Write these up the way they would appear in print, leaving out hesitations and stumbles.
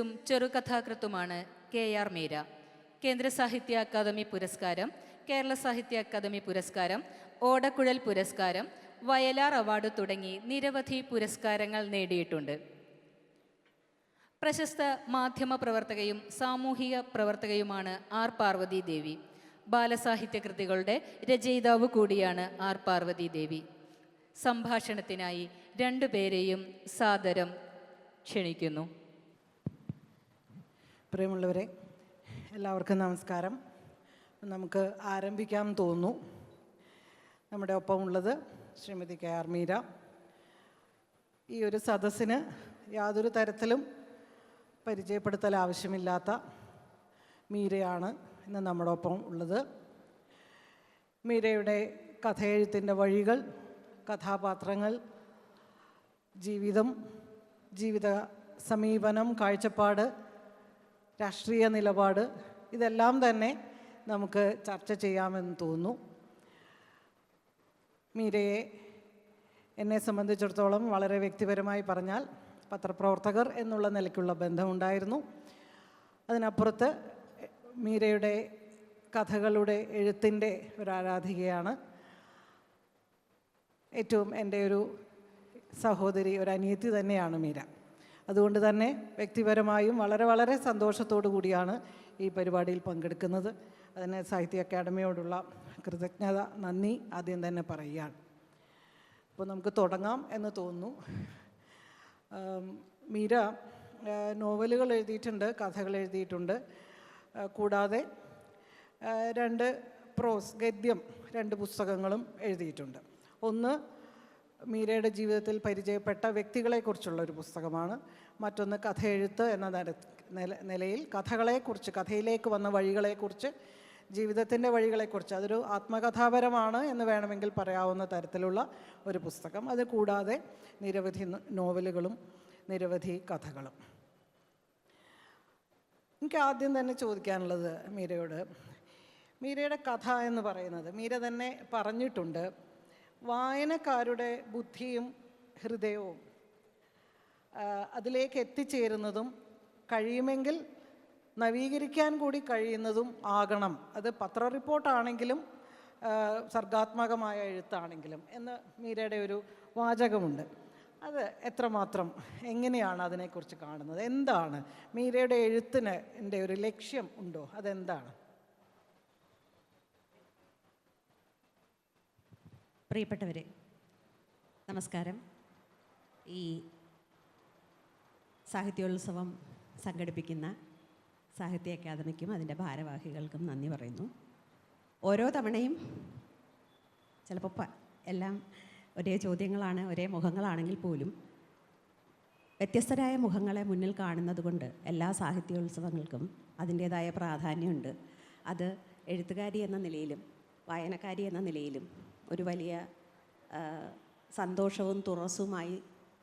നോവലിസ്റ്റും ചെറുകഥാകൃത്തുമാണ് KR Meera. കേന്ദ്ര സാഹിത്യ academy പുരസ്കാരം, കേരള സാഹിത്യ അക്കാദമി പുരസ്കാരം, ഓടക്കുഴൽ പുരസ്കാരം, വയലാർ അവാർഡ് തുടങ്ങി നിരവധി പുരസ്കാരങ്ങൾ നേടിയിട്ടുണ്ട്. പ്രശസ്ത മാധ്യമ പ്രവർത്തകയും സാമൂഹിക പ്രവർത്തകയുമാണ് R. പാർവതി ദേവി. ബാലസാഹിത്യ കൃതികളുടെ രചയിതാവ് കൂടിയാണ് R. പാർവതി ദേവി. സംഭാഷണത്തിനായി രണ്ടുപേരെയും സാദരം ക്ഷണിക്കുന്നു. പ്രിയമുള്ളവരെ, എല്ലാവർക്കും നമസ്കാരം. നമുക്ക് ആരംഭിക്കാൻ തോന്നുന്നു. നമ്മുടെ ഒപ്പമുള്ളത് ശ്രീമതി KR മീര. ഈ ഒരു സദസ്സിന് യാതൊരു തരത്തിലും പരിചയപ്പെടുത്തൽ ആവശ്യമില്ലാത്ത മീരയാണ് ഇന്ന് നമ്മുടെ ഒപ്പം ഉള്ളത്. മീരയുടെ കഥയെഴുത്തിൻ്റെ വഴികൾ, കഥാപാത്രങ്ങൾ, ജീവിതം, ജീവിത സമീപനം, കാഴ്ചപ്പാട്, രാഷ്ട്രീയ നിലപാട്, ഇതെല്ലാം തന്നെ നമുക്ക് ചർച്ച ചെയ്യാമെന്ന് തോന്നുന്നു. മീരയെ എന്നെ സംബന്ധിച്ചിടത്തോളം വളരെ വ്യക്തിപരമായി പറഞ്ഞാൽ പത്രപ്രവർത്തകർ എന്നുള്ള നിലയ്ക്കുള്ള ബന്ധമുണ്ടായിരുന്നു. അതിനപ്പുറത്ത് മീരയുടെ കഥകളുടെ എഴുത്തിൻ്റെ ഒരു ആരാധികയാണ്. ഏറ്റവും എൻ്റെ ഒരു സഹോദരി, ഒരു അനിയത്തി തന്നെയാണ് മീര. അതുകൊണ്ട് തന്നെ വ്യക്തിപരമായും വളരെ വളരെ സന്തോഷത്തോടു കൂടിയാണ് ഈ പരിപാടിയിൽ പങ്കെടുക്കുന്നത്. അതിന് സാഹിത്യ അക്കാദമിയോടുള്ള കൃതജ്ഞത, നന്ദി ആദ്യം തന്നെ പറയുകയാണ്. അപ്പോൾ നമുക്ക് തുടങ്ങാം എന്ന് തോന്നുന്നു. മീര നോവലുകൾ എഴുതിയിട്ടുണ്ട്, കഥകൾ എഴുതിയിട്ടുണ്ട്. കൂടാതെ 2 പ്രോസ്, ഗദ്യം 2 പുസ്തകങ്ങളും എഴുതിയിട്ടുണ്ട്. ഒന്ന് മീരയുടെ ജീവിതത്തിൽ പരിചയപ്പെട്ട വ്യക്തികളെക്കുറിച്ചുള്ള ഒരു പുസ്തകമാണ്. മറ്റൊന്ന് കഥയെഴുത്ത് എന്ന നിലയിൽ കഥകളെക്കുറിച്ച്, കഥയിലേക്ക് വന്ന വഴികളെക്കുറിച്ച്, ജീവിതത്തിൻ്റെ വഴികളെക്കുറിച്ച്, അതൊരു ആത്മകഥാപരമാണ് എന്ന് വേണമെങ്കിൽ പറയാവുന്ന തരത്തിലുള്ള ഒരു പുസ്തകം. അത് കൂടാതെ നിരവധി നോവലുകളും നിരവധി കഥകളും. എനിക്ക് ആദ്യം തന്നെ ചോദിക്കാനുള്ളത് മീരയോട്, മീരയുടെ കഥ എന്ന് പറയുന്നത്, മീര തന്നെ പറഞ്ഞിട്ടുണ്ട്, വായനക്കാരുടെ ബുദ്ധിയും ഹൃദയവും അതിലേക്ക് എത്തിച്ചേരുന്നതും കഴിയുമെങ്കിൽ നവീകരിക്കാൻ കൂടി കഴിയുന്നതും ആകണം. അത് പത്ര റിപ്പോർട്ടാണെങ്കിലും സർഗാത്മകമായ എഴുത്താണെങ്കിലും എന്ന് മീരയുടെ ഒരു വാചകമുണ്ട്. അത് എത്രമാത്രം, എങ്ങനെയാണ് അതിനെക്കുറിച്ച് കാണുന്നത്? എന്താണ് മീരയുടെ എഴുത്തിന് ഒരു ലക്ഷ്യം ഉണ്ടോ? അതെന്താണ്? പ്രിയപ്പെട്ടവരെ, നമസ്കാരം. ഈ സാഹിത്യോത്സവം സംഘടിപ്പിക്കുന്ന സാഹിത്യ അക്കാദമിക്കും അതിൻ്റെ ഭാരവാഹികൾക്കും നന്ദി പറയുന്നു. ഓരോ തവണയും ചിലപ്പോൾ എല്ലാം ഒരേ ചോദ്യങ്ങളാണ്, ഒരേ മുഖങ്ങളാണെങ്കിൽ പോലും വ്യത്യസ്തരായ മുഖങ്ങളെ മുന്നിൽ കാണുന്നത് കൊണ്ട് എല്ലാ സാഹിത്യോത്സവങ്ങൾക്കും അതിൻ്റേതായ പ്രാധാന്യമുണ്ട്. അത് എഴുത്തുകാരി എന്ന നിലയിലും വായനക്കാരി എന്ന നിലയിലും ഒരു വലിയ സന്തോഷവും തുറസുമായി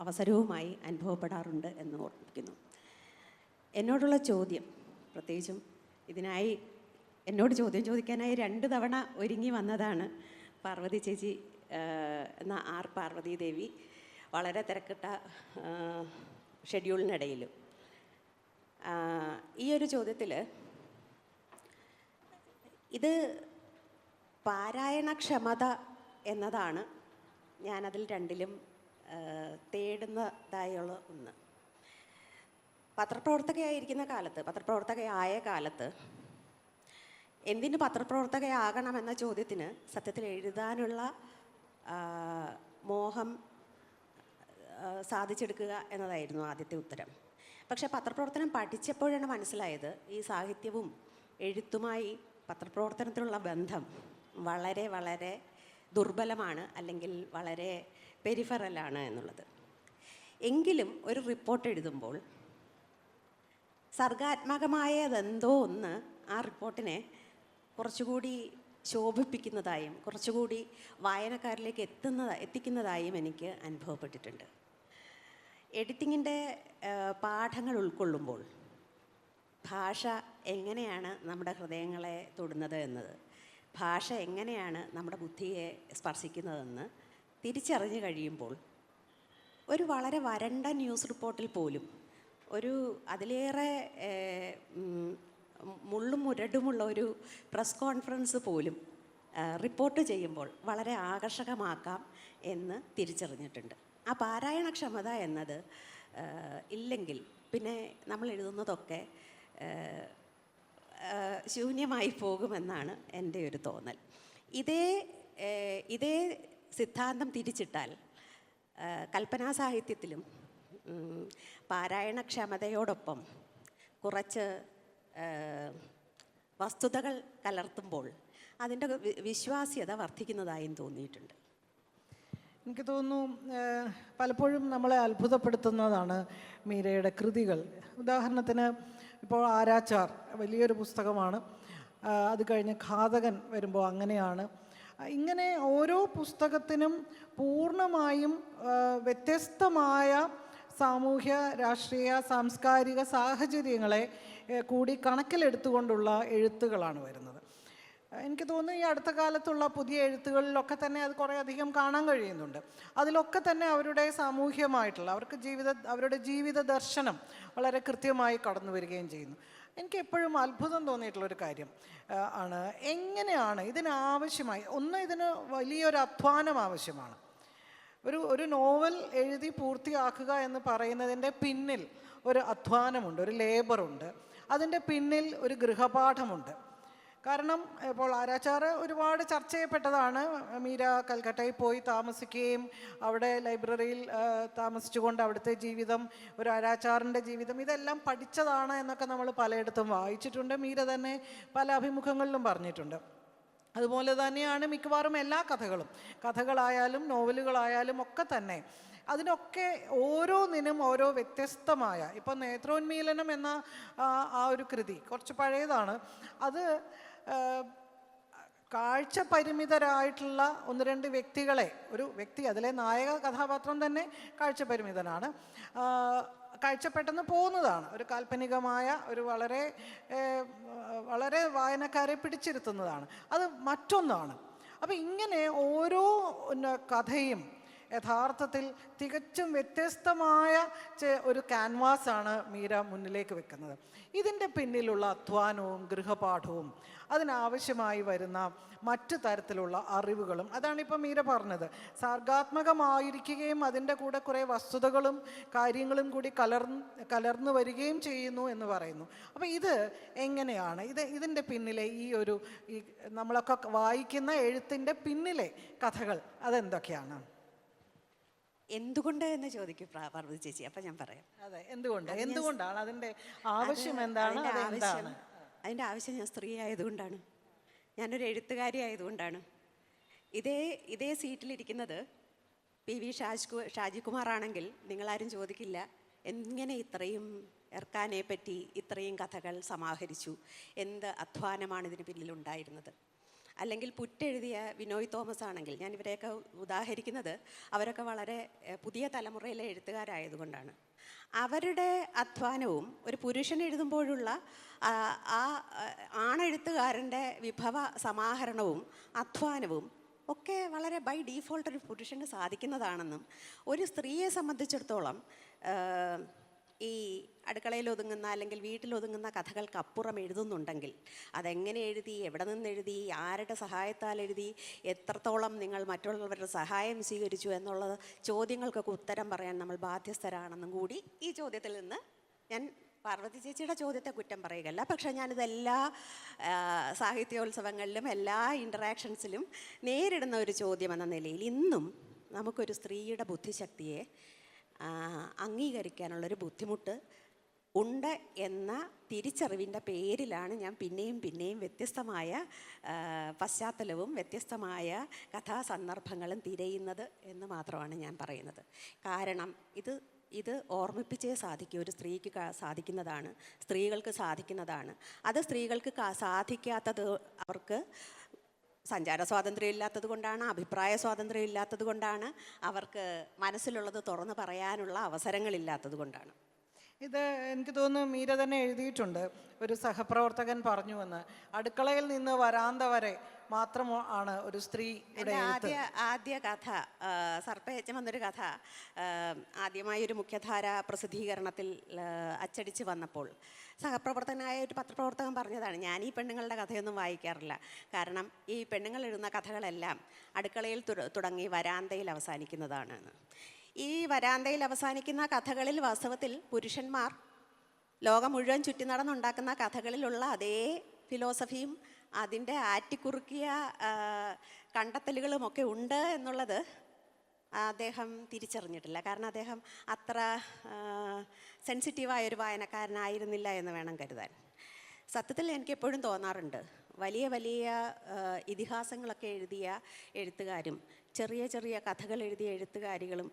അവസരവുമായി അനുഭവപ്പെടാറുണ്ട് എന്ന് ഓർമ്മിപ്പിക്കുന്നു. എന്നോടുള്ള ചോദ്യം, പ്രത്യേകിച്ചും ഇതിനായി എന്നോട് ചോദ്യം ചോദിക്കാനായി 2 തവണ ഒരുങ്ങി വന്നതാണ് പാർവതി ചേച്ചി എന്ന R. പാർവതി ദേവി. വളരെ തിരക്കിട്ട ഷെഡ്യൂളിനിടയിലും ഈ ഒരു ചോദ്യത്തിൽ ഇത് പാരായണക്ഷമത എന്നതാണ് ഞാനതിൽ 2ലും തേടുന്നതായുള്ള ഒന്ന്. പത്രപ്രവർത്തകയായ കാലത്ത് എന്തിന് പത്രപ്രവർത്തകയാകണമെന്ന ചോദ്യത്തിന് സത്യത്തിൽ എഴുതാനുള്ള മോഹം സാധിച്ചെടുക്കുക എന്നതായിരുന്നു ആദ്യത്തെ ഉത്തരം. പക്ഷേ പത്രപ്രവർത്തനം പഠിച്ചപ്പോഴാണ് മനസ്സിലായത് ഈ സാഹിത്യവും എഴുത്തുമായി പത്രപ്രവർത്തനത്തിലുള്ള ബന്ധം വളരെ വളരെ ദുർബലമാണ്, അല്ലെങ്കിൽ വളരെ പെരിഫറലാണ് എന്നുള്ളത്. എങ്കിലും ഒരു റിപ്പോർട്ട് എഴുതുമ്പോൾ സർഗാത്മകമായതെന്തോ ഒന്ന് ആ റിപ്പോർട്ടിനെ കുറച്ചുകൂടി ശോഭിപ്പിക്കുന്നതായും കുറച്ചുകൂടി വായനക്കാരിലേക്ക് എത്തിക്കുന്നതായും എനിക്ക് അനുഭവപ്പെട്ടിട്ടുണ്ട്. എഡിറ്റിങ്ങിൻ്റെ പാഠങ്ങൾ ഉൾക്കൊള്ളുമ്പോൾ ഭാഷ എങ്ങനെയാണ് നമ്മുടെ ഹൃദയങ്ങളെ തൊടുന്നത് എന്നത്, ഭാഷ എങ്ങനെയാണ് നമ്മുടെ ബുദ്ധിയെ സ്പർശിക്കുന്നതെന്ന് തിരിച്ചറിഞ്ഞു കഴിയുമ്പോൾ ഒരു വളരെ വരണ്ട ന്യൂസ് റിപ്പോർട്ടിൽ പോലും ഒരു അതിലേറെ മുള്ളും മുരടുമുള്ള ഒരു പ്രസ് കോൺഫറൻസ് പോലും റിപ്പോർട്ട് ചെയ്യുമ്പോൾ വളരെ ആകർഷകമാക്കാം എന്ന് തിരിച്ചറിഞ്ഞിട്ടുണ്ട്. ആ പാരായണക്ഷമത എന്നത് ഇല്ലെങ്കിൽ പിന്നെ നമ്മൾ എഴുതുന്നതൊക്കെ ശൂന്യമായി പോകുമെന്നാണ് എൻ്റെ ഒരു തോന്നൽ. ഇതേ സിദ്ധാന്തം തിരിച്ചിട്ടാൽ കൽപ്പനാ സാഹിത്യത്തിലും പാരായണക്ഷമതയോടൊപ്പം കുറച്ച് വസ്തുതകൾ കലർത്തുമ്പോൾ അതിൻ്റെ വിശ്വാസ്യത വർദ്ധിക്കുന്നതായും തോന്നിയിട്ടുണ്ട്. എനിക്ക് തോന്നുന്നു പലപ്പോഴും നമ്മളെ അത്ഭുതപ്പെടുത്തുന്നതാണ് മീരയുടെ കൃതികൾ. ഉദാഹരണത്തിന് ഇപ്പോൾ ആരാച്ചാർ വലിയൊരു പുസ്തകമാണ്, അത് കഴിഞ്ഞ് ഘാതകൻ വരുമ്പോൾ അങ്ങനെയാണ്. ഇങ്ങനെ ഓരോ പുസ്തകത്തിനും പൂർണ്ണമായും വ്യത്യസ്തമായ സാമൂഹ്യ, രാഷ്ട്രീയ, സാംസ്കാരിക സാഹചര്യങ്ങളെ കൂടി കണക്കിലെടുത്തുകൊണ്ടുള്ള എഴുത്തുകളാണ് വരുന്നത്. എനിക്ക് തോന്നുന്നു ഈ അടുത്ത കാലത്തുള്ള പുതിയ എഴുത്തുകളിലൊക്കെ തന്നെ അത് കുറേ അധികം കാണാൻ കഴിയുന്നുണ്ട്. അതിലൊക്കെ തന്നെ അവരുടെ സാമൂഹ്യമായിട്ടുള്ള അവരുടെ ജീവിത ദർശനം വളരെ കൃത്യമായി കടന്നു വരികയും ചെയ്യുന്നു. എനിക്ക് എപ്പോഴും അത്ഭുതം തോന്നിയിട്ടുള്ളൊരു കാര്യം ആണ് എങ്ങനെയാണ് ഇതിനാവശ്യമായി ഇതിന് വലിയൊരു അധ്വാനം ആവശ്യമാണ്. ഒരു നോവൽ എഴുതി പൂർത്തിയാക്കുക എന്ന് പറയുന്നതിൻ്റെ പിന്നിൽ ഒരു അധ്വാനമുണ്ട്, ഒരു ലേബറുണ്ട്. അതിൻ്റെ പിന്നിൽ ഒരു ഗൃഹപാഠമുണ്ട്. കാരണം ഇപ്പോൾ ആരാച്ചാർ ഒരുപാട് ചർച്ച ചെയ്യപ്പെട്ടതാണ്. മീര കൽക്കട്ടയിൽ പോയി താമസിക്കുകയും അവിടെ ലൈബ്രറിയിൽ താമസിച്ചുകൊണ്ട് അവിടുത്തെ ജീവിതം, ഒരു ആരാച്ചാറിൻ്റെ ജീവിതം, ഇതെല്ലാം പഠിച്ചതാണ് എന്നൊക്കെ നമ്മൾ പലയിടത്തും വായിച്ചിട്ടുണ്ട്. മീര തന്നെ പല അഭിമുഖങ്ങളിലും പറഞ്ഞിട്ടുണ്ട്. അതുപോലെ തന്നെയാണ് മിക്കവാറും എല്ലാ കഥകളായാലും നോവലുകളായാലും ഒക്കെ തന്നെ. അതിനൊക്കെ ഓരോന്നിനും ഓരോ വ്യത്യസ്തമായ, ഇപ്പം നേത്രോന്മീലനം എന്ന ആ ഒരു കൃതി കുറച്ച് പഴയതാണ്. അത് കാഴ്ച പരിമിതരായിട്ടുള്ള ഒന്ന് രണ്ട് വ്യക്തികളെ, ഒരു വ്യക്തി, അതിലെ നായക കഥാപാത്രം തന്നെ കാഴ്ച പരിമിതനാണ്, കാഴ്ച പെട്ടെന്ന് പോകുന്നതാണ്. ഒരു കാൽപ്പനികമായ ഒരു വളരെ വായനക്കാരെ പിടിച്ചിരുത്തുന്നതാണ്. അത് മറ്റൊന്നാണ്. അപ്പം ഇങ്ങനെ ഓരോ കഥയും യഥാർത്ഥത്തിൽ തികച്ചും വ്യത്യസ്തമായ ഒരു ക്യാൻവാസാണ് മീര മുന്നിലേക്ക് വെക്കുന്നത്. ഇതിൻ്റെ പിന്നിലുള്ള അധ്വാനവും ഗൃഹപാഠവും അതിനാവശ്യമായി വരുന്ന മറ്റു തരത്തിലുള്ള അറിവുകളും, അതാണിപ്പോൾ മീര പറഞ്ഞത്, സർഗാത്മകമായിരിക്കുകയും അതിൻ്റെ കൂടെ കുറേ വസ്തുതകളും കാര്യങ്ങളും കൂടി കലർന്നു വരികയും ചെയ്യുന്നു എന്ന് പറയുന്നു. അപ്പോൾ ഇത് എങ്ങനെയാണ് ഇതിൻ്റെ പിന്നിലെ ഈ നമ്മളൊക്കെ വായിക്കുന്ന എഴുത്തിൻ്റെ പിന്നിലെ കഥകൾ അതെന്തൊക്കെയാണ്? എന്തുകൊണ്ട് എന്ന് ചോദിക്കും പാർവതി ചേച്ചി. അപ്പം ഞാൻ പറയാം. അതെ, എന്തുകൊണ്ടാണ് അതിൻ്റെ ആവശ്യം എന്താണ്? അതിൻ്റെ ആവശ്യം ഞാൻ സ്ത്രീ ആയതുകൊണ്ടാണ്, ഞാനൊരു എഴുത്തുകാരി ആയതുകൊണ്ടാണ്. ഇതേ സീറ്റിലിരിക്കുന്നത് PV ഷാജികുമാർ ആണെങ്കിൽ നിങ്ങളാരും ചോദിക്കില്ല എങ്ങനെ ഇത്രയും എർക്കാനെ പറ്റി ഇത്രയും കഥകൾ സമാഹരിച്ചു, എന്ത് അധ്വാനമാണ് ഇതിന് പിന്നിലുണ്ടായിരുന്നത്. അല്ലെങ്കിൽ പുറ്റെഴുതിയ വിനോയ് തോമസ് ആണെങ്കിൽ, ഞാൻ ഇവരെയൊക്കെ ഉദാഹരിക്കുന്നത് അവരൊക്കെ വളരെ പുതിയ തലമുറയിലെ എഴുത്തുകാരായതുകൊണ്ടാണ്. അവരുടെ അധ്വാനവും ഒരു പുരുഷൻ എഴുതുമ്പോഴുള്ള ആ ആണെഴുത്തുകാരൻ്റെ വിഭവ സമാഹരണവും അധ്വാനവും ഒക്കെ വളരെ ബൈ ഡീഫോൾട്ട് ഒരു പുരുഷന് സാധിക്കുന്നതാണെന്നും, ഒരു സ്ത്രീയെ സംബന്ധിച്ചിടത്തോളം ഈ അടുക്കളയിൽ ഒതുങ്ങുന്ന അല്ലെങ്കിൽ വീട്ടിലൊതുങ്ങുന്ന കഥകൾക്കപ്പുറം എഴുതുന്നുണ്ടെങ്കിൽ അതെങ്ങനെ എഴുതി, എവിടെ നിന്ന് എഴുതി, ആരുടെ സഹായത്താൽ എഴുതി, എത്രത്തോളം നിങ്ങൾ മറ്റുള്ളവരുടെ സഹായം സ്വീകരിച്ചു എന്നുള്ള ചോദ്യങ്ങൾക്കൊക്കെ ഉത്തരം പറയാൻ നമ്മൾ ബാധ്യസ്ഥരാണെന്നും കൂടി ഈ ചോദ്യത്തിൽ നിന്ന് ഞാൻ പാർവതി ചേച്ചിയുടെ ചോദ്യത്തെ കുറ്റം പറയുകയല്ല. പക്ഷേ ഞാനിതെല്ലാ സാഹിത്യോത്സവങ്ങളിലും എല്ലാ ഇൻറ്ററാക്ഷൻസിലും നേരിടുന്ന ഒരു ചോദ്യം എന്ന നിലയിൽ ഇന്നും നമുക്കൊരു സ്ത്രീയുടെ ബുദ്ധിശക്തിയെ അംഗീകരിക്കാനുള്ളൊരു ബുദ്ധിമുട്ട് ഉണ്ട് എന്ന തിരിച്ചറിവിൻ്റെ പേരിലാണ് ഞാൻ പിന്നെയും വ്യത്യസ്തമായ പശ്ചാത്തലവും വ്യത്യസ്തമായ കഥാസന്ദർഭങ്ങളും തിരയുന്നത് എന്ന് മാത്രമാണ് ഞാൻ പറയുന്നത്. കാരണം ഇത് ഓർമ്മിപ്പിച്ചേ സാധിക്കും. ഒരു സ്ത്രീക്ക് സാധിക്കുന്നതാണ്, സ്ത്രീകൾക്ക് സാധിക്കുന്നതാണ്. അത് സ്ത്രീകൾക്ക് സാധിക്കാത്തത് അവർക്ക് സഞ്ചാര സ്വാതന്ത്ര്യം ഇല്ലാത്തത് കൊണ്ടാണ്, അഭിപ്രായ സ്വാതന്ത്ര്യം ഇല്ലാത്തത് കൊണ്ടാണ്, അവർക്ക് മനസ്സിലുള്ളത് തുറന്ന് പറയാനുള്ള അവസരങ്ങളില്ലാത്തത് കൊണ്ടാണ്. ഇത് എനിക്ക് തോന്നുന്നു മീര തന്നെ എഴുതിയിട്ടുണ്ട്. ഒരു സഹപ്രവർത്തകൻ പറഞ്ഞുവെന്ന്, അടുക്കളയിൽ നിന്ന് വരാന്ത വരെ മാത്രമാണ് ഒരു സ്ത്രീയുടെ എഴുത്ത്. ആദ്യ കഥ സർപ്പയജ്ഞം എന്നൊരു കഥ ആദ്യമായി ഒരു മുഖ്യധാര പ്രസിദ്ധീകരണത്തിൽ അച്ചടിച്ച് വന്നപ്പോൾ സഹപ്രവർത്തകനായ ഒരു പത്രപ്രവർത്തകൻ പറഞ്ഞതാണ്, ഞാൻ ഈ പെണ്ണുങ്ങളുടെ കഥയൊന്നും വായിക്കാറില്ല. കാരണം ഈ പെണ്ണുങ്ങൾ എഴുതുന്ന കഥകളെല്ലാം അടുക്കളയിൽ തുടങ്ങി വരാന്തയിൽ അവസാനിക്കുന്നതാണ്. ഈ വരാന്തയിൽ അവസാനിക്കുന്ന കഥകളിൽ വാസ്തവത്തിൽ പുരുഷന്മാർ ലോകം മുഴുവൻ ചുറ്റി നടന്നുണ്ടാക്കുന്ന കഥകളിലുള്ള അതേ ഫിലോസഫിയും അതിൻ്റെ ആറ്റിക്കുറുക്കിയ കണ്ടെത്തലുകളുമൊക്കെ ഉണ്ട് എന്നുള്ളത് അദ്ദേഹം തിരിച്ചറിഞ്ഞിട്ടില്ല. കാരണം അദ്ദേഹം അത്ര സെൻസിറ്റീവായൊരു വായനക്കാരനായിരുന്നില്ല എന്ന് വേണം കരുതാൻ. സത്യത്തിൽ എനിക്ക് എപ്പോഴും തോന്നാറുണ്ട്, വലിയ വലിയ ഇതിഹാസങ്ങളൊക്കെ എഴുതിയ എഴുത്തുകാരും ചെറിയ ചെറിയ കഥകൾ എഴുതിയ എഴുത്തുകാരികളും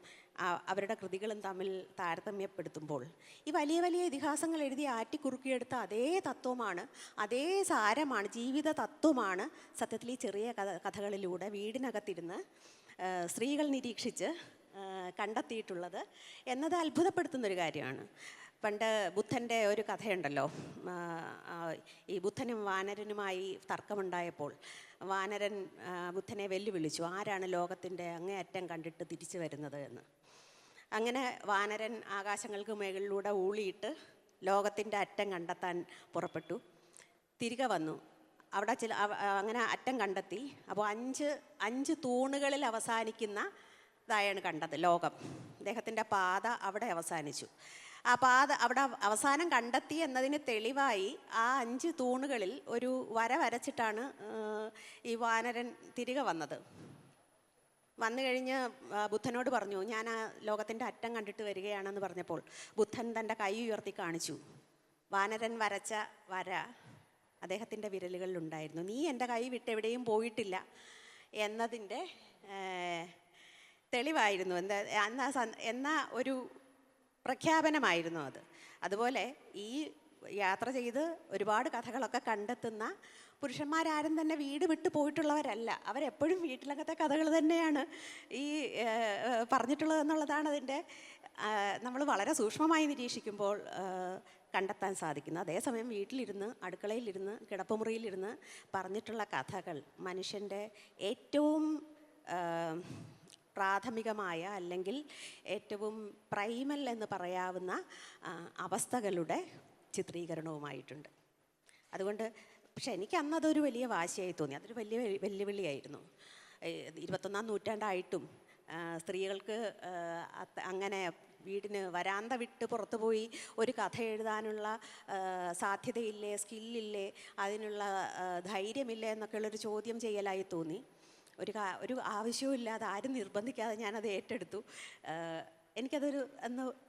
അവരുടെ കൃതികളും തമ്മിൽ താരതമ്യപ്പെടുത്തുമ്പോൾ ഈ വലിയ വലിയ ഇതിഹാസങ്ങൾ എഴുതി ആറ്റിക്കുറുക്കിയെടുത്ത അതേ തത്വമാണ്, അതേ സാരമാണ്, ജീവിത തത്വമാണ് സത്യത്തിൽ ഈ ചെറിയ കഥകളിലൂടെ വീടിനകത്തിരുന്ന് സ്ത്രീകൾ നിരീക്ഷിച്ച് കണ്ടെത്തിയിട്ടുള്ളത് എന്നത് അത്ഭുതപ്പെടുത്തുന്നൊരു കാര്യമാണ്. പണ്ട് ബുദ്ധൻ്റെ ഒരു കഥയുണ്ടല്ലോ, ഈ ബുദ്ധനും വാനരനുമായി തർക്കമുണ്ടായപ്പോൾ വാനരൻ ബുദ്ധനെ വെല്ലുവിളിച്ചു, ആരാണ് ലോകത്തിൻ്റെ അങ്ങേയറ്റം കണ്ടിട്ട് തിരിച്ചു വരുന്നത് എന്ന്. അങ്ങനെ വാനരൻ ആകാശങ്ങൾക്ക് മുകളിലൂടെ ഊളിയിട്ട് ലോകത്തിൻ്റെ അറ്റം കണ്ടെത്താൻ പുറപ്പെട്ടു. തിരികെ വന്നു, അവിടെ അങ്ങനെ അറ്റം കണ്ടെത്തി. അപ്പോൾ അഞ്ച് തൂണുകളിൽ അവസാനിക്കുന്നതായാണ് കണ്ടത് ലോകം. അദ്ദേഹത്തിൻ്റെ പാത അവിടെ അവസാനിച്ചു. ആ പാത അവിടെ അവസാനം കണ്ടെത്തി എന്നതിന് തെളിവായി ആ 5 തൂണുകളിൽ ഒരു വര വരച്ചിട്ടാണ് ഈ വാനരൻ തിരികെ വന്നത്. വന്നു കഴിഞ്ഞ് ബുദ്ധനോട് പറഞ്ഞു, ഞാൻ ആ ലോകത്തിൻ്റെ അറ്റം കണ്ടിട്ട് വരികയാണെന്ന് പറഞ്ഞപ്പോൾ ബുദ്ധൻ തൻ്റെ കൈ ഉയർത്തി കാണിച്ചു. വാനരൻ വരച്ച വര അദ്ദേഹത്തിൻ്റെ വിരലുകളിലുണ്ടായിരുന്നു. നീ എൻ്റെ കൈ വിട്ടെവിടെയും പോയിട്ടില്ല എന്നതിൻ്റെ തെളിവായിരുന്നു, എന്ന ഒരു പ്രഖ്യാപനമായിരുന്നു അത്. അതുപോലെ ഈ യാത്ര ചെയ്ത് ഒരുപാട് കഥകളൊക്കെ കണ്ടെത്തുന്ന പുരുഷന്മാരാരും തന്നെ വീട് വിട്ടു പോയിട്ടുള്ളവരല്ല. അവരെപ്പോഴും വീട്ടിലകത്തെ കഥകൾ തന്നെയാണ് ഈ പറഞ്ഞിട്ടുള്ളത് എന്നുള്ളതാണ് അതിൻ്റെ നമ്മൾ വളരെ സൂക്ഷ്മമായി നിരീക്ഷിക്കുമ്പോൾ കണ്ടെത്താൻ സാധിക്കുന്നത്. അതേസമയം വീട്ടിലിരുന്ന്, അടുക്കളയിലിരുന്ന്, കിടപ്പുമുറിയിലിരുന്ന് പറഞ്ഞിട്ടുള്ള കഥകൾ മനുഷ്യൻ്റെ ഏറ്റവും പ്രാഥമികമായ അല്ലെങ്കിൽ ഏറ്റവും പ്രൈമൽ എന്ന് പറയാവുന്ന അവസ്ഥകളുടെ ചിത്രീകരണവുമായിട്ടുണ്ട്. അതുകൊണ്ട് പക്ഷെ എനിക്ക് അന്നതൊരു വലിയ വാശിയായി തോന്നി, അതൊരു വലിയ വെല്ലുവിളിയായിരുന്നു. 21-ാം നൂറ്റാണ്ടായിട്ടും സ്ത്രീകൾക്ക് അങ്ങനെ വീടിന് വരാന്ത വിട്ട് പുറത്തു പോയി ഒരു കഥ എഴുതാനുള്ള സാധ്യതയില്ലേ, സ്കില്ലില്ലേ, അതിനുള്ള ധൈര്യമില്ലേ എന്നൊക്കെയുള്ളൊരു ചോദ്യം ചെയ്യലായി തോന്നി. ഒരു ആവശ്യവുമില്ലാതെ ആരും നിർബന്ധിക്കാതെ ഞാനത് ഏറ്റെടുത്തു. എനിക്കതൊരു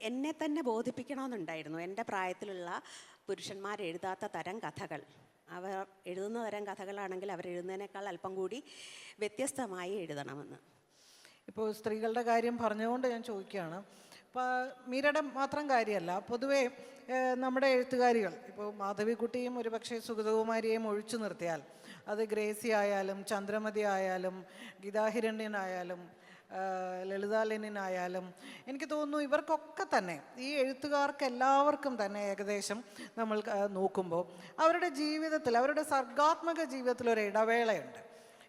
എന്നെ തന്നെ ബോധിപ്പിക്കണമെന്നുണ്ടായിരുന്നു. എൻ്റെ പ്രായത്തിലുള്ള പുരുഷന്മാരെഴുതാത്ത തരം കഥകൾ, അവർ എഴുതുന്ന തരം കഥകളാണെങ്കിൽ അവരെഴുതുന്നതിനേക്കാൾ അല്പം കൂടി വ്യത്യസ്തമായി എഴുതണമെന്ന്. ഇപ്പോൾ സ്ത്രീകളുടെ കാര്യം പറഞ്ഞുകൊണ്ട് ഞാൻ ചോദിക്കുകയാണ്, ഇപ്പോൾ മീരയുടെ മാത്രം കാര്യമല്ല, പൊതുവേ നമ്മുടെ എഴുത്തുകാരികൾ, ഇപ്പോൾ മാധവിക്കുട്ടിയും ഒരു പക്ഷേ സുഗതകുമാരിയെയും ഒഴിച്ചു നിർത്തിയാൽ, അത് ഗ്രേസി ആയാലും ചന്ദ്രമതി ആയാലും ഗീതാഹിരണ്യനായാലും ലളിതാ ലെനിനായാലും, എനിക്ക് തോന്നുന്നു ഇവർക്കൊക്കെ തന്നെ, ഈ എഴുത്തുകാർക്ക് എല്ലാവർക്കും തന്നെ ഏകദേശം നമ്മൾ നോക്കുമ്പോൾ അവരുടെ ജീവിതത്തിൽ, അവരുടെ സർഗാത്മക ജീവിതത്തിൽ ഒരു ഇടവേളയുണ്ട്.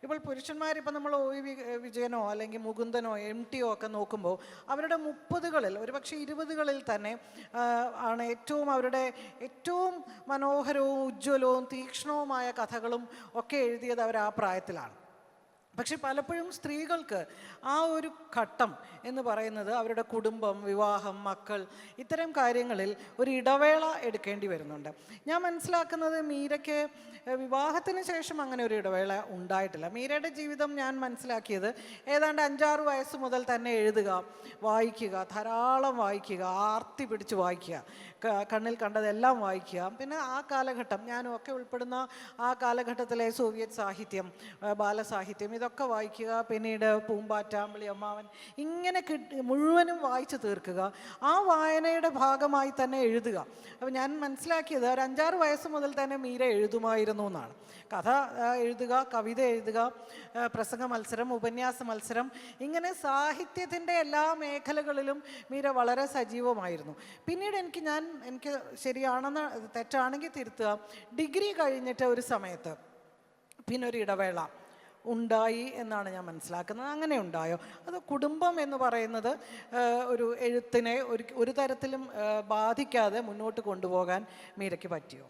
ഇപ്പോൾ പുരുഷന്മാരിപ്പോൾ നമ്മൾ OV വിജയനോ അല്ലെങ്കിൽ മുകുന്ദനോ MT ഒക്കെ നോക്കുമ്പോൾ അവരുടെ 30കളിൽ ഒരു പക്ഷേ 20കളിൽ തന്നെ ആണ് അവരുടെ ഏറ്റവും മനോഹരവും ഉജ്ജ്വലവും തീക്ഷ്ണവുമായ കഥകളും ഒക്കെ എഴുതിയത് അവർ ആ പ്രായത്തിലാണ്. പക്ഷെ പലപ്പോഴും സ്ത്രീകൾക്ക് ആ ഒരു ഘട്ടം എന്ന് പറയുന്നത് അവരുടെ കുടുംബം, വിവാഹം, മക്കൾ, ഇത്തരം കാര്യങ്ങളിൽ ഒരു ഇടവേള എടുക്കേണ്ടി വരുന്നുണ്ട്. ഞാൻ മനസ്സിലാക്കുന്നത് മീരയ്ക്ക് വിവാഹത്തിന് ശേഷം അങ്ങനെ ഒരു ഇടവേള ഉണ്ടായിട്ടില്ല. മീരയുടെ ജീവിതം ഞാൻ മനസ്സിലാക്കിയത് ഏതാണ്ട് 5-6 വയസ്സ് മുതൽ തന്നെ എഴുതുക, വായിക്കുക, ധാരാളം വായിക്കുക, ആർത്തി പിടിച്ച് വായിക്കുക, കണ്ണിൽ കണ്ടതെല്ലാം വായിക്കുക. പിന്നെ ആ കാലഘട്ടം, ഞാനും ഒക്കെ ഉൾപ്പെടുന്ന ആ കാലഘട്ടത്തിലെ സോവിയറ്റ് സാഹിത്യം, ബാലസാഹിത്യം, ഇതൊക്കെ വായിക്കുക. പിന്നീട് പൂമ്പാറ്റ, അമ്പിളിയമ്മാവൻ, ഇങ്ങനെ മുഴുവനും വായിച്ചു തീർക്കുക. ആ വായനയുടെ ഭാഗമായി തന്നെ എഴുതുക. അപ്പോൾ ഞാൻ മനസ്സിലാക്കിയത് ഒരു 5-6 വയസ്സ് മുതൽ തന്നെ മീര എഴുതുമായിരുന്നു എന്നാണ്. കഥ എഴുതുക, കവിത എഴുതുക, പ്രസംഗ മത്സരം, ഉപന്യാസ മത്സരം, ഇങ്ങനെ സാഹിത്യത്തിൻ്റെ എല്ലാ മേഖലകളിലും മീര വളരെ സജീവമായിരുന്നു. പിന്നീട് എനിക്ക് ശരിയാണെന്ന്, തെറ്റാണെങ്കിൽ തിരുത്തുക, ഡിഗ്രി കഴിഞ്ഞിട്ട് ഒരു സമയത്ത് പിന്നെ ഒരു ഇടവേള ഉണ്ടായി എന്നാണ് ഞാൻ മനസ്സിലാക്കുന്നത്. അങ്ങനെ ഉണ്ടായോ? അത് കുടുംബം എന്ന് പറയുന്നത് ഒരു എഴുത്തിനെ ഒരു തരത്തിലും ബാധിക്കാതെ മുന്നോട്ട് കൊണ്ടുപോകാൻ മീരയ്ക്ക് പറ്റിയോ?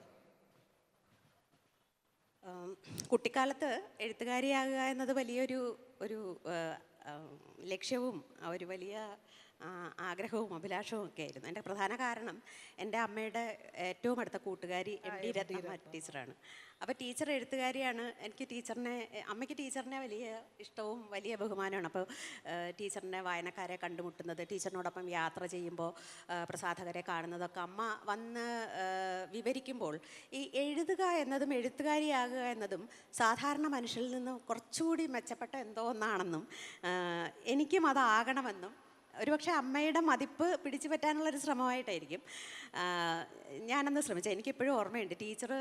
കുട്ടിക്കാലത്ത് എഴുത്തുകാരിയാകുക എന്നത് വലിയൊരു ലക്ഷ്യവും ഒരു വലിയ ആഗ്രഹവും അഭിലാഷവും ഒക്കെ ആയിരുന്നു. എൻ്റെ പ്രധാന കാരണം എൻ്റെ അമ്മയുടെ ഏറ്റവും അടുത്ത കൂട്ടുകാരി MD രത്നമ്മ ടീച്ചറാണ്. അപ്പോൾ ടീച്ചർ എഴുത്തുകാരിയാണ്. അമ്മയ്ക്ക് ടീച്ചറിനെ വലിയ ഇഷ്ടവും വലിയ ബഹുമാനമാണ്. അപ്പോൾ ടീച്ചറിനെ വായനക്കാരെ കണ്ടുമുട്ടുന്നത്, ടീച്ചറിനോടൊപ്പം യാത്ര ചെയ്യുമ്പോൾ പ്രസാധകരെ കാണുന്നതൊക്കെ അമ്മ വന്ന് വിവരിക്കുമ്പോൾ ഈ എഴുതുക എന്നതും എഴുത്തുകാരിയാകുക എന്നതും സാധാരണ മനുഷ്യരിൽ നിന്ന് കുറച്ചുകൂടി മെച്ചപ്പെട്ട എന്തോ ഒന്നാണെന്നും എനിക്കും അതാകണമെന്നും ഒരുപക്ഷെ അമ്മയുടെ മതിപ്പ് പിടിച്ചു പറ്റാനുള്ളൊരു ശ്രമമായിട്ടായിരിക്കും ഞാനന്ന് ശ്രമിച്ചത്. എനിക്കിപ്പോഴും ഓർമ്മയുണ്ട്, ടീച്ചർ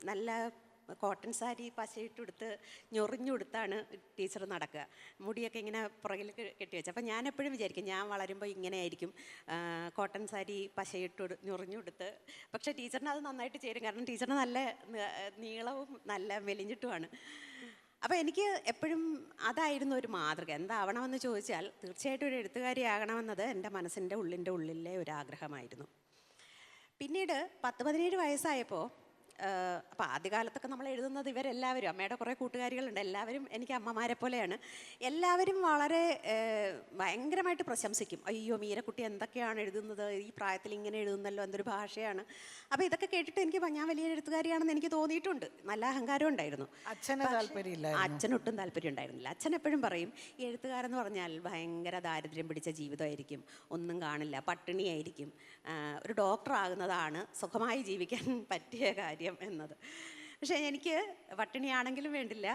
നല്ല കോട്ടൺ സാരി പശയിട്ടുടുത്ത് ഞൊറിഞ്ഞുടുത്താണ് ടീച്ചർ നടക്കുക. മുടിയൊക്കെ ഇങ്ങനെ പുറകിൽ കെട്ടി വെച്ച്. അപ്പം ഞാൻ എപ്പോഴും വിചാരിക്കും ഞാൻ വളരുമ്പോൾ ഇങ്ങനെ ആയിരിക്കും, കോട്ടൺ സാരി ഞൊറിഞ്ഞുടുത്ത്. പക്ഷേ ടീച്ചറിന് അത് നന്നായിട്ട് ചേരും, കാരണം ടീച്ചറിന് നല്ല നീളവും നല്ല മെലിഞ്ഞിട്ടുമാണ്. അപ്പോൾ എനിക്ക് എപ്പോഴും അതായിരുന്നു ഒരു മാതൃക. എന്താവണമെന്ന് ചോദിച്ചാൽ തീർച്ചയായിട്ടും ഒരു എഴുത്തുകാരിയാകണമെന്നത് എൻ്റെ മനസ്സിൻ്റെ ഉള്ളിലെ ഒരു ആഗ്രഹമായിരുന്നു. പിന്നീട് 10-17 വയസ്സായപ്പോൾ, അപ്പോൾ ആദ്യകാലത്തൊക്കെ നമ്മൾ എഴുതുന്നത് ഇവരെല്ലാവരും, അമ്മയുടെ കുറേ കൂട്ടുകാരികളുണ്ട്, എല്ലാവരും എനിക്ക് അമ്മമാരെ പോലെയാണ്. എല്ലാവരും വളരെ ഭയങ്കരമായിട്ട് പ്രശംസിക്കും. അയ്യോ മീരക്കുട്ടി എന്തൊക്കെയാണ് എഴുതുന്നത്, ഈ പ്രായത്തിൽ ഇങ്ങനെ എഴുതുന്നല്ലോ, എന്തൊരു ഭാഷയാണ്. അപ്പോൾ ഇതൊക്കെ കേട്ടിട്ട് ഞാൻ വലിയ എഴുത്തുകാരിയാണെന്ന് എനിക്ക് തോന്നിയിട്ടുണ്ട്. നല്ല അഹങ്കാരം ഉണ്ടായിരുന്നു. അച്ഛനൊട്ടും താല്പര്യം ഉണ്ടായിരുന്നില്ല. അച്ഛൻ എപ്പോഴും പറയും ഈ എഴുത്തുകാരെന്ന് പറഞ്ഞാൽ ഭയങ്കര ദാരിദ്ര്യം പിടിച്ച ജീവിതമായിരിക്കും, ഒന്നും കാണില്ല, പട്ടിണിയായിരിക്കും, ഒരു ഡോക്ടർ ആകുന്നതാണ് സുഖമായി ജീവിക്കാൻ പറ്റിയ കാര്യം എന്നത്. പക്ഷേ എനിക്ക് പട്ടിണിയാണെങ്കിലും വേണ്ടില്ല,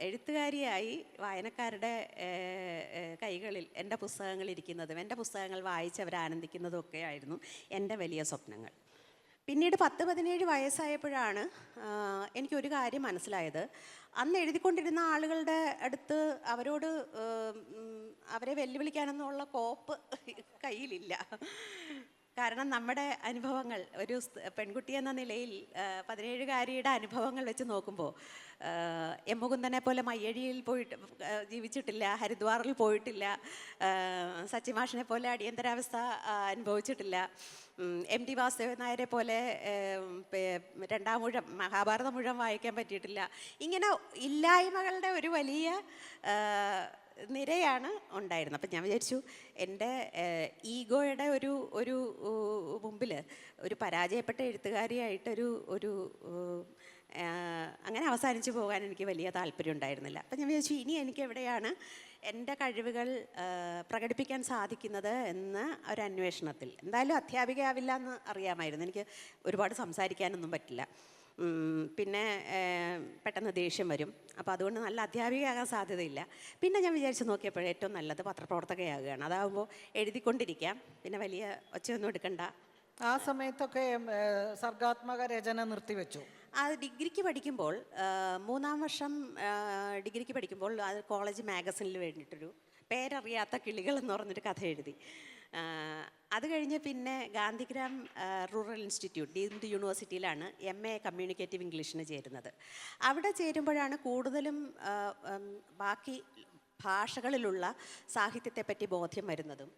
എഴുത്തുകാരിയായി വായനക്കാരുടെ കൈകളിൽ എൻ്റെ പുസ്തകങ്ങൾ ഇരിക്കുന്നതും എൻ്റെ പുസ്തകങ്ങൾ വായിച്ചവർ ആനന്ദിക്കുന്നതും ഒക്കെ ആയിരുന്നു എൻ്റെ വലിയ സ്വപ്നങ്ങൾ. പിന്നീട് 10-17 വയസ്സായപ്പോഴാണ് എനിക്കൊരു കാര്യം മനസ്സിലായത്. അന്ന് എഴുതിക്കൊണ്ടിരുന്ന ആളുകളുടെ അടുത്ത് അവരെ വെല്ലുവിളിക്കാനൊന്നുള്ള കോപ്പ് കയ്യിലില്ല. കാരണം നമ്മുടെ അനുഭവങ്ങൾ, ഒരു പെൺകുട്ടി എന്ന നിലയിൽ 17കാരിയുടെ അനുഭവങ്ങൾ വെച്ച് നോക്കുമ്പോൾ എം മുകുന്ദനെ പോലെ മയ്യഴിയിൽ പോയിട്ട് ജീവിച്ചിട്ടില്ല, ഹരിദ്വാറിൽ പോയിട്ടില്ല, സച്ചിമാഷിനെ പോലെ അടിയന്തരാവസ്ഥ അനുഭവിച്ചിട്ടില്ല, MT വാസുദേവൻ നായരെ പോലെ 2-ാം ഊഴം മഹാഭാരതം മുഴുവൻ വായിക്കാൻ പറ്റിയിട്ടില്ല. ഇങ്ങനെ ഇല്ലായ്മകളുടെ ഒരു വലിയ നിരയാണ് ഉണ്ടായിരുന്നത്. അപ്പം ഞാൻ വിചാരിച്ചു എൻ്റെ ഈഗോയുടെ ഒരു മുമ്പിൽ ഒരു പരാജയപ്പെട്ട എഴുത്തുകാരിയായിട്ടൊരു അങ്ങനെ അവസാനിച്ചു പോകാൻ എനിക്ക് വലിയ താല്പര്യം ഉണ്ടായിരുന്നില്ല. അപ്പം ഞാൻ വിചാരിച്ചു ഇനി എനിക്ക് എവിടെയാണ് എൻ്റെ കഴിവുകൾ പ്രകടിപ്പിക്കാൻ സാധിക്കുന്നത് എന്ന ഒരു അന്വേഷണത്തിൽ. എന്തായാലും അധ്യാപികയാവില്ല എന്ന് അറിയാമായിരുന്നു. എനിക്ക് ഒരുപാട് സംസാരിക്കാനൊന്നും പറ്റില്ല, പിന്നെ പെട്ടെന്ന് ദേഷ്യം വരും. അപ്പോൾ അതുകൊണ്ട് നല്ല അധ്യാപികയാകാൻ സാധ്യതയില്ല. പിന്നെ ഞാൻ വിചാരിച്ച് നോക്കിയപ്പോൾ ഏറ്റവും നല്ലത് പത്രപ്രവർത്തകയാകുകയാണ്. അതാകുമ്പോൾ എഴുതിക്കൊണ്ടിരിക്കാം, പിന്നെ വലിയ ഒച്ചയൊന്നും എടുക്കണ്ട. ആ സമയത്തൊക്കെ സർഗാത്മക രചന നിർത്തിവെച്ചു. അത് ഡിഗ്രിക്ക് പഠിക്കുമ്പോൾ, 3-ാം വർഷം ഡിഗ്രിക്ക് പഠിക്കുമ്പോൾ അത് കോളേജ് മാഗസിനിൽ വേണ്ടിയിട്ടൊരു പേരറിയാത്ത കിളികൾ എന്ന് പറഞ്ഞൊരു കഥ എഴുതി. അത് കഴിഞ്ഞ് പിന്നെ ഗാന്ധിഗ്രാം റൂറൽ ഇൻസ്റ്റിറ്റ്യൂട്ട്, ഡീംഡ് യൂണിവേഴ്സിറ്റിയിലാണ് MA കമ്മ്യൂണിക്കേറ്റീവ് ഇംഗ്ലീഷിന് ചേരുന്നത്. അവിടെ ചേരുമ്പോഴാണ് കൂടുതലും ബാക്കി ഭാഷകളിലുള്ള സാഹിത്യത്തെപ്പറ്റി ബോധ്യം വരുന്നതും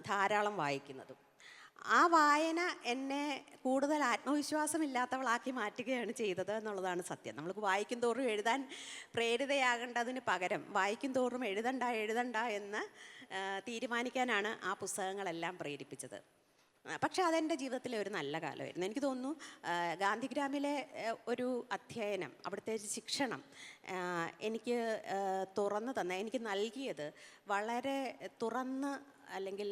ധാരാളം വായിക്കുന്നതും. ആ വായന എന്നെ കൂടുതൽ ആത്മവിശ്വാസമില്ലാത്തവളാക്കി മാറ്റുകയാണ് ചെയ്തത് എന്നുള്ളതാണ് സത്യം. നമ്മൾക്ക് വായിക്കും തോറും എഴുതാൻ പ്രേരിതയാകേണ്ടതിന് പകരം വായിക്കും തോറും എഴുതണ്ട എന്ന് തീരുമാനിക്കാനാണ് ആ പുസ്തകങ്ങളെല്ലാം പ്രേരിപ്പിച്ചത്. പക്ഷേ അതെൻ്റെ ജീവിതത്തിലെ ഒരു നല്ല കാലമായിരുന്നു. എനിക്ക് തോന്നുന്നു ഗാന്ധിഗ്രാമിലെ ഒരു അധ്യയനം, അവിടുത്തെ ഒരു ശിക്ഷണം എനിക്ക് തുറന്നു തന്നെ, എനിക്ക് നൽകിയത് വളരെ തുറന്ന്, അല്ലെങ്കിൽ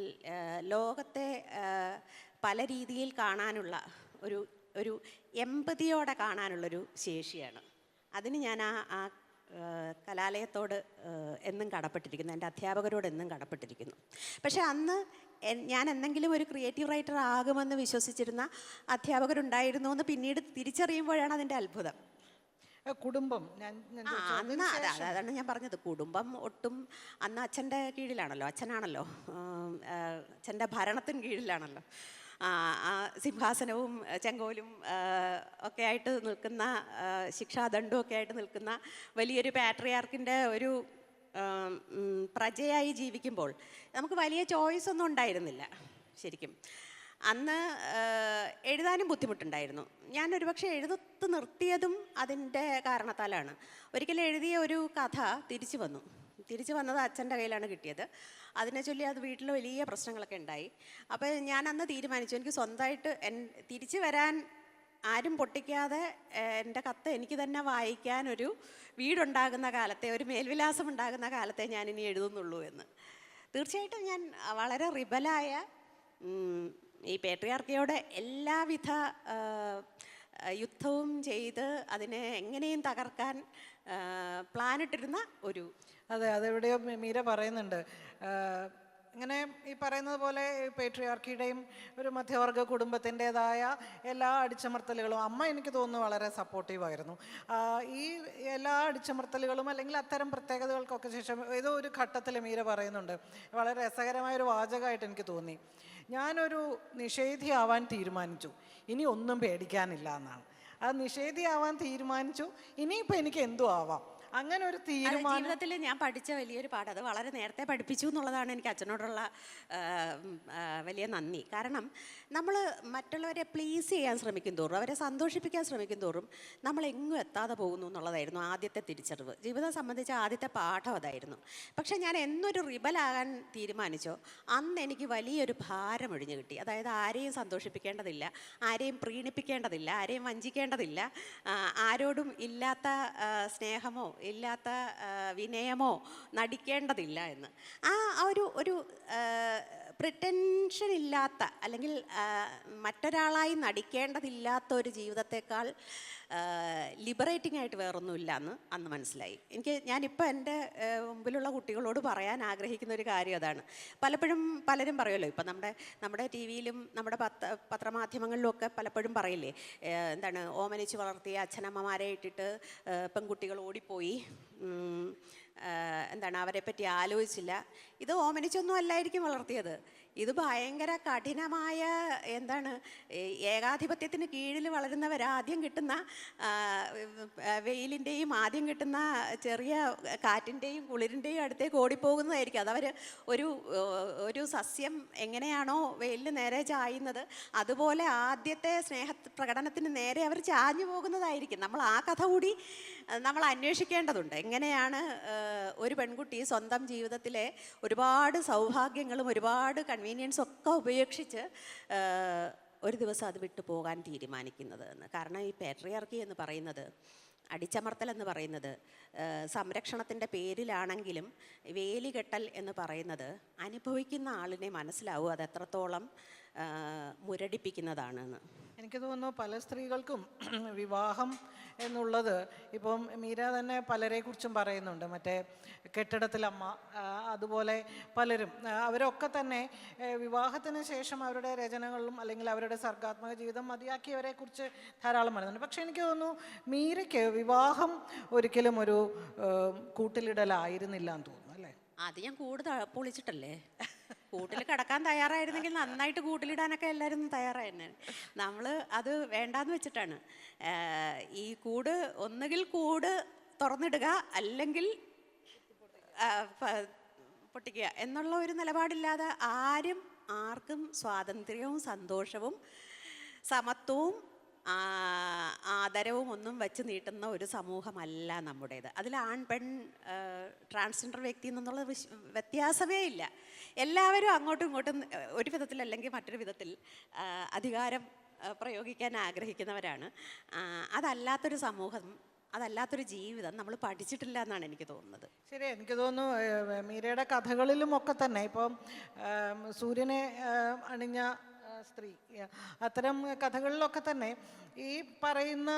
ലോകത്തെ പല രീതിയിൽ കാണാനുള്ള ഒരു എമ്പതിയോടെ കാണാനുള്ളൊരു ശേഷിയാണ്. അതിന് ഞാൻ ആ കലാലയത്തോട് എന്നും കടപ്പെട്ടിരിക്കുന്നു, എൻ്റെ അധ്യാപകരോട് എന്നും കടപ്പെട്ടിരിക്കുന്നു. പക്ഷേ അന്ന് ഞാൻ എന്തെങ്കിലും ഒരു ക്രിയേറ്റീവ് റൈറ്റർ ആകുമെന്ന് വിശ്വസിച്ചിരുന്ന അധ്യാപകരുണ്ടായിരുന്നു എന്ന് പിന്നീട് തിരിച്ചറിയുമ്പോഴാണ് അതിൻ്റെ അത്ഭുതം. കുടുംബം അന്ന് അതാണ് ഞാൻ പറഞ്ഞത്, കുടുംബം ഒട്ടും അന്ന് അച്ഛൻ്റെ കീഴിലാണല്ലോ, അച്ഛനാണല്ലോ, അച്ഛൻ്റെ ഭരണത്തിന് കീഴിലാണല്ലോ, സിംഹാസനവും ചെങ്കോലും ഒക്കെ ആയിട്ട് നിൽക്കുന്ന, ശിക്ഷാദണ്ഡും ഒക്കെ ആയിട്ട് നിൽക്കുന്ന വലിയൊരു പാട്രിയാർക്കിൻ്റെ ഒരു പ്രജയായി ജീവിക്കുമ്പോൾ നമുക്ക് വലിയ ചോയ്സ് ഒന്നും ഉണ്ടായിരുന്നില്ല. ശരിക്കും അന്ന് എഴുതാനും ബുദ്ധിമുട്ടുണ്ടായിരുന്നു. ഞാൻ ഒരുപക്ഷെ എഴുത്ത് നിർത്തിയതും അതിൻ്റെ കാരണത്താലാണ്. ഒരിക്കലും എഴുതിയ ഒരു കഥ തിരിച്ചു വന്നത് അച്ഛൻ്റെ കയ്യിലാണ് കിട്ടിയത്. അതിനെ ചൊല്ലി അത് വീട്ടിൽ വലിയ പ്രശ്നങ്ങളൊക്കെ ഉണ്ടായി. അപ്പോൾ ഞാൻ അന്ന് തീരുമാനിച്ചു, എനിക്ക് സ്വന്തമായിട്ട് തിരിച്ചു വരാൻ ആരും പൊട്ടിക്കാതെ എൻ്റെ കത്ത് എനിക്ക് തന്നെ വായിക്കാൻ ഒരു വീടുണ്ടാകുന്ന കാലത്തെ, ഒരു മേൽവിലാസം ഉണ്ടാകുന്ന കാലത്തെ ഞാനിനി എഴുതുന്നുള്ളൂ എന്ന്. തീർച്ചയായിട്ടും ഞാൻ വളരെ റിബലായ ഈ പേട്രിയാർക്കിയോടെ എല്ലാവിധ യുദ്ധവും ചെയ്ത് അതിനെ എങ്ങനെയും തകർക്കാൻ പ്ലാനിട്ടിരുന്ന ഒരു... അതെ, അതെവിടെയോ മീര പറയുന്നുണ്ട്. ഇങ്ങനെ ഈ പറയുന്നത് പോലെ പേട്രിയാർക്കിയുടെയും ഒരു മധ്യവർഗ കുടുംബത്തിൻ്റെതായ എല്ലാ അടിച്ചമർത്തലുകളും അമ്മ എനിക്ക് തോന്നുന്നു വളരെ സപ്പോർട്ടീവായിരുന്നു. ഈ എല്ലാ അടിച്ചമർത്തലുകളും അല്ലെങ്കിൽ അത്തരം പ്രത്യേകതകൾക്കൊക്കെ ശേഷം ഏതോ ഒരു ഘട്ടത്തിൽ മീര പറയുന്നുണ്ട്, വളരെ രസകരമായൊരു വാചകമായിട്ട് എനിക്ക് തോന്നി, ഞാനൊരു നിഷേധിയാവാൻ തീരുമാനിച്ചു, ഇനി ഒന്നും പേടിക്കാനില്ല എന്നാണ്. ആ നിഷേധിയാവാൻ തീരുമാനിച്ചു, ഇനിയിപ്പോൾ എനിക്ക് എന്തും ആവാം, അങ്ങനെ ഒരു തീരുമാനം. ജീവിതത്തിൽ ഞാൻ പഠിച്ച വലിയൊരു പാഠം, അത് വളരെ നേരത്തെ പഠിപ്പിച്ചു എന്നുള്ളതാണ് എനിക്ക് അച്ഛനോടുള്ള വലിയ നന്ദി. കാരണം നമ്മൾ മറ്റുള്ളവരെ പ്ലീസ് ചെയ്യാൻ ശ്രമിക്കും തോറും, അവരെ സന്തോഷിപ്പിക്കാൻ ശ്രമിക്കും തോറും നമ്മൾ എങ്ങും എത്താതെ പോകുന്നു എന്നുള്ളതായിരുന്നു ആദ്യത്തെ തിരിച്ചറിവ്. ജീവിതം സംബന്ധിച്ച ആദ്യത്തെ പാഠം അതായിരുന്നു. പക്ഷേ ഞാൻ എന്നൊരു റിബലാകാൻ തീരുമാനിച്ചോ അന്ന് എനിക്ക് വലിയൊരു ഭാരം ഒഴിഞ്ഞു കിട്ടി. അതായത് ആരെയും സന്തോഷിപ്പിക്കേണ്ടതില്ല, ആരെയും പ്രീണിപ്പിക്കേണ്ടതില്ല, ആരെയും വഞ്ചിക്കേണ്ടതില്ല, ആരോടും ഇല്ലാത്ത സ്നേഹമോ ഇല്ലാത്ത വിനയമോ നടിക്കേണ്ടതില്ല എന്ന്. ആ ഒരു പ്രിറ്റൻഷൻ ഇല്ലാത്ത, അല്ലെങ്കിൽ മറ്റൊരാളായി നടിക്കേണ്ടതില്ലാത്ത ഒരു ജീവിതത്തെക്കാൾ ലിബറേറ്റിംഗ് ആയിട്ട് വേറൊന്നുമില്ല എന്ന് അന്ന് മനസ്സിലായി എനിക്ക്. ഞാനിപ്പോൾ എൻ്റെ മുമ്പിലുള്ള കുട്ടികളോട് പറയാൻ ആഗ്രഹിക്കുന്ന ഒരു കാര്യം അതാണ്. പലപ്പോഴും പലരും പറയുമല്ലോ, ഇപ്പം നമ്മുടെ ടി വിയിലും നമ്മുടെ പത്രമാധ്യമങ്ങളിലും ഒക്കെ പലപ്പോഴും പറയില്ലേ, എന്താണ്, ഓമനിച്ച് വളർത്തിയ അച്ഛനമ്മമാരെ ഇട്ടിട്ട് പെൺകുട്ടികൾ ഓടിപ്പോയി, എന്താണ്, അവരെ പറ്റി ആലോചിച്ചില്ല. ഇത് ഓമനിച്ചൊന്നും അല്ലായിരിക്കും വളർത്തിയത്, ഇത് ഭയങ്കര കഠിനമായ, എന്താണ്, ഏകാധിപത്യത്തിന് കീഴിൽ വളരുന്നവർ ആദ്യം കിട്ടുന്ന വെയിലിൻ്റെയും ആദ്യം കിട്ടുന്ന ചെറിയ കാറ്റിൻ്റെയും കുളിരിൻ്റെയും അടുത്തേക്ക് ഓടിപ്പോകുന്നതായിരിക്കും. അതവർ ഒരു സസ്യം എങ്ങനെയാണോ വെയിലിന് നേരെ ചായുന്നത് അതുപോലെ ആദ്യത്തെ സ്നേഹ പ്രകടനത്തിന് നേരെ അവർ ചാഞ്ഞു പോകുന്നതായിരിക്കും. നമ്മൾ ആ കഥ കൂടി നമ്മൾ അന്വേഷിക്കേണ്ടതുണ്ട്. എങ്ങനെയാണ് ഒരു പെൺകുട്ടി സ്വന്തം ജീവിതത്തിലെ ഒരുപാട് സൗഭാഗ്യങ്ങളും ഒരുപാട് കൺവീനിയൻസും ഒക്കെ ഉപേക്ഷിച്ച് ഒരു ദിവസം അത് വിട്ടു പോകാൻ തീരുമാനിക്കുന്നത് എന്ന്. കാരണം ഈ പാട്രിയാർക്കി എന്ന് പറയുന്നത്, അടിച്ചമർത്തൽ എന്ന് പറയുന്നത് സംരക്ഷണത്തിൻ്റെ പേരിലാണെങ്കിലും വേലികെട്ടൽ എന്ന് പറയുന്നത് അനുഭവിക്കുന്ന ആളിനെ മനസ്സിലാവും അത് എത്രത്തോളം മുരടിപ്പിക്കുന്നതാണെന്ന്. എനിക്ക് തോന്നുന്നു പല സ്ത്രീകൾക്കും വിവാഹം എന്നുള്ളത്, ഇപ്പം മീര തന്നെ പലരെക്കുറിച്ചും പറയുന്നുണ്ട്, മറ്റേ കെട്ടിടത്തിലമ്മ, അതുപോലെ പലരും, അവരൊക്കെ തന്നെ വിവാഹത്തിന് ശേഷം അവരുടെ രചനകളിലും അല്ലെങ്കിൽ അവരുടെ സർഗാത്മക ജീവിതം മതിയാക്കിയവരെക്കുറിച്ച് ധാരാളം പറയുന്നുണ്ട്. പക്ഷെ എനിക്ക് തോന്നുന്നു മീരയ്ക്ക് വിവാഹം ഒരിക്കലും ഒരു കൂട്ടിലിടലായിരുന്നില്ല എന്ന് തോന്നുന്നു, അല്ലേ? അത് ഞാൻ കൂടുതൽ പൊളിച്ചിട്ടല്ലേ. കൂട്ടിൽ കിടക്കാൻ തയ്യാറായിരുന്നെങ്കിൽ നന്നായിട്ട് കൂട്ടിലിടാനൊക്കെ എല്ലാവരും തയ്യാറായിരുന്നു. നമ്മൾ അത് വേണ്ടാന്ന് വെച്ചിട്ടാണ്. ഈ കൂട് ഒന്നുകിൽ കൂട് തുറന്നിടുക, അല്ലെങ്കിൽ പൊട്ടിക്കുക എന്നുള്ള ഒരു നിലപാടില്ലാതെ ആർക്കും സ്വാതന്ത്ര്യവും സന്തോഷവും സമത്വവും ആദരവും ഒന്നും വെച്ച് നീട്ടുന്ന ഒരു സമൂഹമല്ല നമ്മുടേത്. അതിൽ ആൺ പെൺ ട്രാൻസ്ജെൻഡർ വ്യക്തി എന്നുള്ള വ്യത്യാസമേ ഇല്ല. എല്ലാവരും അങ്ങോട്ടും ഇങ്ങോട്ടും ഒരു വിധത്തിൽ അല്ലെങ്കിൽ മറ്റൊരു വിധത്തിൽ അധികാരം പ്രയോഗിക്കാൻ ആഗ്രഹിക്കുന്നവരാണ്. അതല്ലാത്തൊരു സമൂഹം, അതല്ലാത്തൊരു ജീവിതം നമ്മൾ പഠിച്ചിട്ടില്ല എന്നാണ് എനിക്ക് തോന്നുന്നത്. ശരി, എനിക്ക് തോന്നുന്നു മീരയുടെ കഥകളിലും ഒക്കെ തന്നെ ഇപ്പം സൂര്യനെ അണിഞ്ഞ സ്ത്രീ. അത്തരം കഥകളിലൊക്കെ തന്നെ ഈ പറയുന്ന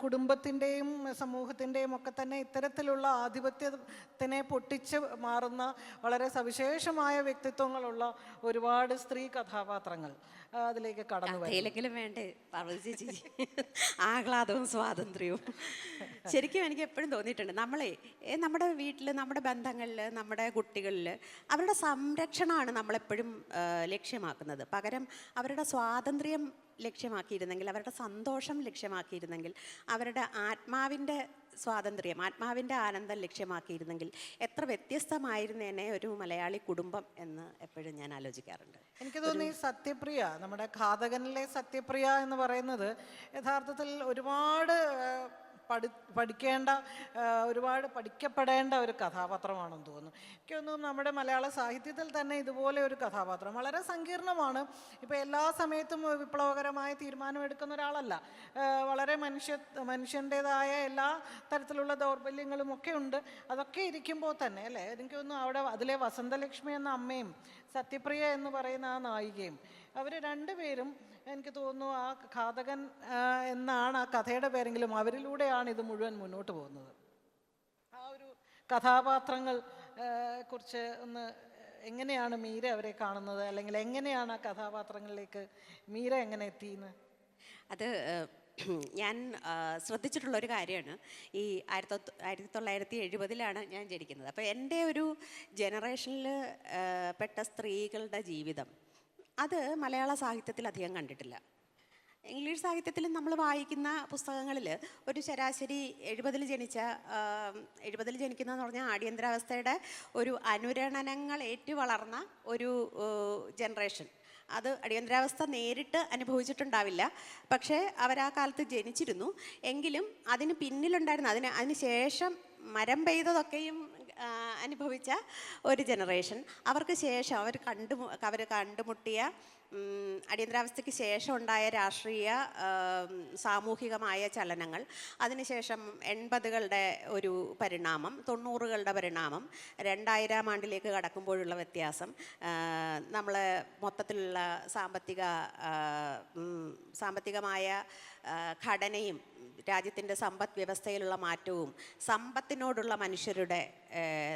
കുടുംബത്തിൻ്റെയും സമൂഹത്തിൻ്റെയും ഒക്കെ തന്നെ ഇത്തരത്തിലുള്ള ആധിപത്യത്തിനെ പൊട്ടിച്ച് മാറുന്ന വളരെ സവിശേഷമായ വ്യക്തിത്വങ്ങളുള്ള ഒരുപാട് സ്ത്രീ കഥാപാത്രങ്ങൾ അതിലേക്ക് കടന്നു കഥയിലെങ്കിലും വേണ്ടേ പാർവതി ചേച്ചി ആഹ്ലാദവും സ്വാതന്ത്ര്യവും. ശരിക്കും എനിക്ക് എപ്പോഴും തോന്നിയിട്ടുണ്ട് നമ്മുടെ വീട്ടിൽ, നമ്മുടെ ബന്ധങ്ങളിൽ, നമ്മുടെ കുട്ടികളിൽ അവരുടെ സംരക്ഷണമാണ് നമ്മളെപ്പോഴും ലക്ഷ്യമാക്കുന്നത്. പകരം അവരുടെ സ്വാതന്ത്ര്യം ലക്ഷ്യമാക്കിയിരുന്നെങ്കിൽ, അവരുടെ സന്തോഷം ലക്ഷ്യമാക്കിയിരുന്നെങ്കിൽ, അവരുടെ ആത്മാവിൻ്റെ സ്വാതന്ത്ര്യം, ആത്മാവിൻ്റെ ആനന്ദം ലക്ഷ്യമാക്കിയിരുന്നെങ്കിൽ എത്ര വ്യത്യസ്തമായിരുന്നേനെ ഒരു മലയാളി കുടുംബം എന്ന് എപ്പോഴും ഞാൻ ആലോചിക്കാറുണ്ട്. എനിക്ക് തോന്നുന്നു ഈ സത്യപ്രിയ, നമ്മുടെ ഘാതകനിലെ സത്യപ്രിയ എന്ന് പറയുന്നത് യഥാർത്ഥത്തിൽ ഒരുപാട് പഠിക്കേണ്ട, ഒരുപാട് പഠിക്കപ്പെടേണ്ട ഒരു കഥാപാത്രമാണെന്ന് തോന്നുന്നു. എനിക്ക് തോന്നുന്നു നമ്മുടെ മലയാള സാഹിത്യത്തിൽ തന്നെ ഇതുപോലെ ഒരു കഥാപാത്രം വളരെ സങ്കീർണമാണ്. ഇപ്പോൾ എല്ലാ സമയത്തും വിപ്ലവകരമായ തീരുമാനമെടുക്കുന്ന ഒരാളല്ല. വളരെ മനുഷ്യൻ്റേതായ എല്ലാ തരത്തിലുള്ള ദൗർബല്യങ്ങളും ഒക്കെ ഉണ്ട്. അതൊക്കെ ഇരിക്കുമ്പോൾ തന്നെ അല്ലേ, എനിക്ക് തോന്നുന്നു അവിടെ അതിലെ വസന്തലക്ഷ്മി എന്ന അമ്മയും സത്യപ്രിയ എന്ന് പറയുന്ന ആ നായികയും അവർ രണ്ടുപേരും എനിക്ക് തോന്നുന്നു ആ ഘാതകൻ എന്നാണ് ആ കഥയുടെ പേരെങ്കിലും അവരിലൂടെയാണ് ഇത് മുഴുവൻ മുന്നോട്ട് പോകുന്നത്. ആ ഒരു കഥാപാത്രങ്ങൾ കുറിച്ച് ഒന്ന് എങ്ങനെയാണ് മീര അവരെ കാണുന്നത്, അല്ലെങ്കിൽ എങ്ങനെയാണ് ആ കഥാപാത്രങ്ങളിലേക്ക് മീര എങ്ങനെ എത്തിയെന്ന്? അത് ഞാൻ ശ്രദ്ധിച്ചിട്ടുള്ളൊരു കാര്യമാണ്. ഈ 1970 ഞാൻ ജനിക്കുന്നത്. അപ്പോൾ എൻ്റെ ഒരു ജനറേഷനിൽ പെട്ട സ്ത്രീകളുടെ ജീവിതം അത് മലയാള സാഹിത്യത്തിൽ അധികം കണ്ടിട്ടില്ല. ഇംഗ്ലീഷ് സാഹിത്യത്തിൽ നമ്മൾ വായിക്കുന്ന പുസ്തകങ്ങളിൽ ഒരു ശരാശരി 70 ജനിക്കുന്നതെന്ന് പറഞ്ഞാൽ അടിയന്തരാവസ്ഥയുടെ ഒരു അനുരണനങ്ങൾ ഏറ്റുവളർന്ന ഒരു ജനറേഷൻ. അത് അടിയന്തരാവസ്ഥ നേരിട്ട് അനുഭവിച്ചിട്ടുണ്ടാവില്ല, പക്ഷേ അവരാ കാലത്ത് ജനിച്ചിരുന്നു. എങ്കിലും അതിന് പിന്നിലുണ്ടായിരുന്ന അതിന് ശേഷം മരം പെയ്തതൊക്കെയും അനുഭവിച്ച ഒരു ജനറേഷൻ. അവർക്ക് ശേഷം അവർ കണ്ടുമുട്ടിയ അടിയന്തരാവസ്ഥയ്ക്ക് ശേഷം ഉണ്ടായ രാഷ്ട്രീയ സാമൂഹികമായ ചലനങ്ങൾ, അതിനുശേഷം 80കളുടെ ഒരു പരിണാമം, 90കളുടെ പരിണാമം, 2000 ആണ്ടിലേക്ക് കടക്കുമ്പോഴുള്ള വ്യത്യാസം, നമ്മൾ മൊത്തത്തിലുള്ള സാമ്പത്തികമായ ഘടനയും രാജ്യത്തിൻ്റെ സമ്പദ് വ്യവസ്ഥയിലുള്ള മാറ്റവും സമ്പത്തിനോടുള്ള മനുഷ്യരുടെ,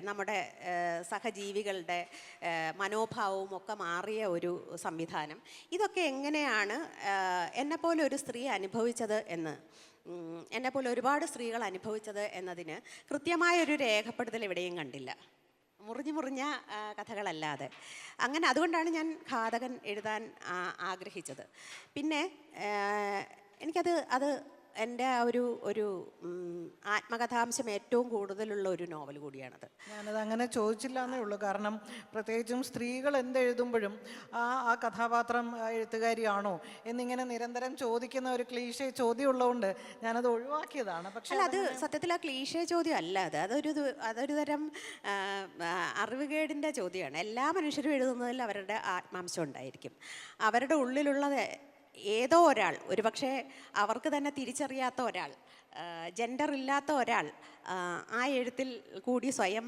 നമ്മുടെ സഹജീവികളുടെ മനോഭാവവും ഒക്കെ മാറിയ ഒരു സംവിധാനം. ഇതൊക്കെ എങ്ങനെയാണ് എന്നെപ്പോലെ ഒരു സ്ത്രീ അനുഭവിച്ചത് എന്നെപ്പോലെ ഒരുപാട് സ്ത്രീകൾ അനുഭവിച്ചത് എന്നതിന് കൃത്യമായൊരു രേഖപ്പെടുത്തൽ എവിടെയും കണ്ടില്ല, മുറിഞ്ഞ കഥകളല്ലാതെ. അങ്ങനെ അതുകൊണ്ടാണ് ഞാൻ ഘാതകൻ എഴുതാൻ ആഗ്രഹിച്ചത്. പിന്നെ എനിക്കത് എൻ്റെ ഒരു ആത്മകഥാംശം ഏറ്റവും കൂടുതലുള്ള ഒരു നോവൽ കൂടിയാണത്. ഞാനത് അങ്ങനെ ചോദിച്ചില്ല എന്നേ ഉള്ളൂ. കാരണം പ്രത്യേകിച്ചും സ്ത്രീകൾ എന്തെഴുതുമ്പോഴും ആ കഥാപാത്രം എഴുത്തുകാരിയാണോ എന്നിങ്ങനെ നിരന്തരം ചോദിക്കുന്ന ഒരു ക്ലീഷേ ചോദ്യം ഉള്ളതുകൊണ്ട് ഞാനത് ഒഴിവാക്കിയതാണ്. പക്ഷേ അത് സത്യത്തിൽ ആ ക്ലീഷേ ചോദ്യം അല്ല, അതൊരു തരം അറിവുകേടിൻ്റെ ചോദ്യമാണ്. എല്ലാ മനുഷ്യരും എഴുതുന്നതിൽ അവരുടെ ആത്മാംശം ഉണ്ടായിരിക്കും. അവരുടെ ഉള്ളിലുള്ളത് ഏതോ ഒരാൾ, ഒരുപക്ഷെ അവർക്ക് തന്നെ തിരിച്ചറിയാത്ത ഒരാൾ, ജെൻഡർ ഇല്ലാത്ത ഒരാൾ ആ എഴുത്തിൽ കൂടി സ്വയം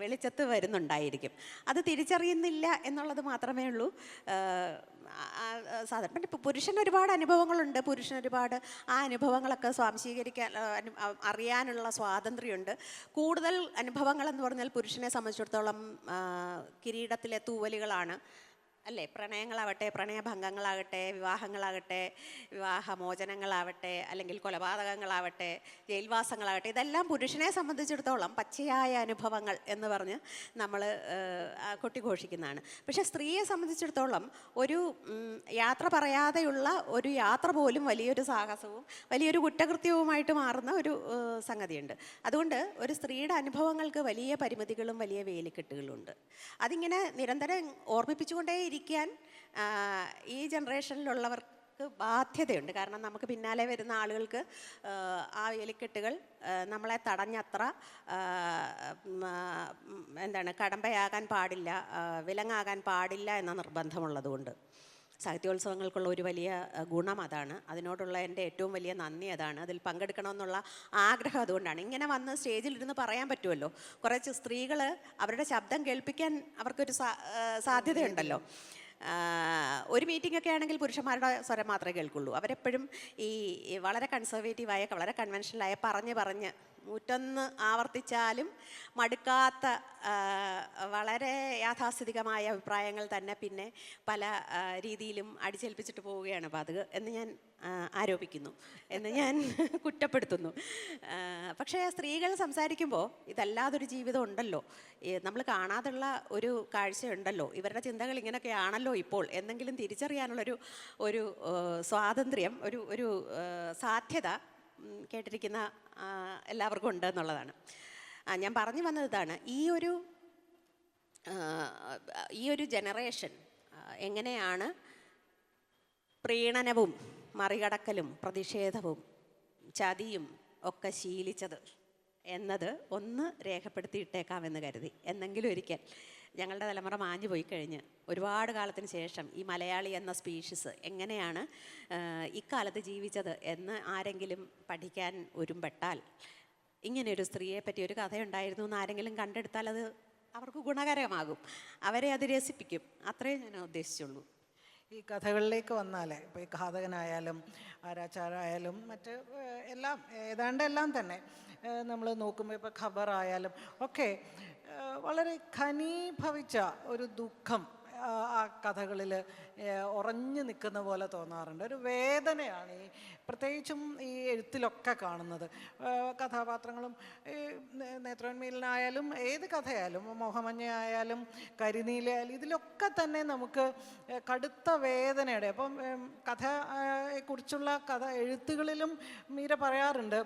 വെളിച്ചത്ത് വരുന്നുണ്ടായിരിക്കും. അത് തിരിച്ചറിയുന്നില്ല എന്നുള്ളത് മാത്രമേ ഉള്ളൂ. സാധാരണ ഇപ്പോൾ പുരുഷൻ ഒരുപാട് അനുഭവങ്ങളുണ്ട്, ഒരുപാട് ആ അനുഭവങ്ങളൊക്കെ സ്വാംശീകരിക്കാൻ അറിയാനുള്ള സ്വാതന്ത്ര്യമുണ്ട്. കൂടുതൽ അനുഭവങ്ങളെന്ന് പറഞ്ഞാൽ പുരുഷനെ സംബന്ധിച്ചിടത്തോളം കിരീടത്തിലെ തൂവലുകളാണ് അല്ലേ? പ്രണയങ്ങളാവട്ടെ, പ്രണയഭംഗങ്ങളാകട്ടെ, വിവാഹങ്ങളാകട്ടെ, വിവാഹമോചനങ്ങളാവട്ടെ, അല്ലെങ്കിൽ കൊലപാതകങ്ങളാവട്ടെ, ജയിൽവാസങ്ങളാകട്ടെ, ഇതെല്ലാം പുരുഷനെ സംബന്ധിച്ചിടത്തോളം പച്ചയായ അനുഭവങ്ങൾ എന്ന് പറഞ്ഞ് നമ്മൾ കൊട്ടിഘോഷിക്കുന്നതാണ്. പക്ഷേ സ്ത്രീയെ സംബന്ധിച്ചിടത്തോളം ഒരു യാത്ര പറയാതെയുള്ള ഒരു യാത്ര പോലും വലിയൊരു സാഹസവും വലിയൊരു കുറ്റകൃത്യവുമായിട്ട് മാറുന്ന ഒരു സംഗതിയുണ്ട്. അതുകൊണ്ട് ഒരു സ്ത്രീയുടെ അനുഭവങ്ങൾക്ക് വലിയ പരിമിതികളും വലിയ വേലിക്കെട്ടുകളും ഉണ്ട്. അതിങ്ങനെ നിരന്തരം ഓർമ്മിപ്പിച്ചുകൊണ്ടേ ഇരിക്കാൻ ഈ ജനറേഷനിലുള്ളവർക്ക് ബാധ്യതയുണ്ട്. കാരണം നമുക്ക് പിന്നാലെ വരുന്ന ആളുകൾക്ക് ആ വേലിക്കെട്ടുകൾ നമ്മളെ തടഞ്ഞത്ര കടമ്പയാകാൻ പാടില്ല, വിലങ്ങാകാൻ പാടില്ല എന്ന നിർബന്ധമുള്ളതുകൊണ്ട് സാഹിത്യോത്സവങ്ങൾക്കുള്ള ഒരു വലിയ ഗുണം അതാണ്. അതിനോടുള്ള എൻ്റെ ഏറ്റവും വലിയ നന്ദി അതാണ്. അതിൽ പങ്കെടുക്കണമെന്നുള്ള ആഗ്രഹം അതുകൊണ്ടാണ്. ഇങ്ങനെ വന്ന് സ്റ്റേജിലിരുന്ന് പറയാൻ പറ്റുമല്ലോ. കുറച്ച് സ്ത്രീകൾ അവരുടെ ശബ്ദം കേൾപ്പിക്കാൻ അവർക്കൊരു സാധ്യതയുണ്ടല്ലോ. ഒരു മീറ്റിംഗ് ഒക്കെ ആണെങ്കിൽ പുരുഷന്മാരുടെ സ്വരം മാത്രമേ കേൾക്കുള്ളൂ. അവരെപ്പോഴും ഈ വളരെ കൺസർവേറ്റീവായ, വളരെ കൺവെൻഷനലായ പറഞ്ഞ് നൂറ്റൊന്ന് ആവർത്തിച്ചാലും മടുക്കാത്ത വളരെ യാഥാസ്ഥിതികമായ അഭിപ്രായങ്ങൾ തന്നെ പിന്നെ പല രീതിയിലും അടിച്ചേൽപ്പിച്ചിട്ട് പോവുകയാണ് പതിവ് എന്ന് ഞാൻ ആരോപിക്കുന്നു, എന്ന് ഞാൻ കുറ്റപ്പെടുത്തുന്നു. പക്ഷേ സ്ത്രീകൾ സംസാരിക്കുമ്പോൾ ഇതല്ലാതൊരു ജീവിതം ഉണ്ടല്ലോ, നമ്മൾ കാണാതുള്ള ഒരു കാഴ്ചയുണ്ടല്ലോ, ഇവരുടെ ചിന്തകൾ ഇങ്ങനെയൊക്കെയാണല്ലോ ഇപ്പോൾ എന്നെങ്കിലും തിരിച്ചറിയാനുള്ളൊരു സ്വാതന്ത്ര്യം, ഒരു സാധ്യത കേട്ടിരിക്കുന്ന എല്ലാവർക്കും ഉണ്ട് എന്നുള്ളതാണ്. ഞാൻ പറഞ്ഞു വന്നത് ഇതാണ്, ഈ ഒരു ജനറേഷൻ എങ്ങനെയാണ് പ്രീണനവും മറികടക്കലും പ്രതിഷേധവും ചതിയും ഒക്കെ ശീലിച്ചത് എന്നത് ഒന്ന് രേഖപ്പെടുത്തിയിട്ടേക്കാമെന്ന് കരുതി. എന്നെങ്കിലും ഒരിക്കൽ ഞങ്ങളുടെ തലമുറ മാഞ്ഞു പോയി കഴിഞ്ഞ് ഒരുപാട് കാലത്തിന് ശേഷം ഈ മലയാളി എന്ന സ്പീഷീസ് എങ്ങനെയാണ് ഇക്കാലത്ത് ജീവിച്ചത് എന്ന് ആരെങ്കിലും പഠിക്കാൻ ഒരുമ്പെട്ടാൽ, ഇങ്ങനെയൊരു സ്ത്രീയെ പറ്റി ഒരു കഥയുണ്ടായിരുന്നു എന്ന് ആരെങ്കിലും കണ്ടെടുത്താൽ അത് അവർക്ക് ഗുണകരമാകും, അവരെ അത് രസിപ്പിക്കും. അത്രയും ഞാൻ ഉദ്ദേശിച്ചുള്ളൂ. ഈ കഥകളിലേക്ക് വന്നാൽ ഇപ്പോൾ ഈ ഘാതകനായാലും ആരാച്ചാരായാലും മറ്റ് എല്ലാം ഏതാണ്ട് എല്ലാം തന്നെ നമ്മൾ നോക്കുമ്പോൾ ഇപ്പോൾ ഖബറായാലും ഒക്കെ വളരെ ഘനീഭവിച്ച ഒരു ദുഃഖം ആ കഥകളിൽ ഉറഞ്ഞു നിൽക്കുന്ന പോലെ തോന്നാറുണ്ട്. ഒരു വേദനയാണ് ഈ പ്രത്യേകിച്ചും ഈ എഴുത്തിലൊക്കെ കാണുന്നത്. കഥാപാത്രങ്ങളും ഈ നേത്രോന്മീലനായാലും ഏത് കഥയായാലും, മോഹമഞ്ഞ ആയാലും കരിനീലയായാലും, ഇതിലൊക്കെ തന്നെ നമുക്ക് കടുത്ത വേദനയുടെ, അപ്പം കഥയെക്കുറിച്ചുള്ള എഴുത്തുകളിലും മീര പറയാറുണ്ട്,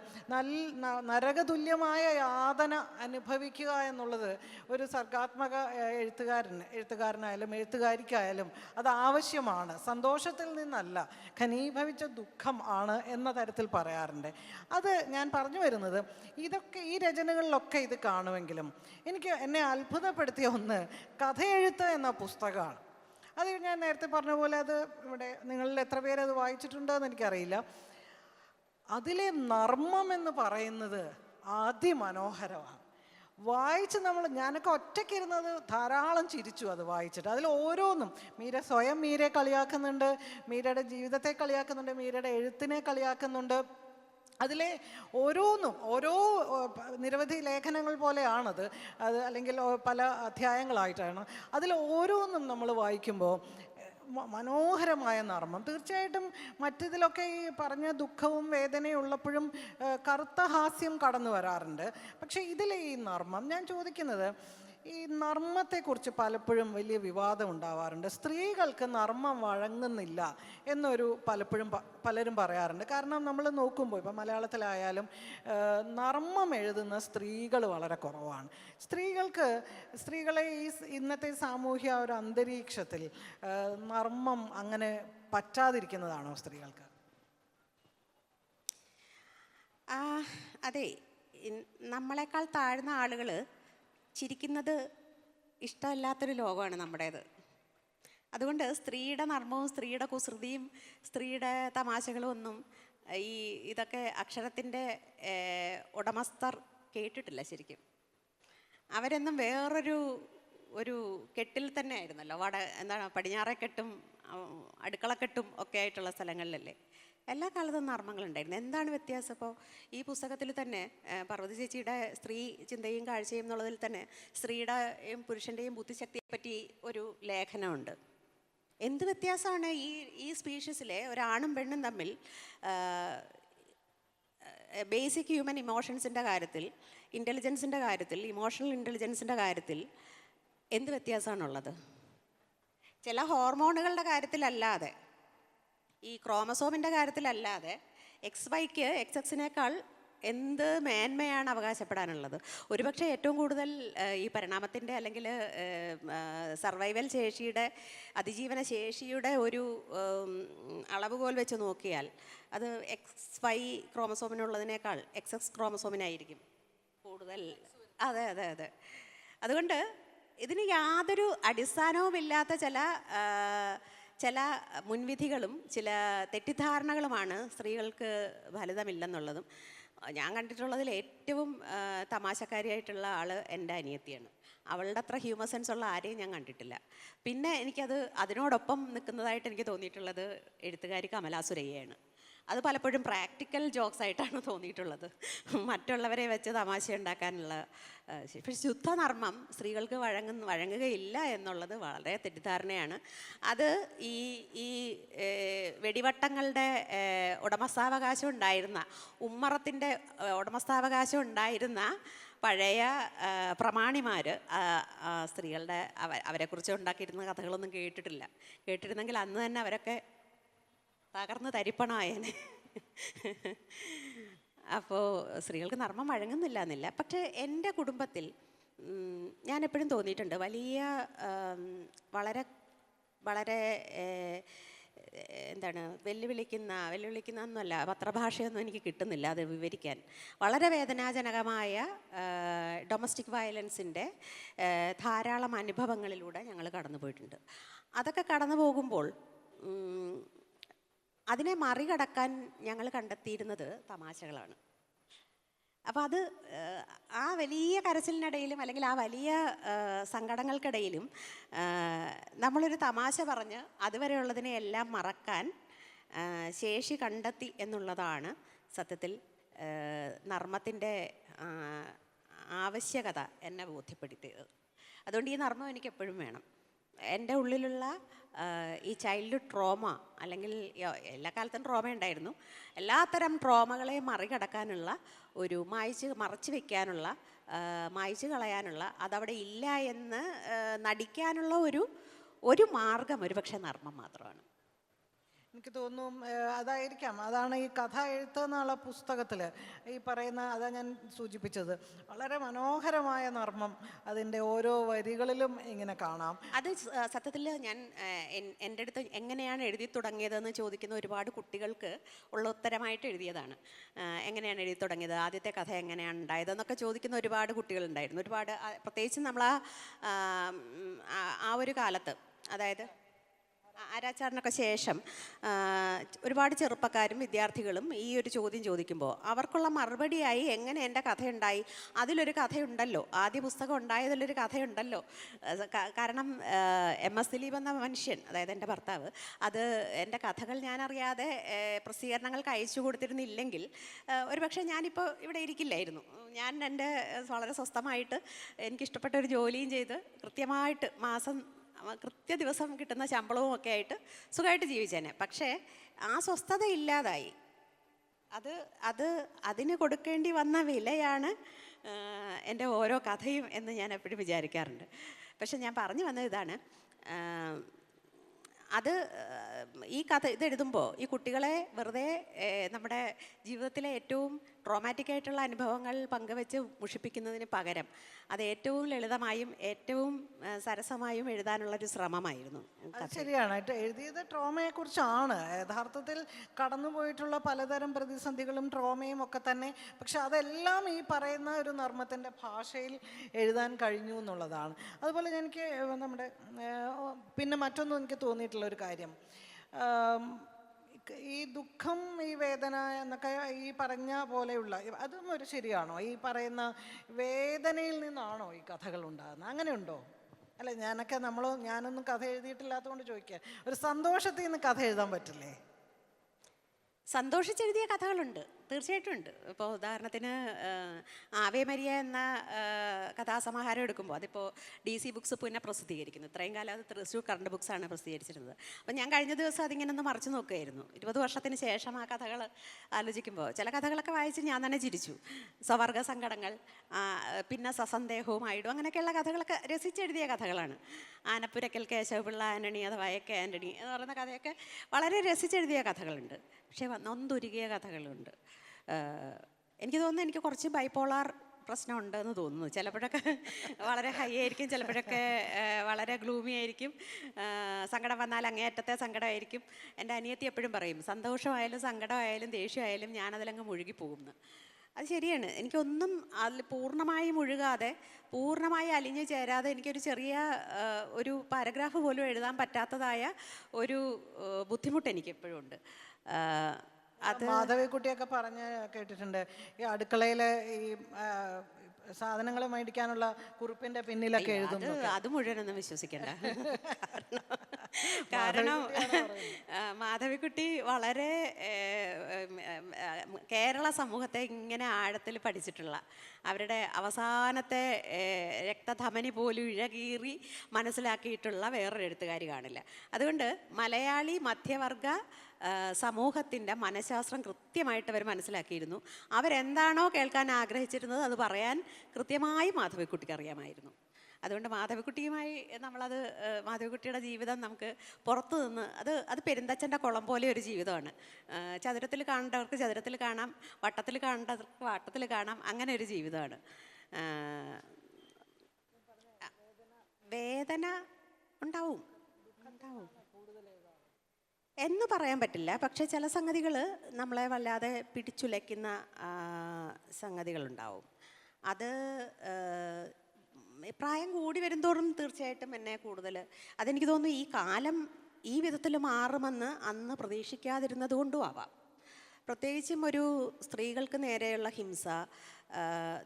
നരകതുല്യമായ യാതന അനുഭവിക്കുക എന്നുള്ളത് ഒരു സർഗാത്മക എഴുത്തുകാരനായാലും എഴുത്തുകാരിക്കായാലും അത് ആവശ്യമാണ്, സന്തോഷത്തിൽ നിന്നല്ല, ഘനീഭവിച്ച ദുഃഖം ആണ് എന്ന തരത്തിൽ പറയാറുണ്ട്. അത് ഞാൻ പറഞ്ഞു വരുന്നത്, ഇതൊക്കെ ഈ രചനകളിലൊക്കെ ഇത് കാണുമെങ്കിലും എന്നെ അത്ഭുതപ്പെടുത്തിയ ഒന്ന് കഥയെഴുത്ത് എന്ന പുസ്തകമാണ്. അത് ഞാൻ നേരത്തെ പറഞ്ഞ പോലെ അത് ഇവിടെ നിങ്ങളിൽ എത്ര പേര് അത് വായിച്ചിട്ടുണ്ടോ എന്ന് എനിക്കറിയില്ല. അതിലെ നർമ്മം എന്ന് പറയുന്നത് അതിമനോഹരമാണ്. വായിച്ച് ഞാനൊക്കെ ഒറ്റയ്ക്കിരുന്നത് ധാരാളം ചിരിച്ചു അത് വായിച്ചിട്ട്. അതിൽ ഓരോന്നും സ്വയം മീരയെ കളിയാക്കുന്നുണ്ട്, മീരയുടെ ജീവിതത്തെ കളിയാക്കുന്നുണ്ട്, മീരയുടെ എഴുത്തിനെ കളിയാക്കുന്നുണ്ട്. അതിലെ ഓരോന്നും നിരവധി ലേഖനങ്ങൾ പോലെയാണത്, അല്ലെങ്കിൽ പല അധ്യായങ്ങളായിട്ടാണ്. അതിൽ ഓരോന്നും നമ്മൾ വായിക്കുമ്പോൾ മനോഹരമായ നർമ്മം. തീർച്ചയായിട്ടും മറ്റിതിലൊക്കെ ഈ പറഞ്ഞ ദുഃഖവും വേദനയും ഉള്ളപ്പോഴും കറുത്ത ഹാസ്യം കടന്നു വരാറുണ്ട്. പക്ഷേ ഇതിലെ ഈ നർമ്മം, ഞാൻ ചോദിക്കുന്നത്, ഈ നർമ്മത്തെക്കുറിച്ച് പലപ്പോഴും വലിയ വിവാദം ഉണ്ടാവാറുണ്ട്. സ്ത്രീകൾക്ക് നർമ്മം വഴങ്ങുന്നില്ല എന്നൊരു പലരും പറയാറുണ്ട്. കാരണം നമ്മൾ നോക്കുമ്പോൾ ഇപ്പം മലയാളത്തിലായാലും നർമ്മം എഴുതുന്ന സ്ത്രീകൾ വളരെ കുറവാണ്. സ്ത്രീകളെ ഈ ഇന്നത്തെ സാമൂഹ്യ ഒരു അന്തരീക്ഷത്തിൽ നർമ്മം അങ്ങനെ പറ്റാതിരിക്കുന്നതാണോ സ്ത്രീകൾക്ക്? അതെ, നമ്മളെക്കാൾ താഴ്ന്ന ആളുകൾ ചിരിക്കുന്നത് ഇഷ്ടമല്ലാത്തൊരു ലോകമാണ് നമ്മുടേത്. അതുകൊണ്ട് സ്ത്രീയുടെ നർമ്മവും സ്ത്രീയുടെ കുസൃതിയും സ്ത്രീയുടെ തമാശകളും ഒന്നും ഇതൊക്കെ അക്ഷരത്തിൻ്റെ ഉടമസ്ഥർ കേട്ടിട്ടില്ല ശരിക്കും. അവരെന്നും വേറൊരു കെട്ടിൽ തന്നെ ആയിരുന്നല്ലോ, പടിഞ്ഞാറേക്കെട്ടും അടുക്കളക്കെട്ടും ഒക്കെ ആയിട്ടുള്ള സ്ഥലങ്ങളിലല്ലേ എല്ലാ കാലത്തും നർമ്മങ്ങളുണ്ടായിരുന്നു. എന്താണ് വ്യത്യാസം? ഇപ്പോൾ ഈ പുസ്തകത്തിൽ തന്നെ പാർവതി ചേച്ചിയുടെ സ്ത്രീ ചിന്തയും കാഴ്ചയും എന്നുള്ളതിൽ തന്നെ സ്ത്രീയുടെയും പുരുഷൻ്റെയും ബുദ്ധിശക്തിയെ പറ്റി ഒരു ലേഖനമുണ്ട്. എന്ത് വ്യത്യാസമാണ് ഈ സ്പീഷീസിലെ ഒരാണും പെണ്ണും തമ്മിൽ ബേസിക് ഹ്യൂമൻ ഇമോഷൻസിൻ്റെ കാര്യത്തിൽ, ഇൻ്റലിജൻസിൻ്റെ കാര്യത്തിൽ, ഇമോഷണൽ ഇൻ്റലിജൻസിൻ്റെ കാര്യത്തിൽ എന്ത് വ്യത്യാസമാണുള്ളത്? ചില ഹോർമോണുകളുടെ കാര്യത്തിലല്ലാതെ, ഈ ക്രോമസോമിൻ്റെ കാര്യത്തിലല്ലാതെ XYക്ക് XX എന്ത് മേന്മയാണ് അവകാശപ്പെടാനുള്ളത്? ഒരുപക്ഷെ ഏറ്റവും കൂടുതൽ ഈ പരിണാമത്തിൻ്റെ അല്ലെങ്കിൽ സർവൈവൽ ശേഷിയുടെ, അതിജീവന ശേഷിയുടെ ഒരു അളവുകോൽ വെച്ച് നോക്കിയാൽ അത് XY ക്രോമസോമിനുള്ളതിനേക്കാൾ XX ക്രോമസോമിനായിരിക്കും കൂടുതൽ. അതെ അതെ അതെ. അതുകൊണ്ട് ഇതിന് യാതൊരു അടിസ്ഥാനവുമില്ലാത്ത ചില മുൻവിധികളും ചില തെറ്റിദ്ധാരണകളുമാണ് സ്ത്രീകൾക്ക് ഫലിതമില്ലെന്നുള്ളതും. ഞാൻ കണ്ടിട്ടുള്ളതിൽ ഏറ്റവും തമാശക്കാരിയായിട്ടുള്ള ആൾ എൻ്റെ അനിയത്തിയാണ്. അവളുടെ അത്ര ഹ്യൂമർ സെൻസ് ഉള്ള ആരെയും ഞാൻ കണ്ടിട്ടില്ല. പിന്നെ എനിക്കത് അതിനോടൊപ്പം നിൽക്കുന്നതായിട്ട് എനിക്ക് തോന്നിയിട്ടുള്ളത് എഴുത്തുകാരി കമലാ സുരയ്യയാണ്. അത് പലപ്പോഴും പ്രാക്ടിക്കൽ ജോക്സ് ആയിട്ടാണ് തോന്നിയിട്ടുള്ളത്, മറ്റുള്ളവരെ വെച്ച് തമാശ ഉണ്ടാക്കാനുള്ള. പക്ഷെ ശുദ്ധനർമ്മം സ്ത്രീകൾക്ക് വഴങ്ങുകയില്ല എന്നുള്ളത് വളരെ തെറ്റിദ്ധാരണയാണ്. അത് ഈ ഈ വെടിവട്ടങ്ങളുടെ ഉടമസ്ഥാവകാശം ഉണ്ടായിരുന്ന, ഉമ്മറത്തിൻ്റെ ഉടമസ്ഥാവകാശം ഉണ്ടായിരുന്ന പഴയ പ്രമാണിമാർ സ്ത്രീകളുടെ അവരെക്കുറിച്ച് ഉണ്ടാക്കിയിരുന്ന കഥകളൊന്നും കേട്ടിരുന്നെങ്കിൽ അന്ന് തന്നെ അവരൊക്കെ തകർന്ന് തരിപ്പണമായേനെ. അപ്പോൾ സ്ത്രീകൾക്ക് നർമ്മം വഴങ്ങുന്നില്ല എന്നില്ല. പക്ഷേ എൻ്റെ കുടുംബത്തിൽ ഞാൻ എപ്പോഴും തോന്നിയിട്ടുണ്ട് വലിയ വളരെ വളരെ എന്താണ് വെല്ലുവിളിക്കുന്ന ഒന്നുമല്ല, പത്രഭാഷയൊന്നും എനിക്ക് കിട്ടുന്നില്ല അത് വിവരിക്കാൻ. വളരെ വേദനാജനകമായ ഡൊമസ്റ്റിക് വയലൻസിൻ്റെ ധാരാളം അനുഭവങ്ങളിലൂടെ ഞങ്ങൾ കടന്നു പോയിട്ടുണ്ട്. അതൊക്കെ കടന്നു പോകുമ്പോൾ അതിനെ മറികടക്കാൻ ഞങ്ങൾ കണ്ടെത്തിയിരുന്നത് തമാശകളാണ്. അപ്പോൾ അത് ആ വലിയ കരച്ചിലിനിടയിലും അല്ലെങ്കിൽ ആ വലിയ സങ്കടങ്ങൾക്കിടയിലും നമ്മളൊരു തമാശ പറഞ്ഞ് അതുവരെയുള്ളതിനെ എല്ലാം മറക്കാൻ ശേഷി കണ്ടെത്തി എന്നുള്ളതാണ് സത്യത്തിൽ നർമ്മത്തിൻ്റെ ആവശ്യകത എന്നെ ബോധ്യപ്പെടുത്തിയത്. അതുകൊണ്ട് ഈ നർമ്മം എനിക്ക് എപ്പോഴും വേണം. എൻ്റെ ഉള്ളിലുള്ള ഈ ചൈൽഡ്ഹുഡ് ട്രോമ, അല്ലെങ്കിൽ എല്ലാ കാലത്തും ട്രോമ ഉണ്ടായിരുന്നു, എല്ലാത്തരം ട്രോമകളെയും മറികടക്കാനുള്ള ഒരു മറച്ചു വയ്ക്കാനുള്ള, മായ്ച്ചു കളയാനുള്ള, അതവിടെ ഇല്ല എന്ന് നടിക്കാനുള്ള ഒരു മാർഗം ഒരുപക്ഷെ നർമ്മം മാത്രമാണ്. എനിക്ക് തോന്നുന്നു അതായിരിക്കാം, അതാണ് ഈ കഥ എഴുത്ത് എന്നുള്ള പുസ്തകത്തിൽ ഈ പറയുന്ന, അതാണ് ഞാൻ സൂചിപ്പിച്ചത്, വളരെ മനോഹരമായ നർമ്മം അതിൻ്റെ ഓരോ വരികളിലും ഇങ്ങനെ കാണാം. അത് സത്യത്തിൽ ഞാൻ എൻ്റെ അടുത്ത് എങ്ങനെയാണ് എഴുതി തുടങ്ങിയതെന്ന് ചോദിക്കുന്ന ഒരുപാട് കുട്ടികൾക്ക് ഉള്ള ഉത്തരമായിട്ട് എഴുതിയതാണ്. എങ്ങനെയാണ് എഴുതി തുടങ്ങിയത്, ആദ്യത്തെ കഥ എങ്ങനെയാണ് ഉണ്ടായതെന്നൊക്കെ ചോദിക്കുന്ന ഒരുപാട് കുട്ടികളുണ്ടായിരുന്നു. ഒരുപാട്, പ്രത്യേകിച്ച് നമ്മൾ ആ ഒരു കാലത്ത്, അതായത് ആരാച്ചാറിനൊക്കെ ശേഷം ഒരുപാട് ചെറുപ്പക്കാരും വിദ്യാർത്ഥികളും ഈ ഒരു ചോദ്യം ചോദിക്കുമ്പോൾ അവർക്കുള്ള മറുപടിയായി എങ്ങനെ എൻ്റെ കഥയുണ്ടായി, അതിലൊരു കഥയുണ്ടല്ലോ, ആദ്യ പുസ്തകം ഉണ്ടായതിലൊരു കഥയുണ്ടല്ലോ. കാരണം MS ദിലീപ് എന്ന മനുഷ്യൻ, അതായത് എൻ്റെ ഭർത്താവ്, അത് എൻ്റെ കഥകൾ ഞാനറിയാതെ പ്രസിദ്ധീകരണങ്ങൾക്ക് അയച്ചു കൊടുത്തിരുന്നില്ലെങ്കിൽ ഒരുപക്ഷെ ഞാനിപ്പോൾ ഇവിടെ ഇരിക്കില്ലായിരുന്നു. ഞാൻ എൻ്റെ വളരെ സ്വസ്ഥമായിട്ട് എനിക്കിഷ്ടപ്പെട്ട ഒരു ജോലിയും ചെയ്ത് കൃത്യമായിട്ട് കൃത്യ ദിവസം കിട്ടുന്ന ശമ്പളവും ഒക്കെ ആയിട്ട് സുഖമായിട്ട് ജീവിച്ചേനെ. പക്ഷേ ആ സ്വസ്ഥത ഇല്ലാതായി. അതിന് കൊടുക്കേണ്ടി വന്ന വിലയാണ് എൻ്റെ ഓരോ കഥയും എന്ന് ഞാൻ എപ്പോഴും വിചാരിക്കാറുണ്ട്. പക്ഷെ ഞാൻ പറഞ്ഞു വന്നത് ഇതാണ്, ഇതെഴുതുമ്പോൾ ഈ കുട്ടികളെ വെറുതെ നമ്മുടെ ജീവിതത്തിലെ ഏറ്റവും ട്രോമാറ്റിക് ആയിട്ടുള്ള അനുഭവങ്ങൾ പങ്കുവെച്ച് മുഷിപ്പിക്കുന്നതിന് പകരം അത് ഏറ്റവും ലളിതമായും ഏറ്റവും സരസമായും എഴുതാനുള്ളൊരു ശ്രമമായിരുന്നു. ശരിയാണ്, എഴുതിയത് ട്രോമയെക്കുറിച്ചാണ്. യഥാർത്ഥത്തിൽ കടന്നുപോയിട്ടുള്ള പലതരം പ്രതിസന്ധികളും ട്രോമയും ഒക്കെ തന്നെ. പക്ഷെ അതെല്ലാം ഈ പറയുന്ന ഒരു നർമ്മത്തിൻ്റെ ഭാഷയിൽ എഴുതാൻ കഴിഞ്ഞു എന്നുള്ളതാണ്. അതുപോലെ എനിക്ക് പിന്നെ മറ്റൊന്നും എനിക്ക് തോന്നിയിട്ടുള്ള ഒരു കാര്യം, ഈ ദുഃഖം, ഈ വേദന എന്നൊക്കെ ഈ പറഞ്ഞ പോലെയുള്ള അതും ഒരു ശരിയാണോ? ഈ പറയുന്ന വേദനയിൽ നിന്നാണോ ഈ കഥകൾ ഉണ്ടാകുന്നത്? അങ്ങനെയുണ്ടോ? അല്ല, ഞാനൊന്നും കഥ എഴുതിയിട്ടില്ലാത്തതുകൊണ്ട് ചോദിക്കുക, ഒരു സന്തോഷത്തിൽ നിന്ന് കഥ എഴുതാൻ പറ്റില്ലേ? സന്തോഷിച്ചെഴുതിയ കഥകളുണ്ട്, തീർച്ചയായിട്ടും ഉണ്ട്. ഇപ്പോൾ ഉദാഹരണത്തിന് ആവേ മരിയ എന്ന കഥാസമാഹാരം എടുക്കുമ്പോൾ അതിപ്പോൾ DC ബുക്സ് പുനഃപ്രസിദ്ധീകരിക്കുന്നു. ഇത്രയും കാലം അത് തൃശ്ശൂർ കറണ്ട് ബുക്സാണ് പ്രസിദ്ധീകരിച്ചിരുന്നത്. അപ്പോൾ ഞാൻ കഴിഞ്ഞ ദിവസം അതിങ്ങനെ ഒന്ന് മറിച്ച് നോക്കുകയായിരുന്നു. 20 വർഷത്തിന് ശേഷം ആ കഥകൾ ആലോചിക്കുമ്പോൾ ചില കഥകളൊക്കെ വായിച്ച് ഞാൻ തന്നെ ചിരിച്ചു. സ്വവർഗ സങ്കടങ്ങൾ, പിന്നെ സസന്ദേഹവും ആയിടും, അങ്ങനെയൊക്കെയുള്ള കഥകളൊക്കെ രസിച്ചെഴുതിയ കഥകളാണ്. ആനപ്പുരക്കൽ കേശവപിള്ള ആൻ്റണി അഥവാ AK ആൻ്റണി എന്ന് പറയുന്ന കഥയൊക്കെ വളരെ രസിച്ചെഴുതിയ കഥകളുണ്ട്. പക്ഷേ നൊന്തുരുകിയ കഥകളുണ്ട്. എനിക്ക് തോന്നുന്നു എനിക്ക് കുറച്ച് ബൈപോളാർ പ്രശ്നമുണ്ടെന്ന് തോന്നുന്നു. ചിലപ്പോഴൊക്കെ വളരെ ഹൈ ആയിരിക്കും, ചിലപ്പോഴൊക്കെ വളരെ ഗ്ലൂമി ആയിരിക്കും. സങ്കടം വന്നാൽ അങ്ങേയറ്റത്തെ സങ്കടമായിരിക്കും. എൻ്റെ അനിയത്തി എപ്പോഴും പറയും, സന്തോഷമായാലും സങ്കടമായാലും ദേഷ്യമായാലും ഞാനതിലങ്ങ് മുഴുകിപ്പോകുന്നു. അത് ശരിയാണ്. എനിക്കൊന്നും അതിൽ പൂർണ്ണമായി മുഴുകാതെ, പൂർണ്ണമായി അലിഞ്ഞു ചേരാതെ എനിക്കൊരു ചെറിയ ഒരു പാരഗ്രാഫ് പോലും എഴുതാൻ പറ്റാത്തതായ ഒരു ബുദ്ധിമുട്ട് എനിക്ക് എപ്പോഴും ഉണ്ട്. അത് മാധവിക്കുട്ടിയൊക്കെ പറഞ്ഞ് കേട്ടിട്ടുണ്ട്, ഈ അടുക്കളയിലെ ഈ സാധനങ്ങൾ മേടിക്കാനുള്ള കുറിപ്പിൻ്റെ പിന്നിലൊക്കെ എഴുതുന്നു. അത് മുഴുവനൊന്നും വിശ്വസിക്കണ്ട. കാരണം മാധവിക്കുട്ടി വളരെ കേരള സമൂഹത്തെ ഇങ്ങനെ ആഴത്തിൽ പഠിച്ചിട്ടുള്ള, അവരുടെ അവസാനത്തെ രക്തധമനി പോലും ഇഴകീറി മനസ്സിലാക്കിയിട്ടുള്ള വേറൊരു എഴുത്തുകാരി കാണില്ല. അതുകൊണ്ട് മലയാളി മധ്യവർഗ സമൂഹത്തിൻ്റെ മനഃശാസ്ത്രം കൃത്യമായിട്ട് അവർ മനസ്സിലാക്കിയിരുന്നു. അവരെന്താണോ കേൾക്കാൻ ആഗ്രഹിച്ചിരുന്നത് അത് പറയാൻ കൃത്യമായി മാധവിക്കുട്ടിക്ക് അറിയാമായിരുന്നു. അതുകൊണ്ട് മാധവിക്കുട്ടിയുമായി നമ്മളത്, മാധവിക്കുട്ടിയുടെ ജീവിതം നമുക്ക് പുറത്തു നിന്ന് അത് പെരുന്തച്ഛൻ്റെ കുളം പോലെ ഒരു ജീവിതമാണ്. ചതുരത്തിൽ കാണേണ്ടവർക്ക് ചതുരത്തിൽ കാണാം, വട്ടത്തിൽ കാണേണ്ടവർക്ക് വട്ടത്തിൽ കാണാം, അങ്ങനെ ഒരു ജീവിതമാണ്. വേദന ഉണ്ടാവും എന്ന് പറയാൻ പറ്റില്ല. പക്ഷേ ചില സംഗതികൾ നമ്മളെ വല്ലാതെ പിടിച്ചുലയ്ക്കുന്ന സംഗതികളുണ്ടാവും. അത് പ്രായം കൂടി വരുന്തോറും തീർച്ചയായിട്ടും എന്നെ കൂടുതൽ, അതെനിക്ക് തോന്നുന്നു ഈ കാലം ഈ വിധത്തിൽ മാറുമെന്ന് അന്ന് പ്രതീക്ഷിക്കാതിരുന്നത് കൊണ്ടും ആവാം. പ്രത്യേകിച്ചും ഒരു സ്ത്രീകൾക്ക് നേരെയുള്ള ഹിംസ,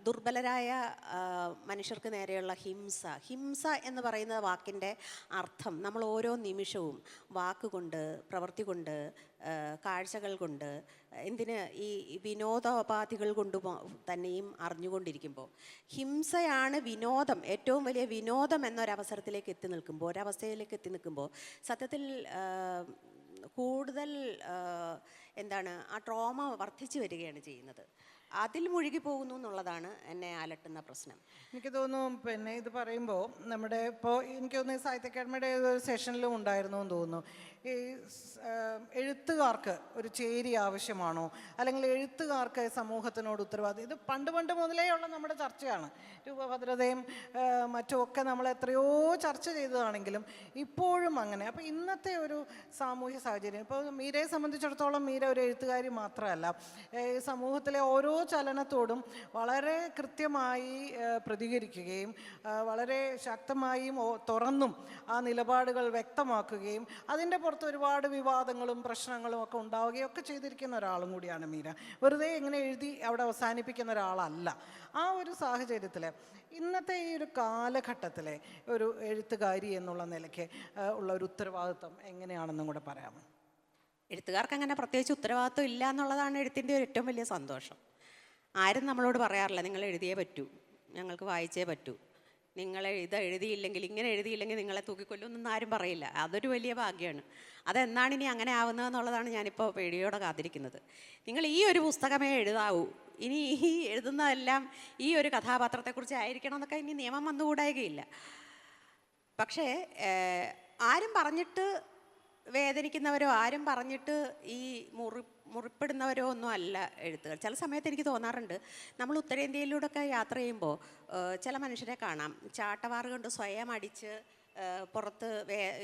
ദുർബലരായ മനുഷ്യർക്ക് നേരെയുള്ള ഹിംസ എന്ന് പറയുന്ന വാക്കിൻ്റെ അർത്ഥം നമ്മൾ ഓരോ നിമിഷവും വാക്കുകൊണ്ട്, പ്രവൃത്തി കൊണ്ട്, കാഴ്ചകൾ കൊണ്ട്, എന്തിന് ഈ വിനോദോപാധികൾ കൊണ്ട് തന്നെയും അറിഞ്ഞുകൊണ്ടിരിക്കുമ്പോൾ, ഹിംസയാണ് വിനോദം, ഏറ്റവും വലിയ വിനോദം എന്നൊരവസരത്തിലേക്ക് എത്തി നിൽക്കുമ്പോൾ, ഒരവസ്ഥയിലേക്ക് എത്തി നിൽക്കുമ്പോൾ സത്യത്തിൽ കൂടുതൽ എന്താണ് ആ ട്രോമ വർദ്ധിച്ചു വരികയാണ് ചെയ്യുന്നത്. അതിൽ മുഴുകി പോകുന്നു എന്നുള്ളതാണ് എന്നെ അലട്ടുന്ന പ്രശ്നം. എനിക്ക് തോന്നുന്നു പിന്നെ ഇത് പറയുമ്പോൾ നമ്മുടെ ഇപ്പോൾ എനിക്ക് തോന്നുന്നു സാഹിത്യ അക്കാദമിയുടെ ഒരു സെഷനിലും ഉണ്ടായിരുന്നു എന്ന് തോന്നുന്നു, ഈ എഴുത്തുകാർക്ക് ഒരു ചേരി ആവശ്യമാണോ, അല്ലെങ്കിൽ എഴുത്തുകാർക്ക് സമൂഹത്തിനോട് ഉത്തരവാദിത്വം, ഇത് പണ്ട് മുതലേ ഉള്ള നമ്മുടെ ചർച്ചയാണ്. രൂപഭദ്രതയും മറ്റുമൊക്കെ നമ്മൾ എത്രയോ ചർച്ച ചെയ്തതാണെങ്കിലും ഇപ്പോഴും അങ്ങനെ. അപ്പോൾ ഇന്നത്തെ ഒരു സാമൂഹ്യ സാഹചര്യം, ഇപ്പോൾ മീരയെ സംബന്ധിച്ചിടത്തോളം മീര ഒരു എഴുത്തുകാരി മാത്രമല്ല, സമൂഹത്തിലെ ഓരോ ചലനത്തോടും വളരെ കൃത്യമായി പ്രതികരിക്കുകയും വളരെ ശക്തമായും തുറന്നും ആ നിലപാടുകൾ വ്യക്തമാക്കുകയും അതിൻ്റെ പുറത്ത് ഒരുപാട് വിവാദങ്ങളും പ്രശ്നങ്ങളും ഒക്കെ ഉണ്ടാവുകയും ഒക്കെ ചെയ്തിരിക്കുന്ന ഒരാളും കൂടിയാണ് മീര. വെറുതെ ഇങ്ങനെ എഴുതി അവിടെ അവസാനിപ്പിക്കുന്ന ഒരാളല്ല. ആ ഒരു സാഹചര്യത്തിൽ ഇന്നത്തെ ഈ ഒരു കാലഘട്ടത്തിലെ ഒരു എഴുത്തുകാരി എന്നുള്ള നിലയ്ക്ക് ഉള്ള ഒരു ഉത്തരവാദിത്വം എങ്ങനെയാണെന്നും കൂടെ പറയാമോ? എഴുത്തുകാർക്ക് അങ്ങനെ പ്രത്യേകിച്ച് ഉത്തരവാദിത്വം ഇല്ല എന്നുള്ളതാണ് എഴുത്തിൻ്റെ ഒരു ഏറ്റവും വലിയ സന്തോഷം. ആരും നമ്മളോട് പറയാറില്ല നിങ്ങൾ എഴുതിയേ പറ്റൂ, ഞങ്ങൾക്ക് വായിച്ചേ പറ്റൂ, നിങ്ങൾ എഴുതിയില്ലെങ്കിൽ, ഇങ്ങനെ എഴുതിയില്ലെങ്കിൽ നിങ്ങളെ തൂക്കിക്കൊല്ലുമെന്നൊന്നും ആരും പറയില്ല. അതൊരു വലിയ ഭാഗ്യമാണ്. അതെന്നാണ് ഇനി അങ്ങനെ ആവുന്നതെന്നുള്ളതാണ് ഞാനിപ്പോൾ പേടിയോടെ കാത്തിരിക്കുന്നത്. നിങ്ങൾ ഈ ഒരു പുസ്തകമേ എഴുതാവൂ, ഇനി ഈ എഴുതുന്നതെല്ലാം ഈ ഒരു കഥാപാത്രത്തെക്കുറിച്ച് ആയിരിക്കണം എന്നൊക്കെ ഇനി നിയമം വന്നുകൂടായികയില്ല. പക്ഷേ ആരും പറഞ്ഞിട്ട് വേദനിക്കുന്നവരോ ആരും പറഞ്ഞിട്ട് ഈ മുറിപ്പെടുന്നവരോ ഒന്നും അല്ല എഴുത്തുകൾ. ചില സമയത്ത് എനിക്ക് തോന്നാറുണ്ട്, നമ്മൾ ഉത്തരേന്ത്യയിലൂടെയൊക്കെ യാത്ര ചെയ്യുമ്പോൾ ചില മനുഷ്യരെ കാണാം ചാട്ടവാറ് കൊണ്ട് സ്വയം അടിച്ച് പുറത്ത്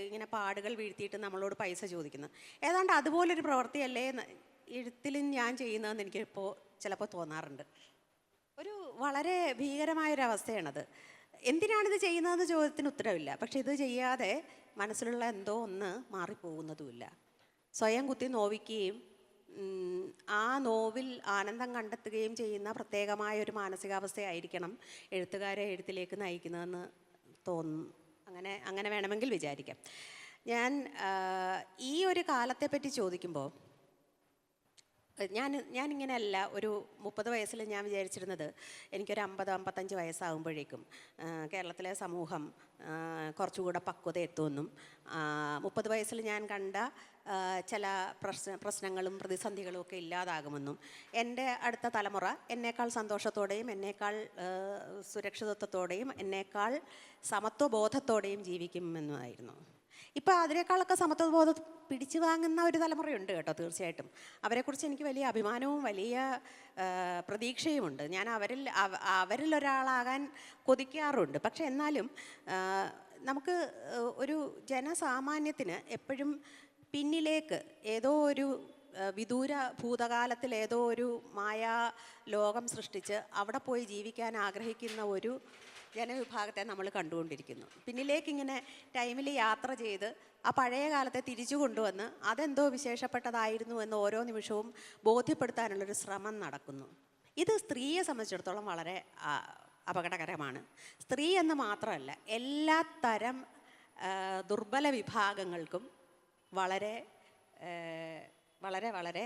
ഇങ്ങനെ പാടുകൾ വീഴ്ത്തിയിട്ട് നമ്മളോട് പൈസ ചോദിക്കുന്നു. ഏതാണ്ട് അതുപോലൊരു പ്രവൃത്തിയല്ലേ എഴുത്തിലും ഞാൻ ചെയ്യുന്നതെന്ന് എനിക്കിപ്പോൾ ചിലപ്പോൾ തോന്നാറുണ്ട്. ഒരു വളരെ ഭീകരമായൊരവസ്ഥയാണത്. എന്തിനാണിത് ചെയ്യുന്നതെന്ന് ചോദ്യത്തിന് ഉത്തരവില്ല. പക്ഷെ ഇത് ചെയ്യാതെ മനസ്സിലുള്ള എന്തോ ഒന്ന് മാറിപ്പോകുന്നതുമില്ല. സ്വയം കുത്തി നോവിക്കുകയും ആ നോവിൽ ആനന്ദം കണ്ടെത്തുകയും ചെയ്യുന്ന പ്രത്യേകമായ ഒരു മാനസികാവസ്ഥയായിരിക്കണം എഴുത്തുകാരെ എഴുത്തിലേക്ക് നയിക്കുന്നതെന്ന് തോന്നുന്നു. അങ്ങനെ വേണമെങ്കിൽ വിചാരിക്കാം. ഈ ഒരു കാലത്തെപ്പറ്റി ചോദിക്കുമ്പോൾ ഞാനിങ്ങനെയല്ല, ഒരു 30 വയസ്സിൽ ഞാൻ വിചാരിച്ചിരുന്നത് എനിക്കൊരു 50-55 വയസ്സാകുമ്പോഴേക്കും കേരളത്തിലെ സമൂഹം കുറച്ചുകൂടെ പക്വത എത്തുമെന്നും 30 വയസ്സിൽ ഞാൻ കണ്ട ചില പ്രശ്നങ്ങളും പ്രതിസന്ധികളും ഒക്കെ ഇല്ലാതാകുമെന്നും എൻ്റെ അടുത്ത തലമുറ എന്നേക്കാൾ സന്തോഷത്തോടെയും എന്നേക്കാൾ സുരക്ഷിതത്വത്തോടെയും എന്നേക്കാൾ സമത്വബോധത്തോടെയും ജീവിക്കുമെന്നുമായിരുന്നു. ഇപ്പോൾ അതിനേക്കാളൊക്കെ സമത്വബോധം പിടിച്ചു വാങ്ങുന്ന ഒരു തലമുറയുണ്ട് കേട്ടോ, തീർച്ചയായിട്ടും. അവരെക്കുറിച്ച് എനിക്ക് വലിയ അഭിമാനവും വലിയ പ്രതീക്ഷയുമുണ്ട്. ഞാൻ അവരിൽ ഒരാളാകാൻ കൊതിക്കാറുണ്ട്. പക്ഷെ എന്നാലും നമുക്ക് ഒരു ജനസാമാന്യത്തിന് എപ്പോഴും പിന്നിലേക്ക് ഏതോ ഒരു വിദൂര ഭൂതകാലത്തിൽ ഏതോ ഒരു മായാ ലോകം സൃഷ്ടിച്ച് അവിടെ പോയി ജീവിക്കാൻ ആഗ്രഹിക്കുന്ന ഒരു ജനവിഭാഗത്തെ നമ്മൾ കണ്ടുകൊണ്ടിരിക്കുന്നു. പിന്നിലേക്കിങ്ങനെ ടൈമിൽ യാത്ര ചെയ്ത് ആ പഴയ കാലത്തെ തിരിച്ചു കൊണ്ടുവന്ന് അതെന്തോ വിശേഷപ്പെട്ടതായിരുന്നു എന്ന് ഓരോ നിമിഷവും ബോധ്യപ്പെടുത്താനുള്ളൊരു ശ്രമം നടക്കുന്നു. ഇത് സ്ത്രീയെ സംബന്ധിച്ചിടത്തോളം വളരെ അപകടകരമാണ്. സ്ത്രീ എന്ന് മാത്രമല്ല, എല്ലാ തരം ദുർബല വിഭാഗങ്ങൾക്കും വളരെ വളരെ വളരെ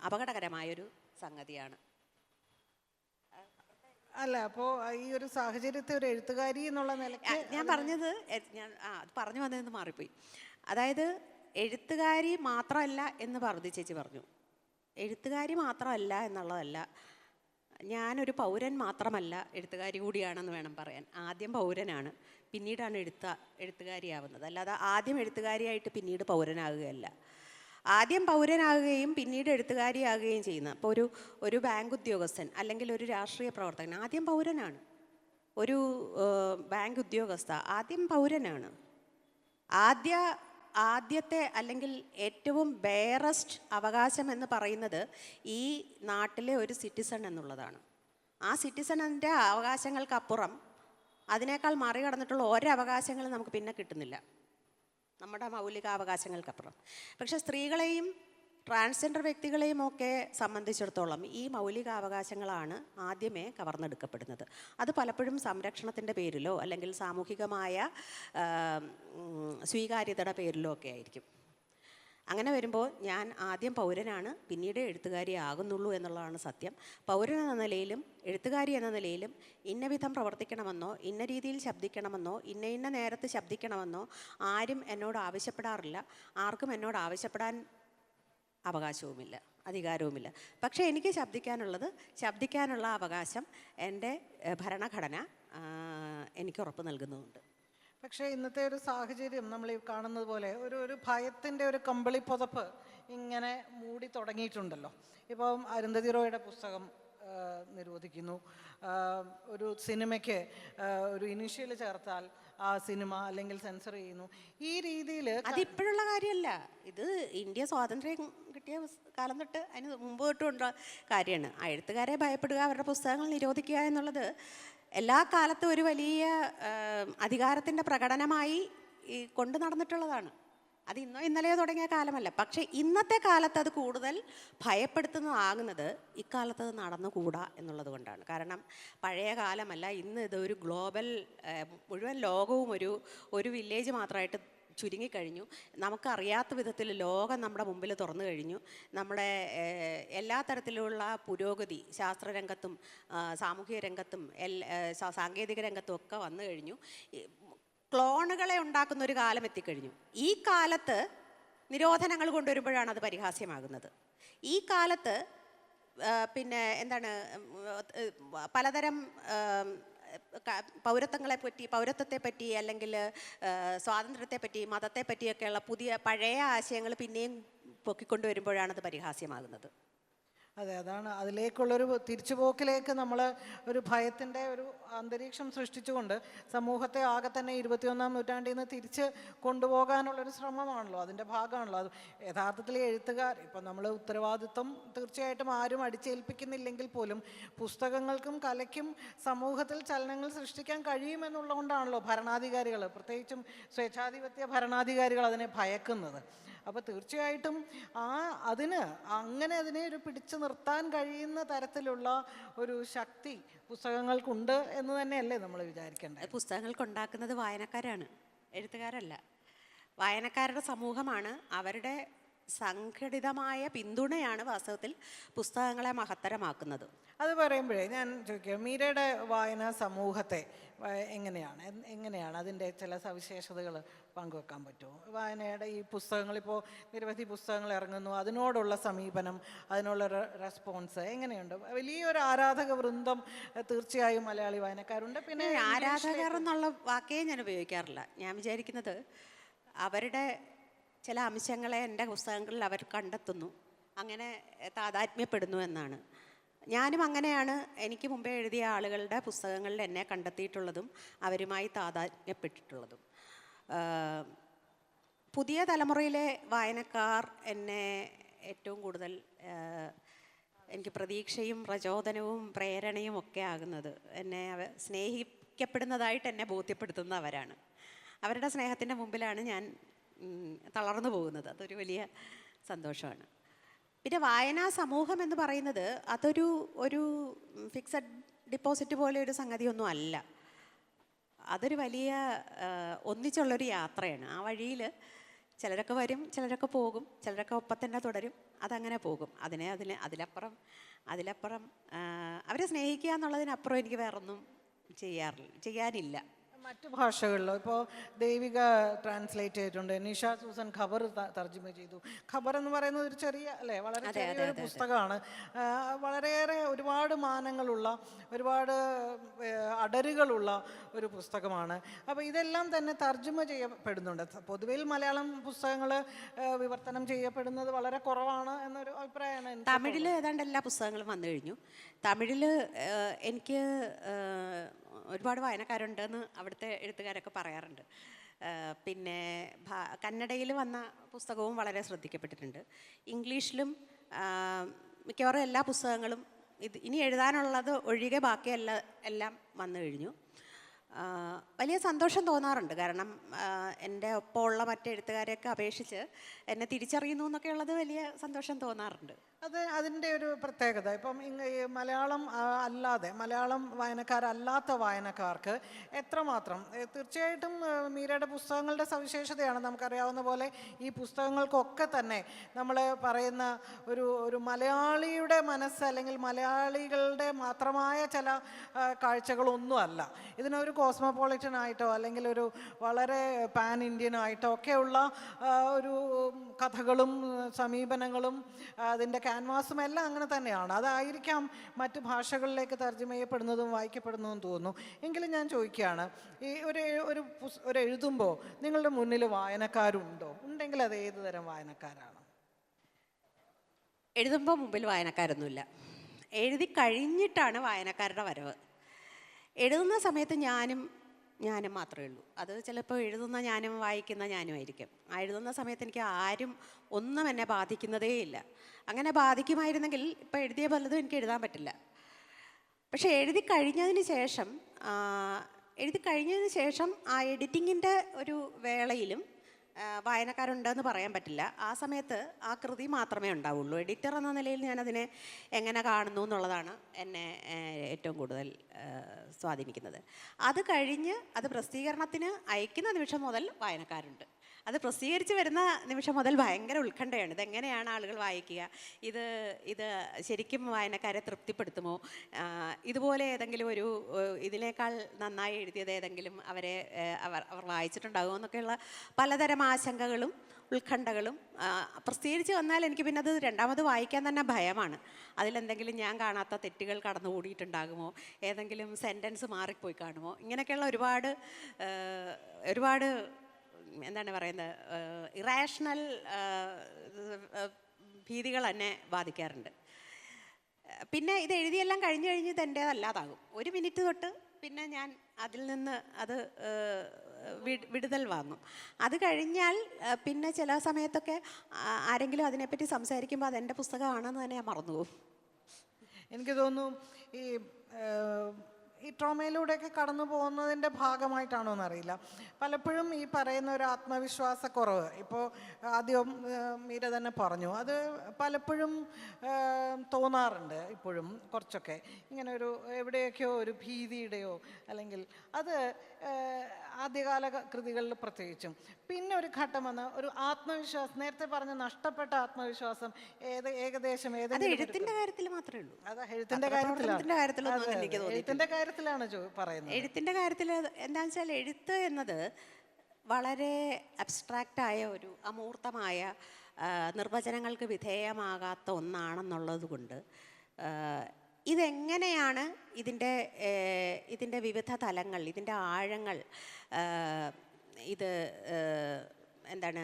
അപകടകരമായൊരു സംഗതിയാണ്. അല്ല, അപ്പോൾ ഈ ഒരു സാഹചര്യത്തെ ഒരു എഴുത്തുകാരി എന്നുള്ള നിലയ്ക്ക് ഞാൻ പറഞ്ഞത് അത് പറഞ്ഞു വന്നതെന്ന് മാറിപ്പോയി. അതായത് എഴുത്തുകാരി മാത്രമല്ല എന്ന് പാർവതി ചേച്ചി പറഞ്ഞു. എഴുത്തുകാരി മാത്രമല്ല എന്നുള്ളതല്ല, ഞാനൊരു പൗരൻ മാത്രമല്ല, എഴുത്തുകാരി കൂടിയാണെന്ന് വേണം പറയാൻ. ആദ്യം പൗരനാണ്, പിന്നീടാണ് എഴുത്തുകാരിയാവുന്നത്. അല്ലാതെ ആദ്യം എഴുത്തുകാരിയായിട്ട് പിന്നീട് പൗരനാകുകയല്ല. ആദ്യം പൗരനാകുകയും പിന്നീട് എഴുത്തുകാരിയാകുകയും ചെയ്യുന്ന, ഇപ്പോൾ ഒരു ബാങ്ക് ഉദ്യോഗസ്ഥൻ അല്ലെങ്കിൽ ഒരു രാഷ്ട്രീയ പ്രവർത്തകൻ ആദ്യം പൗരനാണ്. ഒരു ബാങ്ക് ഉദ്യോഗസ്ഥ ആദ്യം പൗരനാണ്. ആദ്യത്തെ അല്ലെങ്കിൽ ഏറ്റവും ബെയറസ്റ്റ് അവകാശം എന്ന് പറയുന്നത് ഈ നാട്ടിലെ ഒരു സിറ്റിസൺ എന്നുള്ളതാണ്. ആ സിറ്റിസണിൻ്റെ അവകാശങ്ങൾക്കപ്പുറം അതിനേക്കാൾ മറികടന്നിട്ടുള്ള ഒരവകാശങ്ങളും നമുക്ക് പിന്നെ കിട്ടുന്നില്ല, നമ്മുടെ മൗലികാവകാശങ്ങൾക്കപ്പുറം. പക്ഷെ സ്ത്രീകളെയും ട്രാൻസ്ജെൻഡർ വ്യക്തികളെയും ഒക്കെ സംബന്ധിച്ചിടത്തോളം ഈ മൗലികാവകാശങ്ങളാണ് ആദ്യമേ കവർന്നെടുക്കപ്പെടുന്നത്. അത് പലപ്പോഴും സംരക്ഷണത്തിൻ്റെ പേരിലോ അല്ലെങ്കിൽ സാമൂഹികമായ സ്വീകാര്യതയുടെ പേരിലോ ഒക്കെ ആയിരിക്കും. അങ്ങനെ വരുമ്പോൾ ഞാൻ ആദ്യം പൗരനാണ്, പിന്നീട് എഴുത്തുകാരി ആകുന്നുള്ളൂ എന്നുള്ളതാണ് സത്യം. പൗരൻ എന്ന നിലയിലും എഴുത്തുകാരി എന്ന നിലയിലും ഇന്ന വിധം പ്രവർത്തിക്കണമെന്നോ ഇന്ന രീതിയിൽ ശബ്ദിക്കണമെന്നോ ഇന്ന നേരത്ത് ശബ്ദിക്കണമെന്നോ ആരും എന്നോട് ആവശ്യപ്പെടാറില്ല. ആർക്കും എന്നോട് ആവശ്യപ്പെടാൻ അവകാശവുമില്ല, അധികാരവുമില്ല. പക്ഷേ എനിക്ക് ശബ്ദിക്കാനുള്ള അവകാശം എൻ്റെ ഭരണഘടന എനിക്ക് ഉറപ്പ് നൽകുന്നുമുണ്ട്. പക്ഷേ ഇന്നത്തെ ഒരു സാഹചര്യം നമ്മൾ ഈ കാണുന്നത് പോലെ ഒരു ഭയത്തിൻ്റെ ഒരു കമ്പിളി പുതപ്പ് ഇങ്ങനെ മൂടി തുടങ്ങിയിട്ടുണ്ടല്ലോ. ഇപ്പം അരുന്ധതി റോയുടെ പുസ്തകം നിരോധിക്കുന്നു. ഒരു സിനിമയ്ക്ക് ഒരു ഇനീഷ്യൽ ചേർത്താൽ ആ സിനിമ അല്ലെങ്കിൽ സെൻസർ ചെയ്യുന്നു. ഈ രീതിയിൽ അതിപ്പോഴുള്ള കാര്യമല്ല, ഇത് ഇന്ത്യ സ്വാതന്ത്ര്യം കിട്ടിയ കാലം തൊട്ട് അതിന് മുമ്പ് തൊട്ടുള്ള കാര്യമാണ്. എഴുത്തുകാരെ ഭയപ്പെടുക, അവരുടെ പുസ്തകങ്ങൾ നിരോധിക്കുക എന്നുള്ളത് എല്ലാ കാലത്തും ഒരു വലിയ അധികാരത്തിൻ്റെ പ്രകടനമായി കൊണ്ടു നടന്നിട്ടുള്ളതാണ്. അത് ഇന്നോ ഇന്നലെയോ തുടങ്ങിയ കാലമല്ല. പക്ഷേ ഇന്നത്തെ കാലത്ത് അത് കൂടുതൽ ഭയപ്പെടുത്തുന്നതാകുന്നത് ഇക്കാലത്ത് അത് നടന്നുകൂടാ എന്നുള്ളത് കൊണ്ടാണ്. കാരണം പഴയ കാലമല്ല, ഇന്ന് ഇതൊരു ഗ്ലോബൽ, മുഴുവൻ ലോകവും ഒരു വില്ലേജ് മാത്രമായിട്ട് ചുരുങ്ങിക്കഴിഞ്ഞു. നമുക്കറിയാത്ത വിധത്തിൽ ലോകം നമ്മുടെ മുമ്പിൽ തുറന്നു കഴിഞ്ഞു. നമ്മുടെ എല്ലാ തരത്തിലുള്ള പുരോഗതി ശാസ്ത്രരംഗത്തും സാമൂഹിക രംഗത്തും സാങ്കേതിക രംഗത്തും ഒക്കെ വന്നു കഴിഞ്ഞു. ക്ലോണുകളെ ഉണ്ടാക്കുന്ന ഒരു കാലം എത്തിക്കഴിഞ്ഞു. ഈ കാലത്ത് നിരോധനങ്ങൾ കൊണ്ടുവരുമ്പോഴാണ് അത് പരിഹാസ്യമാകുന്നത്. ഈ കാലത്ത് പിന്നെ എന്താണ്, പലതരം പൗരത്വത്തെപ്പറ്റി അല്ലെങ്കിൽ സ്വാതന്ത്ര്യത്തെപ്പറ്റി മതത്തെപ്പറ്റിയൊക്കെയുള്ള പഴയ ആശയങ്ങൾ പിന്നെയും പൊക്കിക്കൊണ്ടുവരുമ്പോഴാണ് അത് പരിഹാസ്യമാകുന്നത്. അതെ, അതാണ് അതിലേക്കുള്ളൊരു തിരിച്ചുപോക്കിലേക്ക് നമ്മൾ ഒരു ഭയത്തിൻ്റെ ഒരു അന്തരീക്ഷം സൃഷ്ടിച്ചുകൊണ്ട് സമൂഹത്തെ ആകെ തന്നെ 21-ാം നൂറ്റാണ്ടിൽ നിന്ന് തിരിച്ച് കൊണ്ടുപോകാനുള്ളൊരു ശ്രമമാണല്ലോ, അതിൻ്റെ ഭാഗമാണല്ലോ അത്. യഥാർത്ഥത്തിൽ എഴുത്തുകാർ ഇപ്പം നമ്മൾ ഉത്തരവാദിത്വം തീർച്ചയായിട്ടും ആരും അടിച്ചേൽപ്പിക്കുന്നില്ലെങ്കിൽ പോലും പുസ്തകങ്ങൾക്കും കലയ്ക്കും സമൂഹത്തിൽ ചലനങ്ങൾ സൃഷ്ടിക്കാൻ കഴിയുമെന്നുള്ളതുകൊണ്ടാണല്ലോ ഭരണാധികാരികൾ, പ്രത്യേകിച്ചും സ്വേച്ഛാധിപത്യ ഭരണാധികാരികൾ അതിനെ ഭയക്കുന്നത്. അപ്പോൾ തീർച്ചയായിട്ടും അതിനെ ഒരു പിടിച്ചു നിർത്താൻ കഴിയുന്ന തരത്തിലുള്ള ഒരു ശക്തി പുസ്തകങ്ങൾക്കുണ്ട് എന്ന് തന്നെയല്ലേ നമ്മൾ വിചാരിക്കേണ്ടത്. പുസ്തകങ്ങൾക്കുണ്ടാക്കുന്നത് വായനക്കാരാണ്, എഴുത്തുകാരല്ല. വായനക്കാരുടെ സമൂഹമാണ്. അവരുടെ സംഘടിതമായ പിന്തുണയാണ് വാസ്തവത്തിൽ പുസ്തകങ്ങളെ മഹത്തരമാക്കുന്നത്. അത് പറയുമ്പോഴേ ഞാൻ ചോദിക്കാം, മീരയുടെ വായനാ സമൂഹത്തെ എങ്ങനെയാണ് അതിൻ്റെ ചില സവിശേഷതകൾ പങ്കുവെക്കാൻ പറ്റുമോ? വായനയുടെ ഈ പുസ്തകങ്ങളിപ്പോൾ നിരവധി പുസ്തകങ്ങൾ ഇറങ്ങുന്നു, അതിനോടുള്ള സമീപനം, അതിനുള്ള റെസ്പോൺസ് എങ്ങനെയുണ്ട്? വലിയൊരു ആരാധക വൃന്ദം തീർച്ചയായും മലയാളി വായനക്കാരുണ്ട്. പിന്നെ ആരാധകർ എന്നുള്ള വാക്കേ ഞാൻ ഉപയോഗിക്കാറില്ല. ഞാൻ വിചാരിക്കുന്നത് അവരുടെ ചില അംശങ്ങളെ എൻ്റെ പുസ്തകങ്ങളിൽ അവർ കണ്ടെത്തുന്നു, അങ്ങനെ താതാത്മ്യപ്പെടുന്നു എന്നാണ്. ഞാനും അങ്ങനെയാണ് എനിക്ക് മുമ്പേ എഴുതിയ ആളുകളുടെ പുസ്തകങ്ങളിൽ എന്നെ കണ്ടെത്തിയിട്ടുള്ളതും അവരുമായി താതാത്മ്യപ്പെട്ടിട്ടുള്ളതും. പുതിയ തലമുറയിലെ വായനക്കാർ എന്നെ ഏറ്റവും കൂടുതൽ എനിക്ക് പ്രതീക്ഷയും പ്രചോദനവും പ്രേരണയും ഒക്കെ ആകുന്നത്, എന്നെ സ്നേഹിക്കപ്പെടുന്നതായിട്ട് എന്നെ ബോധ്യപ്പെടുത്തുന്ന അവരാണ്. അവരുടെ സ്നേഹത്തിൻ്റെ മുമ്പിലാണ് ഞാൻ തളർന്നു പോകുന്നത്. അതൊരു വലിയ സന്തോഷമാണ്. പിന്നെ വായനാ സമൂഹം എന്ന് പറയുന്നത് അതൊരു ഫിക്സഡ് ഡിപ്പോസിറ്റ് പോലെ ഒരു സംഗതിയൊന്നും അല്ല. അതൊരു വലിയ ഒന്നിച്ചുള്ളൊരു യാത്രയാണ്. ആ വഴിയിൽ ചിലരൊക്കെ വരും, ചിലരൊക്കെ പോകും, ചിലരൊക്കെ ഒപ്പം തന്നെ തുടരും, അതങ്ങനെ പോകും. അതിലപ്പുറം അവരെ സ്നേഹിക്കുക എന്നുള്ളതിനപ്പുറം എനിക്ക് വേറൊന്നും ചെയ്യാനില്ല. മറ്റു ഭാഷകളിലോ ഇപ്പോൾ ദേവിക ട്രാൻസ്ലേറ്റ് ചെയ്തിട്ടുണ്ട്, നിഷ സൂസൻ ഖബർ തർജ്ജമ ചെയ്തു. ഖബർ എന്ന് പറയുന്നത് ഒരു ചെറിയ അല്ലേ, വളരെ ചെറിയൊരു പുസ്തകമാണ്. വളരെയേറെ ഒരുപാട് മാനങ്ങളുള്ള, ഒരുപാട് അടരുകളുള്ള ഒരു പുസ്തകമാണ്. അപ്പോൾ ഇതെല്ലാം തന്നെ തർജ്ജമ ചെയ്യപ്പെടുന്നുണ്ട്. പൊതുവിൽ മലയാളം പുസ്തകങ്ങൾ വിവർത്തനം ചെയ്യപ്പെടുന്നത് വളരെ കുറവാണ് എന്നൊരു അഭിപ്രായമാണ്. തമിഴിൽ ഏതാണ്ട് എല്ലാ പുസ്തകങ്ങളും വന്നു കഴിഞ്ഞു. തമിഴിൽ എനിക്ക് ഒരുപാട് വായനക്കാരുണ്ടെന്ന് അവിടുത്തെ എഴുത്തുകാരൊക്കെ പറയാറുണ്ട്. പിന്നെ കന്നഡയിൽ വന്ന പുസ്തകവും വളരെ ശ്രദ്ധിക്കപ്പെട്ടിട്ടുണ്ട്. ഇംഗ്ലീഷിലും മിക്കവാറും എല്ലാ പുസ്തകങ്ങളും ഇനി എഴുതാനുള്ളത് ഒഴികെ എല്ലാം വന്നു കഴിഞ്ഞു. വലിയ സന്തോഷം തോന്നാറുണ്ട്. കാരണം എൻ്റെ ഒപ്പമുള്ള മറ്റെഴുത്തുകാരെയൊക്കെ അപേക്ഷിച്ച് എന്നെ തിരിച്ചറിയുന്നു എന്നൊക്കെ ഉള്ളത് വലിയ സന്തോഷം തോന്നാറുണ്ട്. അതിൻ്റെ ഒരു പ്രത്യേകത ഇപ്പം ഈ മലയാളം അല്ലാതെ, മലയാളം വായനക്കാരല്ലാത്ത വായനക്കാർക്ക് എത്രമാത്രം തീർച്ചയായിട്ടും മീരയുടെ പുസ്തകങ്ങളുടെ സവിശേഷതയാണ്. നമുക്കറിയാവുന്ന പോലെ ഈ പുസ്തകങ്ങൾക്കൊക്കെ തന്നെ നമ്മൾ പറയുന്ന ഒരു മലയാളിയുടെ മനസ്സ് അല്ലെങ്കിൽ മലയാളികളുടെ മാത്രമായ ചില കാഴ്ചകളൊന്നുമല്ല. ഇതിനൊരു കോസ്മോപൊളിറ്റൻ ആയിട്ടോ അല്ലെങ്കിൽ ഒരു വളരെ പാൻ ഇന്ത്യൻ ആയിട്ടോ ഒക്കെയുള്ള ഒരു കഥകളും സമീപനങ്ങളും അതിൻ്റെ ക്യാൻവാസും എല്ലാം അങ്ങനെ തന്നെയാണ്. അതായിരിക്കാം മറ്റ് ഭാഷകളിലേക്ക് തർജ്ജമ ചെയ്യപ്പെടുന്നതും വായിക്കപ്പെടുന്നതും തോന്നുന്നു. എങ്കിലും ഞാൻ ചോദിക്കുകയാണ്, ഈ ഒരു എഴുതുമ്പോൾ നിങ്ങളുടെ മുന്നിൽ വായനക്കാരുണ്ടോ? ഉണ്ടെങ്കിൽ അത് ഏത് തരം വായനക്കാരാണ്? എഴുതുമ്പോൾ മുമ്പിൽ വായനക്കാരൊന്നുമില്ല. എഴുതി കഴിഞ്ഞിട്ടാണ് വായനക്കാരുടെ വരവ്. എഴുതുന്ന സമയത്ത് ഞാനും മാത്രമേ ഉള്ളൂ. അത് ചിലപ്പോൾ എഴുതുന്ന ഞാനും വായിക്കുന്ന ഞാനും ആയിരിക്കും. ആ എഴുതുന്ന സമയത്ത് എനിക്ക് ആരും ഒന്നും എന്നെ ബാധിക്കുന്നതേ ഇല്ല. അങ്ങനെ ബാധിക്കുമായിരുന്നെങ്കിൽ ഇപ്പോൾ എഴുതിയ പലതും എനിക്ക് എഴുതാൻ പറ്റില്ല. പക്ഷേ എഴുതി കഴിഞ്ഞതിന് ശേഷം ആ എഡിറ്റിങ്ങിൻ്റെ ഒരു വേളയിലും വായനക്കാരുണ്ടെന്ന് പറയാൻ പറ്റില്ല. ആ സമയത്ത് ആ കൃതി മാത്രമേ ഉണ്ടാവുള്ളൂ. എഡിറ്റർ എന്ന നിലയിൽ ഞാനതിനെ എങ്ങനെ കാണുന്നു എന്നുള്ളതാണ് എന്നെ ഏറ്റവും കൂടുതൽ സ്വാധീനിക്കുന്നത്. അത് കഴിഞ്ഞ് അത് പ്രസിദ്ധീകരണത്തിന് അയക്കുന്ന നിമിഷം മുതൽ വായനക്കാരുണ്ട്. അത് പ്രസിദ്ധീകരിച്ച് വരുന്ന നിമിഷം മുതൽ ഭയങ്കര ഉത്കണ്ഠയാണ്. ഇതെങ്ങനെയാണ് ആളുകൾ വായിക്കുക, ഇത് ശരിക്കും വായനക്കാരെ തൃപ്തിപ്പെടുത്തുമോ, ഇതുപോലെ ഏതെങ്കിലും ഇതിനേക്കാൾ നന്നായി എഴുതിയത് ഏതെങ്കിലും അവർ വായിച്ചിട്ടുണ്ടാകുമോ എന്നൊക്കെയുള്ള പലതരം ആശങ്കകളും ഉത്കണ്ഠകളും പ്രസിദ്ധീകരിച്ച് വന്നാൽ എനിക്ക് പിന്നെ അത് രണ്ടാമത് വായിക്കാൻ തന്നെ ഭയമാണ്. അതിലെന്തെങ്കിലും ഞാൻ കാണാത്ത തെറ്റുകൾ കടന്നുകൂടിയിട്ടുണ്ടാകുമോ, ഏതെങ്കിലും സെൻറ്റൻസ് മാറിപ്പോയി കാണുമോ, ഇങ്ങനെയൊക്കെയുള്ള ഒരുപാട് എന്താണ് പറയുന്നത്, ഇറാഷണൽ ഭീതികൾ എന്നെ ബാധിക്കാറുണ്ട്. പിന്നെ ഇത് എഴുതിയെല്ലാം കഴിഞ്ഞ് ഇത് എൻ്റേതല്ലാതാകും. 1 മിനിറ്റ് തൊട്ട് പിന്നെ ഞാൻ അതിൽ നിന്ന് അത് വിടുതൽ വാങ്ങും. അത് കഴിഞ്ഞാൽ പിന്നെ ചില സമയത്തൊക്കെ ആരെങ്കിലും അതിനെപ്പറ്റി സംസാരിക്കുമ്പോൾ അതെൻ്റെ പുസ്തകമാണെന്ന് തന്നെ ഞാൻ മറന്നുപോകും. എനിക്ക് തോന്നുന്നു ഈ ട്രോമയിലൂടെയൊക്കെ കടന്നു പോകുന്നതിൻ്റെ ഭാഗമായിട്ടാണോ എന്നറിയില്ല, പലപ്പോഴും ഈ പറയുന്ന ഒരു ആത്മവിശ്വാസക്കുറവ്, ഇപ്പോൾ ആദ്യം മീര തന്നെ പറഞ്ഞു, അത് പലപ്പോഴും തോന്നാറുണ്ട്. ഇപ്പോഴും കുറച്ചൊക്കെ ഇങ്ങനെ എവിടെയൊക്കെയോ ഒരു ഭീതിയുടെയോ അല്ലെങ്കിൽ അത് ആദ്യകാല കൃതികളിൽ പ്രത്യേകിച്ചും. പിന്നെ ഒരു ഘട്ടം വന്ന ഒരു ആത്മവിശ്വാസം, നേരത്തെ പറഞ്ഞ നഷ്ടപ്പെട്ട ആത്മവിശ്വാസം ഏകദേശം എഴുത്തിന്റെ കാര്യത്തിൽ മാത്രമേ ഉള്ളൂ. അത് എഴുത്തിന്റെ കാര്യത്തിലാണ് പറയുന്നത്. എഴുത്തിന്റെ കാര്യത്തിൽ എന്താണെന്ന് വെച്ചാൽ, എഴുത്ത് എന്നത് വളരെ അബ്സ്ട്രാക്റ്റായ ഒരു അമൂർത്തമായ നിർവചനങ്ങൾക്ക് വിധേയമാകാത്ത ഒന്നാണെന്നുള്ളത് കൊണ്ട് ഇതെങ്ങനെയാണ് ഇതിൻ്റെ വിവിധ തലങ്ങൾ, ഇതിൻ്റെ ആഴങ്ങൾ, എന്താണ്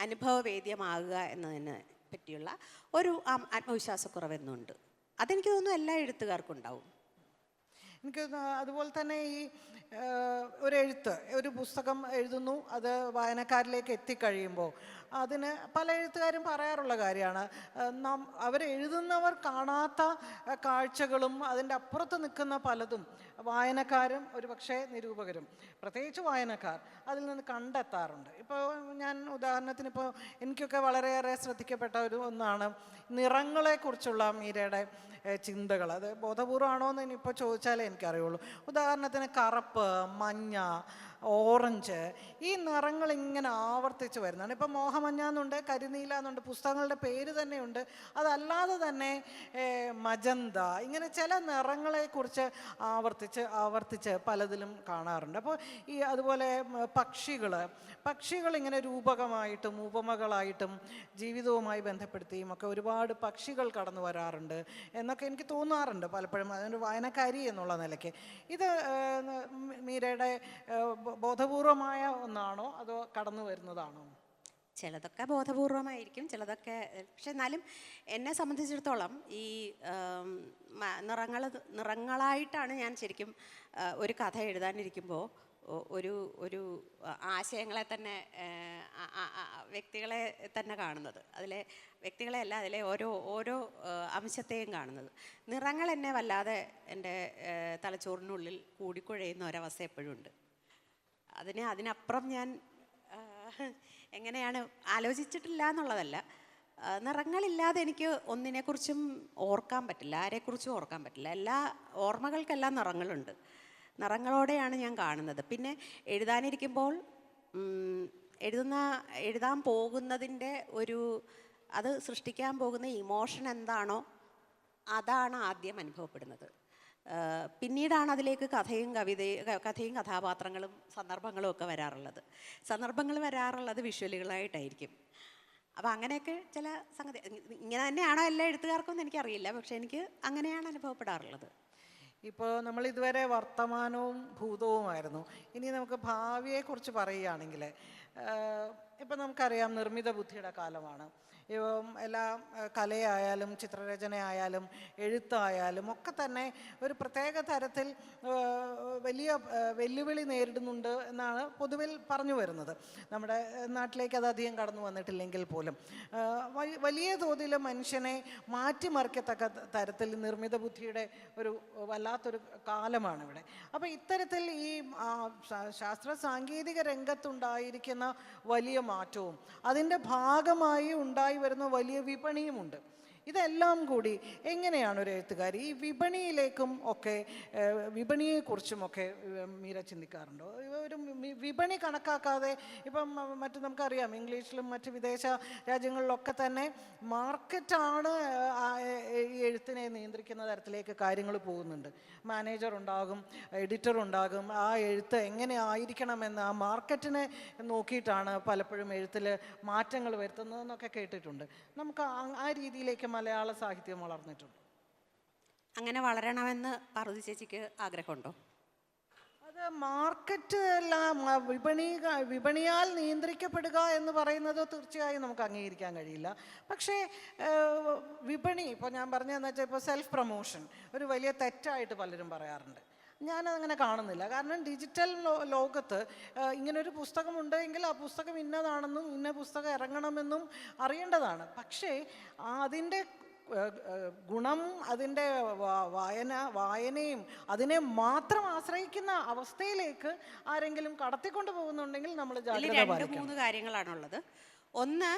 അനുഭവവേദ്യമാകുക എന്നതിനെ പറ്റിയുള്ള ഒരു ആത്മവിശ്വാസക്കുറവെന്നുണ്ട്. അതെനിക്ക് തോന്നുന്നു എല്ലാ എഴുത്തുകാർക്കും ഉണ്ടാവും. എനിക്ക് അതുപോലെ തന്നെ ഈ ഒരു പുസ്തകം എഴുതുന്നു, അത് വായനക്കാരിലേക്ക് എത്തിക്കഴിയുമ്പോൾ അതിന് പല എഴുത്തുകാരും പറയാറുള്ള കാര്യമാണ്, അവരെഴുതുന്നവർ കാണാത്ത കാഴ്ചകളും അതിൻ്റെ അപ്പുറത്ത് നിൽക്കുന്ന പലതും വായനക്കാരും ഒരു പക്ഷേ നിരൂപകരും, പ്രത്യേകിച്ച് വായനക്കാർ അതിൽ നിന്ന് കണ്ടെത്താറുണ്ട്. ഇപ്പോൾ ഞാൻ ഉദാഹരണത്തിന്, ഇപ്പോൾ എനിക്കൊക്കെ വളരെയേറെ ശ്രദ്ധിക്കപ്പെട്ട ഒന്നാണ് നിറങ്ങളെക്കുറിച്ചുള്ള മീരയുടെ ചിന്തകൾ. അത് ബോധപൂർവമാണോ എന്ന് ഇനിയിപ്പോൾ ചോദിച്ചാലേ എനിക്കറിയുള്ളൂ. ഉദാഹരണത്തിന് കറുപ്പ്, മഞ്ഞ, ഓറഞ്ച്, ഈ നിറങ്ങൾ ഇങ്ങനെ ആവർത്തിച്ച് വരുന്നതാണ്. ഇപ്പം മോഹമഞ്ഞ എന്നുണ്ട്, കരിനീല എന്നുണ്ട്, പുസ്തകങ്ങളുടെ പേര് തന്നെയുണ്ട്. അതല്ലാതെ തന്നെ മജന്ത, ഇങ്ങനെ ചില നിറങ്ങളെക്കുറിച്ച് ആവർത്തിച്ച് പലതിലും കാണാറുണ്ട്. അപ്പോൾ അതുപോലെ പക്ഷികൾ ഇങ്ങനെ രൂപകമായിട്ടും ഉപമകളായിട്ടും ജീവിതവുമായി ബന്ധപ്പെടുത്തിയും ഒക്കെ ഒരുപാട് പക്ഷികൾ കടന്നു വരാറുണ്ട് എന്നൊക്കെ എനിക്ക് തോന്നാറുണ്ട് പലപ്പോഴും, അതിനൊരു വായനക്കാരി എന്നുള്ള നിലയ്ക്ക്. ഇത് മീരയുടെ ബോധപൂർവമായ ഒന്നാണോ അതോ കടന്നു വരുന്നതാണോ? ചിലതൊക്കെ ബോധപൂർവമായിരിക്കും, ചിലതൊക്കെ. പക്ഷെ എന്നാലും എന്നെ സംബന്ധിച്ചിടത്തോളം ഈ നിറങ്ങളായിട്ടാണ് ഞാൻ ശരിക്കും ഒരു കഥ എഴുതാനിരിക്കുമ്പോൾ ഒരു ആശയങ്ങളെ തന്നെ, വ്യക്തികളെ തന്നെ കാണുന്നത്. അതിലെ വ്യക്തികളെയല്ല, അതിലെ ഓരോ അംശത്തെയും കാണുന്നത്. നിറങ്ങൾ എന്നെ വല്ലാതെ എൻ്റെ തലച്ചോറിനുള്ളിൽ കൂടിക്കുഴയുന്ന ഒരവസ്ഥ എപ്പോഴും ഉണ്ട്. അതിനപ്പുറം ഞാൻ എങ്ങനെയാണ് ആലോചിച്ചിട്ടില്ല എന്നുള്ളതല്ല, നിറങ്ങളില്ലാതെ എനിക്ക് ഒന്നിനെക്കുറിച്ചും ഓർക്കാൻ പറ്റില്ല, ആരെക്കുറിച്ചും ഓർക്കാൻ പറ്റില്ല. ഓർമ്മകൾക്കെല്ലാം നിറങ്ങളുണ്ട്. നിറങ്ങളോടെയാണ് ഞാൻ കാണുന്നത്. പിന്നെ എഴുതാനിരിക്കുമ്പോൾ എഴുതാൻ പോകുന്നതിൻ്റെ അത് സൃഷ്ടിക്കാൻ പോകുന്ന ഇമോഷൻ എന്താണോ അതാണ് ആദ്യം അനുഭവപ്പെടുന്നത്. പിന്നീടാണ് അതിലേക്ക് കഥയും കഥാപാത്രങ്ങളും സന്ദർഭങ്ങളും ഒക്കെ വരാറുള്ളത്. സന്ദർഭങ്ങൾ വരാറുള്ളത് വിഷ്വലുകളായിട്ടായിരിക്കും. അപ്പോൾ അങ്ങനെയൊക്കെ ചില സംഗതി ഇങ്ങനെ തന്നെയാണോ എല്ലാ എഴുത്തുകാർക്കൊന്നും എനിക്കറിയില്ല, പക്ഷെ എനിക്ക് അങ്ങനെയാണ് അനുഭവപ്പെടാറുള്ളത്. ഇപ്പോൾ നമ്മൾ ഇതുവരെ വർത്തമാനവും ഭൂതവുമായിരുന്നു. ഇനി നമുക്ക് ഭാവിയെക്കുറിച്ച് പറയുകയാണെങ്കിൽ, ഇപ്പം നമുക്കറിയാം നിർമ്മിത ബുദ്ധിയുടെ കാലമാണ്. എല്ലാ കലയായാലും ചിത്രരചനയായാലും എഴുത്തായാലും ഒക്കെ തന്നെ ഒരു പ്രത്യേക തരത്തിൽ വലിയ വെല്ലുവിളി നേരിടുന്നുണ്ട് എന്നാണ് പൊതുവിൽ പറഞ്ഞു വരുന്നത്. നമ്മുടെ നാട്ടിലേക്ക് അത് അധികം കടന്നു വന്നിട്ടില്ലെങ്കിൽ പോലും വലിയ തോതിൽ മനുഷ്യനെ മാറ്റിമറിക്കത്തക്ക തരത്തിൽ നിർമ്മിത ബുദ്ധിയുടെ വല്ലാത്തൊരു കാലമാണ് ഇവിടെ. അപ്പോൾ ഇത്തരത്തിൽ ഈ ശാസ്ത്ര സാങ്കേതിക രംഗത്തുണ്ടായിരിക്കുന്ന വലിയ മാറ്റവും അതിൻ്റെ ഭാഗമായി ഉണ്ടായി വരുന്ന വലിയ വിപണിയുമുണ്ട്. ഇതെല്ലാം കൂടി എങ്ങനെയാണ് ഒരു എഴുത്തുകാരി ഈ വിപണിയെക്കുറിച്ചുമൊക്കെ മീര ചിന്തിക്കാറുണ്ടോ? ഒരു വിപണി കണക്കാക്കാതെ, ഇപ്പം നമുക്കറിയാം ഇംഗ്ലീഷിലും മറ്റ് വിദേശ രാജ്യങ്ങളിലൊക്കെ തന്നെ മാർക്കറ്റാണ് ഈ എഴുത്തിനെ നിയന്ത്രിക്കുന്ന തരത്തിലേക്ക് കാര്യങ്ങൾ പോകുന്നുണ്ട്. മാനേജർ ഉണ്ടാകും, എഡിറ്റർ ഉണ്ടാകും. ആ എഴുത്ത് എങ്ങനെ ആയിരിക്കണമെന്ന് ആ മാർക്കറ്റിനെ നോക്കിയിട്ടാണ് പലപ്പോഴും എഴുത്തിൽ മാറ്റങ്ങൾ വരുത്തുന്നതെന്നൊക്കെ കേട്ടിട്ടുണ്ട്. നമുക്ക് ആ രീതിയിലേക്ക് മലയാള സാഹിത്യം വളർന്നിട്ടുണ്ട്. അങ്ങനെ വളരണമെന്ന് പാർവതി ചേച്ചിക്ക് ആഗ്രഹമുണ്ടോ? അത് മാർക്കറ്റ് അല്ല, വിപണിയാൽ നിയന്ത്രിക്കപ്പെടുക എന്ന് പറയുന്നത് തീർച്ചയായും നമുക്ക് അംഗീകരിക്കാൻ കഴിയില്ല. പക്ഷേ വിപണി, ഇപ്പോൾ ഞാൻ പറഞ്ഞതെന്ന് വെച്ചാൽ ഇപ്പോൾ സെൽഫ് പ്രൊമോഷൻ ഒരു വലിയ തെറ്റായിട്ട് പലരും പറയാറുണ്ട്. ഞാനതങ്ങനെ കാണുന്നില്ല. കാരണം ഡിജിറ്റൽ ലോകത്ത് ഇങ്ങനൊരു പുസ്തകമുണ്ടെങ്കിൽ ആ പുസ്തകം ഇന്നതാണെന്നും ഇന്ന പുസ്തകം ഇറങ്ങണമെന്നും അറിയേണ്ടതാണ്. പക്ഷേ അതിൻ്റെ ഗുണം, അതിൻ്റെ വായനയും അതിനെ മാത്രം ആശ്രയിക്കുന്ന അവസ്ഥയിലേക്ക് ആരെങ്കിലും കടത്തിക്കൊണ്ട് പോകുന്നുണ്ടെങ്കിൽ നമ്മൾ ജാഗ്രത പാലിക്കണം. 2-3 കാര്യങ്ങളാണുള്ളത്. ഒന്ന്,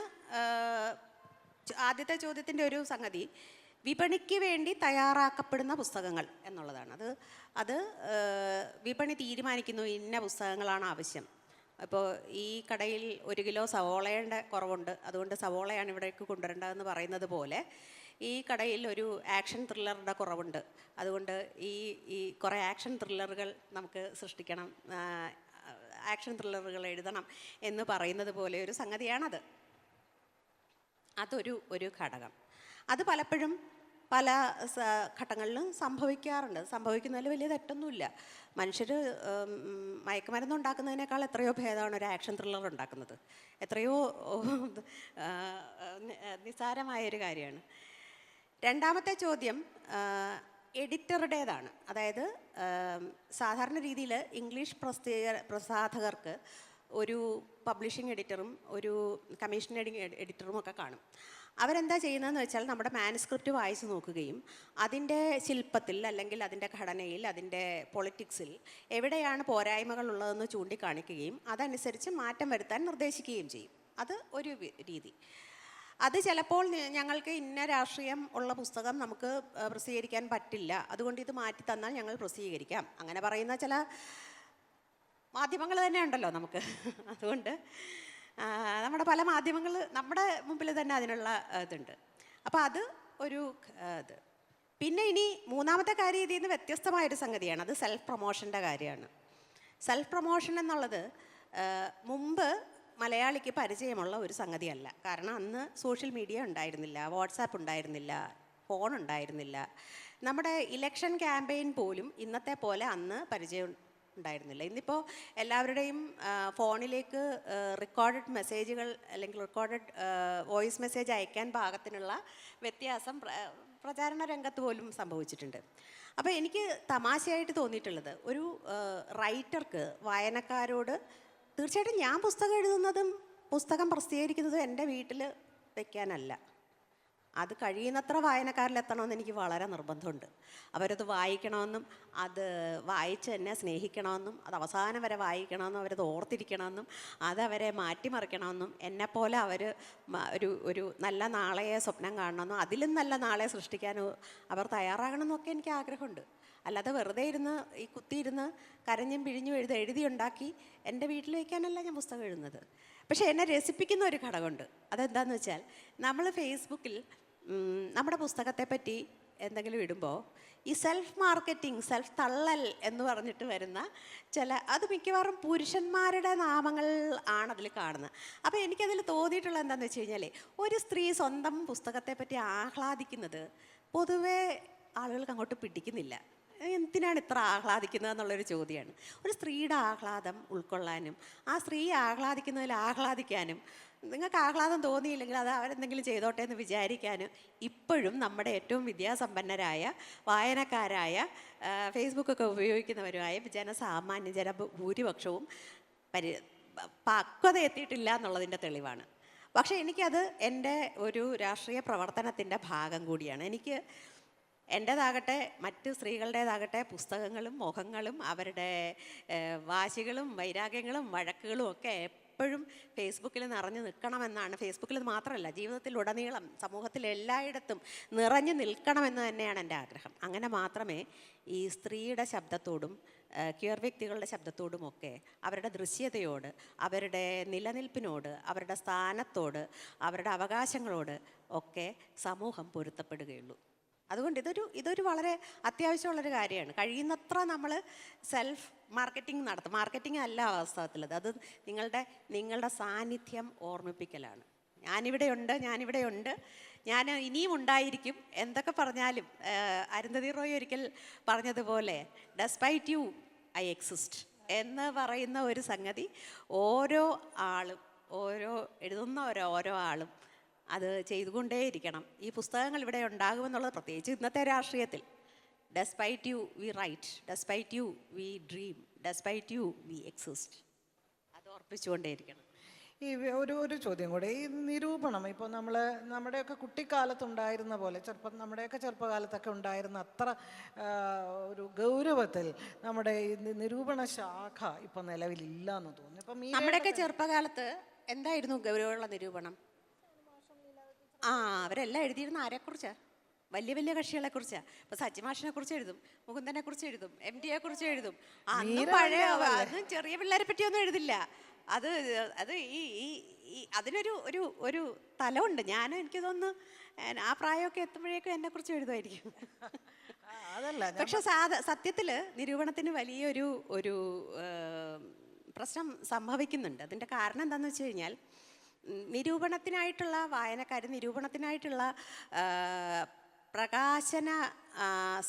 ആദ്യത്തെ ചോദ്യത്തിൻ്റെ ഒരു സംഗതി വിപണിക്ക് വേണ്ടി തയ്യാറാക്കപ്പെടുന്ന പുസ്തകങ്ങൾ എന്നുള്ളതാണ്. അത് വിപണി തീരുമാനിക്കുന്നു ഇന്ന പുസ്തകങ്ങളാണ് ആവശ്യം. ഇപ്പോൾ ഈ കടയിൽ 1 കിലോ സവോളയുടെ കുറവുണ്ട്, അതുകൊണ്ട് സവോളയാണ് ഇവിടേക്ക് കൊണ്ടുവരേണ്ടതെന്ന് പറയുന്നത് പോലെ ഈ കടയിൽ ഒരു ആക്ഷൻ ത്രില്ലറുടെ കുറവുണ്ട്, അതുകൊണ്ട് ഈ കുറേ ആക്ഷൻ ത്രില്ലറുകൾ നമുക്ക് സൃഷ്ടിക്കണം, ആക്ഷൻ ത്രില്ലറുകൾ എഴുതണം എന്ന് പറയുന്നത് പോലെ ഒരു സംഗതിയാണത്. അതൊരു ഘടകം. അത് പലപ്പോഴും പല ഘട്ടങ്ങളിലും സംഭവിക്കാറുണ്ട്. സംഭവിക്കുന്നതിൽ വലിയ തെറ്റൊന്നുമില്ല. മനുഷ്യർ മയക്കുമരുന്ന് ഉണ്ടാക്കുന്നതിനേക്കാൾ എത്രയോ ഭേദമാണ് ഒരു ആക്ഷൻ ത്രില്ലർ ഉണ്ടാക്കുന്നത്. എത്രയോ നിസ്സാരമായൊരു കാര്യമാണ്. രണ്ടാമത്തെ ചോദ്യം എഡിറ്ററുടേതാണ്. അതായത് സാധാരണ രീതിയിൽ ഇംഗ്ലീഷ് പ്രസാധകർക്ക് ഒരു പബ്ലിഷിംഗ് എഡിറ്ററും ഒരു കമ്മീഷൻ എഡിറ്ററും ഒക്കെ കാണും. അവരെന്താ ചെയ്യുന്നതെന്ന് വെച്ചാൽ നമ്മുടെ മാനുസ്ക്രിപ്റ്റ് വായിച്ചു നോക്കുകയും അതിൻ്റെ ശില്പത്തിൽ അല്ലെങ്കിൽ അതിൻ്റെ ഘടനയിൽ അതിൻ്റെ പൊളിറ്റിക്സിൽ എവിടെയാണ് പോരായ്മകൾ ഉള്ളതെന്ന് ചൂണ്ടിക്കാണിക്കുകയും അതനുസരിച്ച് മാറ്റം വരുത്താൻ നിർദ്ദേശിക്കുകയും ചെയ്യും. അത് ഒരു രീതി. അത് ചിലപ്പോൾ ഞങ്ങൾക്ക് ഇന്ന രാഷ്ട്രീയം ഉള്ള പുസ്തകം നമുക്ക് പ്രസിദ്ധീകരിക്കാൻ പറ്റില്ല, അതുകൊണ്ട് ഇത് മാറ്റി തന്നാൽ ഞങ്ങൾ പ്രസിദ്ധീകരിക്കാം, അങ്ങനെ പറയുന്ന ചില മാധ്യമങ്ങൾ തന്നെ ഉണ്ടല്ലോ നമുക്ക്. അതുകൊണ്ട് നമ്മുടെ പല മാധ്യമങ്ങൾ നമ്മുടെ മുമ്പിൽ തന്നെ അതിനുള്ള ഇതുണ്ട്. അപ്പോൾ അത് ഒരു ഇത്. പിന്നെ ഇനി മൂന്നാമത്തെ കാര്യം ഇതിൽ നിന്ന് വ്യത്യസ്തമായൊരു സംഗതിയാണ്, അത് സെൽഫ് പ്രൊമോഷൻ്റെ കാര്യമാണ്. സെൽഫ് പ്രൊമോഷൻ എന്നുള്ളത് മുമ്പ് മലയാളിക്ക് പരിചയമുള്ള ഒരു സംഗതിയല്ല. കാരണം അന്ന് സോഷ്യൽ മീഡിയ ഉണ്ടായിരുന്നില്ല, വാട്സാപ്പ് ഉണ്ടായിരുന്നില്ല, ഫോൺ ഉണ്ടായിരുന്നില്ല. നമ്മുടെ ഇലക്ഷൻ ക്യാമ്പയിൻ പോലും ഇന്നത്തെ പോലെ അന്ന് പരിചയം ഉണ്ടായിരുന്നില്ല. ഇന്നിപ്പോൾ എല്ലാവരുടെയും ഫോണിലേക്ക് റെക്കോർഡഡ് മെസ്സേജുകൾ അല്ലെങ്കിൽ റെക്കോർഡഡ് വോയിസ് മെസ്സേജ് അയക്കാൻ പാകത്തിനുള്ള വ്യത്യാസം പ്രചാരണ രംഗത്ത് പോലും സംഭവിച്ചിട്ടുണ്ട്. അപ്പോൾ എനിക്ക് തമാശയായിട്ട് തോന്നിയിട്ടുള്ളത്, ഒരു റൈറ്റർക്ക് വായനക്കാരോട് തീർച്ചയായിട്ടും ഞാൻ പുസ്തകം എഴുതുന്നതും പുസ്തകം പ്രസിദ്ധീകരിക്കുന്നതും എൻ്റെ വീട്ടിൽ വയ്ക്കാനല്ല, അത് കഴിയുന്നത്ര വായനക്കാരിലെത്തണമെന്ന് എനിക്ക് വളരെ നിർബന്ധമുണ്ട്. അവരത് വായിക്കണമെന്നും അത് വായിച്ച് എന്നെ സ്നേഹിക്കണമെന്നും അത് അവസാനം വരെ വായിക്കണമെന്നും അവരത് ഓർത്തിരിക്കണമെന്നും അതവരെ മാറ്റിമറിക്കണമെന്നും എന്നെപ്പോലെ അവർ ഒരു നല്ല നാളെയെ സ്വപ്നം കാണണമെന്നും അതിലും നല്ല നാളെ സൃഷ്ടിക്കാനോ അവർ തയ്യാറാകണമെന്നൊക്കെ എനിക്ക് ആഗ്രഹമുണ്ട്. അല്ലാതെ വെറുതെ ഇരുന്ന് ഈ കുത്തിയിരുന്ന് കരഞ്ഞും പിഴിഞ്ഞും എഴുതിയുണ്ടാക്കി എൻ്റെ വീട്ടിൽ വയ്ക്കാനല്ല ഞാൻ പുസ്തകം എഴുതുന്നത്. പക്ഷേ എന്നെ രസിപ്പിക്കുന്ന ഒരു ഘടകമുണ്ട്. അതെന്താണെന്ന് വെച്ചാൽ, നമ്മൾ ഫേസ്ബുക്കിൽ നമ്മുടെ പുസ്തകത്തെ പറ്റി എന്തെങ്കിലും ഇടുമ്പോൾ ഈ സെൽഫ് മാർക്കറ്റിംഗ്, സെൽഫ് തള്ളൽ എന്ന് പറഞ്ഞിട്ട് വരുന്ന അത് മിക്കവാറും പുരുഷന്മാരുടെ നാമങ്ങൾ ആണതിൽ കാണുന്നത്. അപ്പോൾ എനിക്കതിൽ തോന്നിയിട്ടുള്ളത് എന്താണെന്ന് വെച്ച് കഴിഞ്ഞാൽ, ഒരു സ്ത്രീ സ്വന്തം പുസ്തകത്തെ പറ്റി ആഹ്ലാദിക്കുന്നത് പൊതുവേ ആളുകൾക്ക് അങ്ങോട്ട് പിടിക്കുന്നില്ല. എന്തിനാണ് ഇത്ര ആഹ്ലാദിക്കുന്നത് എന്നുള്ളൊരു ചോദ്യമാണ്. ഒരു സ്ത്രീയുടെ ആഹ്ലാദം ഉൾക്കൊള്ളാനും ആ സ്ത്രീ ആഹ്ലാദിക്കുന്നതിൽ ആഹ്ലാദിക്കാനും, നിങ്ങൾക്ക് ആഹ്ലാദം തോന്നിയില്ലെങ്കിൽ അത് അവരെന്തെങ്കിലും ചെയ്തോട്ടെ എന്ന് വിചാരിക്കാനും ഇപ്പോഴും നമ്മുടെ ഏറ്റവും വിദ്യാസമ്പന്നരായ വായനക്കാരായ ഫേസ്ബുക്കൊക്കെ ഉപയോഗിക്കുന്നവരുമായ ജനസാമാന്യ ഭൂരിപക്ഷവും പക്വത എത്തിയിട്ടില്ല എന്നുള്ളതിൻ്റെ തെളിവാണ്. പക്ഷേ എനിക്കത് എൻ്റെ ഒരു രാഷ്ട്രീയ പ്രവർത്തനത്തിൻ്റെ ഭാഗം കൂടിയാണ്. എനിക്ക് എൻ്റേതാകട്ടെ മറ്റ് സ്ത്രീകളുടേതാകട്ടെ പുസ്തകങ്ങളും മുഖങ്ങളും അവരുടെ വാശികളും വൈരാഗ്യങ്ങളും വഴക്കുകളും ഒക്കെ എപ്പോഴും ഫേസ്ബുക്കിൽ നിറഞ്ഞു നിൽക്കണമെന്നാണ്. ഫേസ്ബുക്കിൽ മാത്രമല്ല, ജീവിതത്തിലുടനീളം സമൂഹത്തിൽ എല്ലായിടത്തും നിറഞ്ഞു നിൽക്കണമെന്ന് തന്നെയാണ് എൻ്റെ ആഗ്രഹം. അങ്ങനെ മാത്രമേ ഈ സ്ത്രീയുടെ ശബ്ദത്തോടും ക്യൂർ വ്യക്തികളുടെ ശബ്ദത്തോടുമൊക്കെ അവരുടെ ദൃശ്യതയോട്, അവരുടെ നിലനിൽപ്പിനോട്, അവരുടെ സ്ഥാനത്തോട്, അവരുടെ അവകാശങ്ങളോട് ഒക്കെ സമൂഹം പൊരുത്തപ്പെടുകയുള്ളൂ. അതുകൊണ്ട് ഇതൊരു വളരെ അത്യാവശ്യമുള്ളൊരു കാര്യമാണ്. കഴിയുന്നത്ര നമ്മൾ സെൽഫ് മാർക്കറ്റിംഗ് നടത്തും. മാർക്കറ്റിംഗ് അല്ല വാസ്തവത്തിലത്, അത് നിങ്ങളുടെ സാന്നിധ്യം ഓർമ്മിപ്പിക്കലാണ്. ഞാനിവിടെയുണ്ട്, ഞാൻ ഇനിയും ഉണ്ടായിരിക്കും. എന്തൊക്കെ പറഞ്ഞാലും അരുന്ധതി റോയ് ഒരിക്കൽ പറഞ്ഞതുപോലെ ഡെസ്പൈറ്റ് യു ഐ എക്സിസ്റ്റ് എന്ന് പറയുന്ന ഒരു സംഗതി ഓരോ ആളും, എഴുതുന്ന ഓരോ ആളും അത് ചെയ്തുകൊണ്ടേയിരിക്കണം. ഈ പുസ്തകങ്ങൾ ഇവിടെ ഉണ്ടാകുമെന്നുള്ളത്, പ്രത്യേകിച്ച് ഇന്നത്തെ രാഷ്ട്രീയത്തിൽ, despite you we write, despite you we dream, despite you we exist, അത് ഓർപ്പിച്ചുകൊണ്ടേയിരിക്കണം. ഈ ഒരു ചോദ്യം കൂടെ, ഈ നിരൂപണം ഇപ്പോൾ നമ്മുടെയൊക്കെ കുട്ടിക്കാലത്തുണ്ടായിരുന്ന പോലെ, നമ്മുടെയൊക്കെ ചെറുപ്പകാലത്തൊക്കെ ഉണ്ടായിരുന്ന അത്ര ഒരു ഗൗരവത്തിൽ നമ്മുടെ ഈ നിരൂപണ ശാഖ ഇപ്പം നിലവിലില്ല എന്ന് തോന്നുന്നു. ഇപ്പം നമ്മുടെയൊക്കെ ചെറുപ്പകാലത്ത് എന്തായിരുന്നു ഗൗരവമുള്ള നിരൂപണം? അവരെല്ലാം എഴുതിയിരുന്ന ആരെക്കുറിച്ചാണ്? വലിയ കക്ഷികളെക്കുറിച്ചാണ്. ഇപ്പോൾ സച്ചിമാഷിനെ കുറിച്ച് എഴുതും, മുകുന്ദനെ കുറിച്ച് എഴുതും, MT കുറിച്ച് എഴുതും. അന്നും പഴയ അതും ചെറിയ പിള്ളേരെ പറ്റിയൊന്നും എഴുതില്ല. അത് അതിനൊരു തലമുണ്ട്. എനിക്ക് തോന്നുന്നു ആ പ്രായമൊക്കെ എത്തുമ്പോഴേക്കും എന്നെക്കുറിച്ച് എഴുതുമായിരിക്കും. പക്ഷെ സത്യത്തിൽ നിരൂപണത്തിന് വലിയൊരു പ്രശ്നം സംഭവിക്കുന്നുണ്ട്. അതിൻ്റെ കാരണം എന്താണെന്ന് വെച്ച് കഴിഞ്ഞാൽ, നിരൂപണത്തിനായിട്ടുള്ള നിരൂപണത്തിനായിട്ടുള്ള പ്രകാശന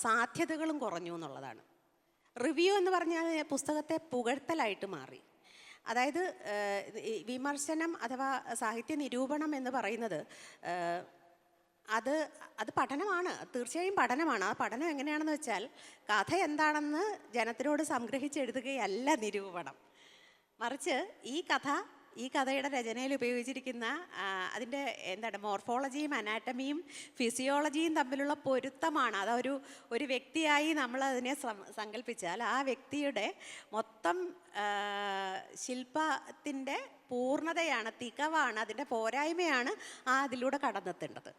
സാധ്യതകളും കുറഞ്ഞു എന്നുള്ളതാണ്. റിവ്യൂ എന്ന് പറഞ്ഞാൽ പുസ്തകത്തെ പുകഴ്ത്തലായിട്ട് മാറി. അതായത് വിമർശനം അഥവാ സാഹിത്യ നിരൂപണം എന്ന് പറയുന്നത് അത് പഠനമാണ്, തീർച്ചയായും പഠനമാണ്. ആ പഠനം എങ്ങനെയാണെന്ന് വെച്ചാൽ, കഥ എന്താണെന്ന് ജനത്തിനോട് സംഗ്രഹിച്ചെഴുതുകയല്ല നിരൂപണം. മറിച്ച് ഈ കഥ ഈ കഥയുടെ രചനയിൽ ഉപയോഗിച്ചിരിക്കുന്ന അതിൻ്റെ എന്താണ് മോർഫോളജിയും അനാറ്റമിയും ഫിസിയോളജിയും തമ്മിലുള്ള പൊരുത്തമാണ്. ഒരു വ്യക്തിയായി നമ്മൾ അതിനെ സങ്കല്പിച്ചാൽ ആ വ്യക്തിയുടെ മൊത്തം ശില്പത്തിൻ്റെ പൂർണ്ണതയാണ്, തികവാണ്, അതിൻ്റെ പോരായ്മയാണ് അതിലൂടെ കടന്നെത്തേണ്ടത്,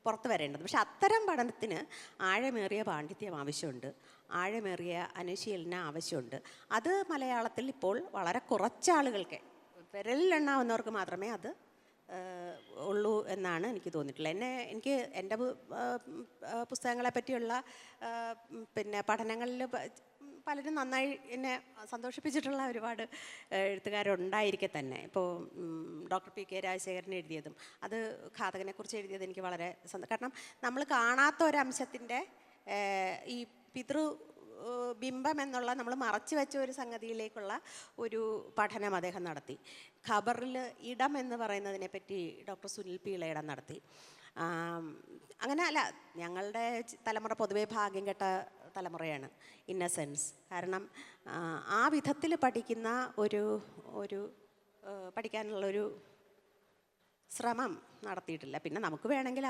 പുറത്തു വരേണ്ടത്. പക്ഷെ അത്തരം പഠനത്തിന് ആഴമേറിയ പാണ്ഡിത്യം ആവശ്യമുണ്ട്, ആഴമേറിയ അനുശീലനം ആവശ്യമുണ്ട്. അത് മലയാളത്തിൽ ഇപ്പോൾ വളരെ കുറച്ചാളുകൾക്ക്, വിരലിലെണ്ണാവുന്നവർക്ക് മാത്രമേ അത് ഉള്ളൂ എന്നാണ് എനിക്ക് തോന്നിയിട്ടുള്ളത്. എനിക്ക് എൻ്റെ പുസ്തകങ്ങളെ പറ്റിയുള്ള പിന്നെ പഠനങ്ങളിൽ പലരും നന്നായി എന്നെ സന്തോഷിപ്പിച്ചിട്ടുള്ള ഒരുപാട് എഴുത്തുകാരുണ്ടായിരിക്കെ തന്നെ. ഇപ്പോൾ ഡോക്ടർ പി കെ രാജശേഖരൻ എഴുതിയതും അത് ഘാതകനെക്കുറിച്ച് എഴുതിയത് എനിക്ക് വളരെ കാരണം നമ്മൾ കാണാത്ത ഒരംശത്തിൻ്റെ ഈ പിതൃ ബിംബം എന്നുള്ള നമ്മൾ മറച്ചു വെച്ച ഒരു സംഗതിയിലേക്കുള്ള ഒരു പഠനം അദ്ദേഹം നടത്തി. ഖബറിൽ ഇടം എന്ന് പറയുന്നതിനെ പറ്റി ഡോക്ടർ സുനിൽ പി ഇളയിടം നടത്തി. അങ്ങനെ അല്ല, ഞങ്ങളുടെ തലമുറ പൊതുവെ ഭാഗ്യം കെട്ട തലമുറയാണ്, ഇന്നസെൻസ്. കാരണം ആ വിധത്തിൽ പഠിക്കുന്ന ഒരു പഠിക്കാനുള്ളൊരു ശ്രമം നടത്തിയിട്ടില്ല. പിന്നെ നമുക്ക് വേണമെങ്കിൽ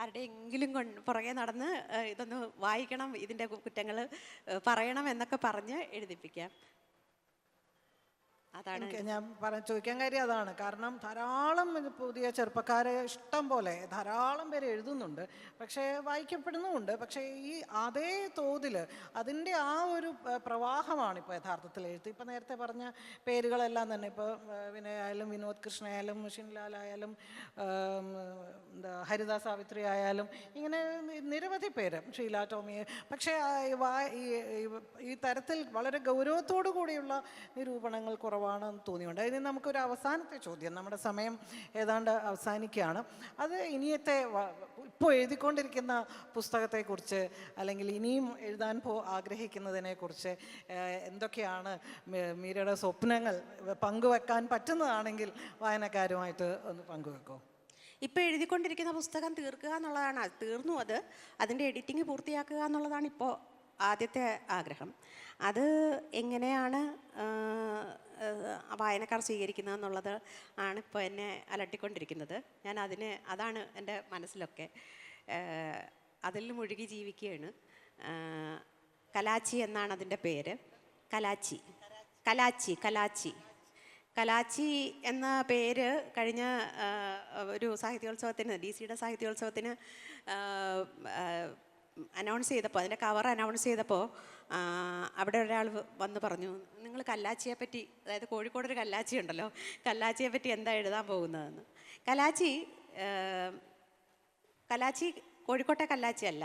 ആരുടെയെങ്കിലും പുറകെ നടന്ന് ഇതൊന്ന് വായിക്കണം, ഇതിൻ്റെ കുറ്റങ്ങൾ പറയണം എന്നൊക്കെ പറഞ്ഞ് എഴുതിപ്പിക്കാം. അതാണ് ഞാൻ ചോദിക്കാൻ കാര്യം അതാണ്. കാരണം ധാരാളം പുതിയ ചെറുപ്പക്കാരെ ഇഷ്ടം പോലെ ധാരാളം പേര് എഴുതുന്നുണ്ട്, പക്ഷേ വായിക്കപ്പെടുന്നുമുണ്ട്. പക്ഷേ ഈ അതേ തോതിൽ അതിൻ്റെ ആ ഒരു പ്രവാഹമാണ് ഇപ്പോൾ യഥാർത്ഥത്തിൽ എഴുത്ത്. ഇപ്പോൾ നേരത്തെ പറഞ്ഞ പേരുകളെല്ലാം തന്നെ, ഇപ്പോൾ വിനയായാലും വിനോദ് കൃഷ്ണയായാലും ഷിൻലാലായാലും ഹരിദാസ് സാവിത്രി ആയാലും ഇങ്ങനെ നിരവധി പേര്, ഷീല ടോമി. പക്ഷേ ഈ തരത്തിൽ വളരെ ഗൗരവത്തോടു കൂടിയുള്ള നിരൂപണങ്ങൾ കുറവാണെന്ന് തോന്നിയുണ്ട്. ഇനി നമുക്കൊരു അവസാനത്തെ ചോദ്യം, നമ്മുടെ സമയം ഏതാണ്ട് അവസാനിക്കുകയാണ്. അത് ഇനിയത്തെ ഇപ്പോൾ എഴുതിക്കൊണ്ടിരിക്കുന്ന പുസ്തകത്തെക്കുറിച്ച് അല്ലെങ്കിൽ ഇനിയും എഴുതാൻ ആഗ്രഹിക്കുന്നതിനെക്കുറിച്ച് എന്തൊക്കെയാണ് മീരയുടെ സ്വപ്നങ്ങൾ പങ്കുവെക്കാൻ പറ്റുന്നതാണെങ്കിൽ വായനക്കാരുമായിട്ട് ഒന്ന് പങ്കുവെക്കോ? ഇപ്പോൾ എഴുതിക്കൊണ്ടിരിക്കുന്ന പുസ്തകം തീർക്കുക എന്നുള്ളതാണ്. തീർന്നു, അതിൻ്റെ എഡിറ്റിംഗ് പൂർത്തിയാക്കുക എന്നുള്ളതാണ് ഇപ്പോൾ ആദ്യത്തെ ആഗ്രഹം. അത് എങ്ങനെയാണ് വായനക്കാർ സ്വീകരിക്കുന്നത് എന്നുള്ളത് ആണ് ഇപ്പോൾ എന്നെ അലട്ടിക്കൊണ്ടിരിക്കുന്നത്. അതാണ് എൻ്റെ മനസ്സിലൊക്കെ. അതിൽ മുഴുകി ജീവിക്കുകയാണ്. കലാച്ചി എന്നാണ് അതിൻ്റെ പേര്. കലാച്ചി എന്ന പേര് കഴിഞ്ഞ ഒരു സാഹിത്യോത്സവത്തിന്, DC-യുടെ സാഹിത്യോത്സവത്തിന് അനൗൺസ് ചെയ്തപ്പോൾ, അതിൻ്റെ കവർ അനൗൺസ് ചെയ്തപ്പോൾ അവിടെ ഒരാൾ വന്ന് പറഞ്ഞു, നിങ്ങൾ കല്ലാച്ചിയെപ്പറ്റി, അതായത് കോഴിക്കോടൊരു കല്ലാച്ചി ഉണ്ടല്ലോ, കല്ലാച്ചിയെപ്പറ്റി എന്താ എഴുതാൻ പോകുന്നതെന്ന്. കലാച്ചി കോഴിക്കോട്ടെ കല്ലാച്ചി അല്ല.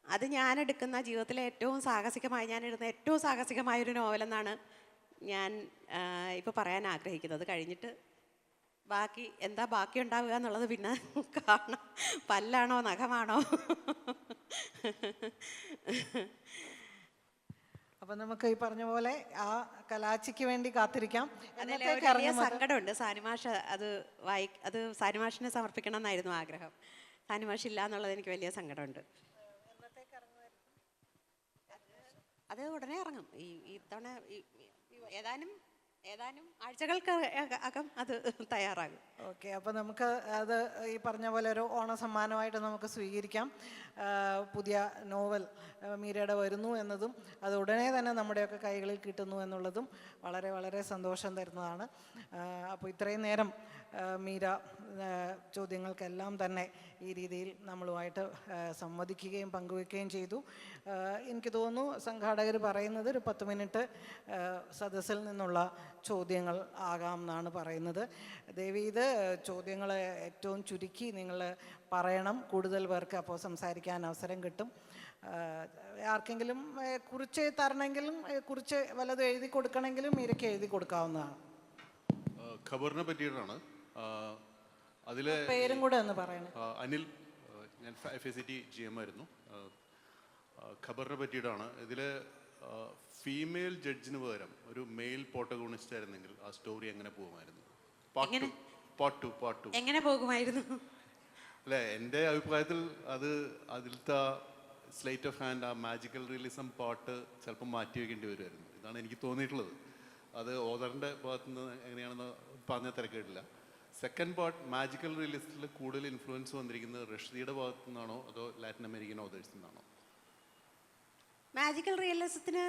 അത് ഞാനെടുക്കുന്ന ജീവിതത്തിലെ ഞാൻ എഴുതുന്ന ഏറ്റവും സാഹസികമായൊരു നോവലെന്നാണ് ഞാൻ ഇപ്പോൾ പറയാൻ ആഗ്രഹിക്കുന്നത്. കഴിഞ്ഞിട്ട് ബാക്കി ഉണ്ടാവുക എന്നുള്ളത് പിന്നെ കാണാം. പല്ലാണോ നഖമാണോ? അപ്പം നമുക്ക് ഈ പറഞ്ഞ പോലെ ആ കലാച്ചിക്ക് വേണ്ടി കാത്തിരിക്കാം. വലിയ സങ്കടമുണ്ട്. സാനിമാഷ് അത് സാനിമാഷിനെ സമർപ്പിക്കണം എന്നായിരുന്നു ആഗ്രഹം. സാനിമാഷ് ഇല്ല എന്നുള്ളത് എനിക്ക് വലിയ സങ്കടമുണ്ട്. അത് ഉടനെ ഇറങ്ങും. ഈ തവണ ഏതാനും ആഴ്ചകൾക്ക് അകം അത് തയ്യാറാകും. ഓക്കെ, അപ്പോൾ നമുക്ക് അത് ഈ പറഞ്ഞ പോലെ ഒരു ഓണ സമ്മാനമായിട്ട് നമുക്ക് സ്വീകരിക്കാം. പുതിയ നോവൽ മീരയുടെ വരുന്നു എന്നതും അത് ഉടനെ തന്നെ നമ്മുടെയൊക്കെ കൈകളിൽ കിട്ടുന്നു എന്നുള്ളതും വളരെ വളരെ സന്തോഷം തരുന്നതാണ്. അപ്പോൾ ഇത്രയും നേരം മീര ചോദ്യങ്ങൾക്കെല്ലാം തന്നെ ഈ രീതിയിൽ നമ്മളുമായിട്ട് സംവദിക്കുകയും പങ്കുവയ്ക്കുകയും ചെയ്തു. എനിക്ക് തോന്നുന്നു സംഘാടകർ പറയുന്നത് ഒരു 10 മിനിറ്റ് സദസ്സിൽ നിന്നുള്ള ചോദ്യങ്ങൾ ആകാം എന്നാണ് പറയുന്നത്. ദേവി, ഇത് ചോദ്യങ്ങൾ ഏറ്റവും ചുരുക്കി നിങ്ങൾ പറയണം, കൂടുതൽ പേർക്ക് അപ്പോൾ സംസാരിക്കാൻ അവസരം കിട്ടും. ആർക്കെങ്കിലും കുറിച്ച് തരണമെങ്കിലും കുറിച്ച് വല്ലതും എഴുതി കൊടുക്കണമെങ്കിലും മീരയ്ക്ക് എഴുതി കൊടുക്കാവുന്നതാണ്. ഖബറിനെ പറ്റിയിട്ടാണ്. അതിലെ പേരും കൂടെ ഒന്ന് പറയണം. അനിൽ, ഞാൻ FACT GM ആയിരുന്നു. ഖബറിനെ പറ്റിയിട്ടാണ്. ഇതിൽ ഫീമെയിൽ ജഡ്ജിന് പകരം ഒരു മെയിൽ പ്രോട്ടഗോണിസ്റ്റ് ആയിരുന്നെങ്കിൽ ആ സ്റ്റോറി എങ്ങനെ പോകുമായിരുന്നു? പാർട്ട് ടു എങ്ങനെ പോകുമായിരുന്നു? അല്ലേ, എൻ്റെ അഭിപ്രായത്തിൽ അതിലത്തെ സ്ലേറ്റ് ഓഫ് ഹാൻഡ്, ആ മാജിക്കൽ റിയലിസം പാട്ട് ചിലപ്പോൾ മാറ്റി വയ്ക്കേണ്ടി വരുമായിരുന്നു. ഇതാണ് എനിക്ക് തോന്നിയിട്ടുള്ളത്. അത് ഓദറിൻ്റെ ഭാഗത്തു നിന്ന് എങ്ങനെയാണെന്ന് പറഞ്ഞ തിരക്കിട്ടില്ല. സെക്കൻഡ് പാർട്ട് മാജിക്കൽ റിയലിസ്റ്റിൽ കൂടുതൽ ഇൻഫ്ലുവൻസ് വന്നിരിക്കുന്നത് റഷ്യയുടെ ഭാഗത്തു നിന്നാണോ അതോ ലാറ്റിൻ അമേരിക്കൻ ഓതേഴ്സിൽ നിന്നാണോ? മാജിക്കൽ റിയലിസത്തിന്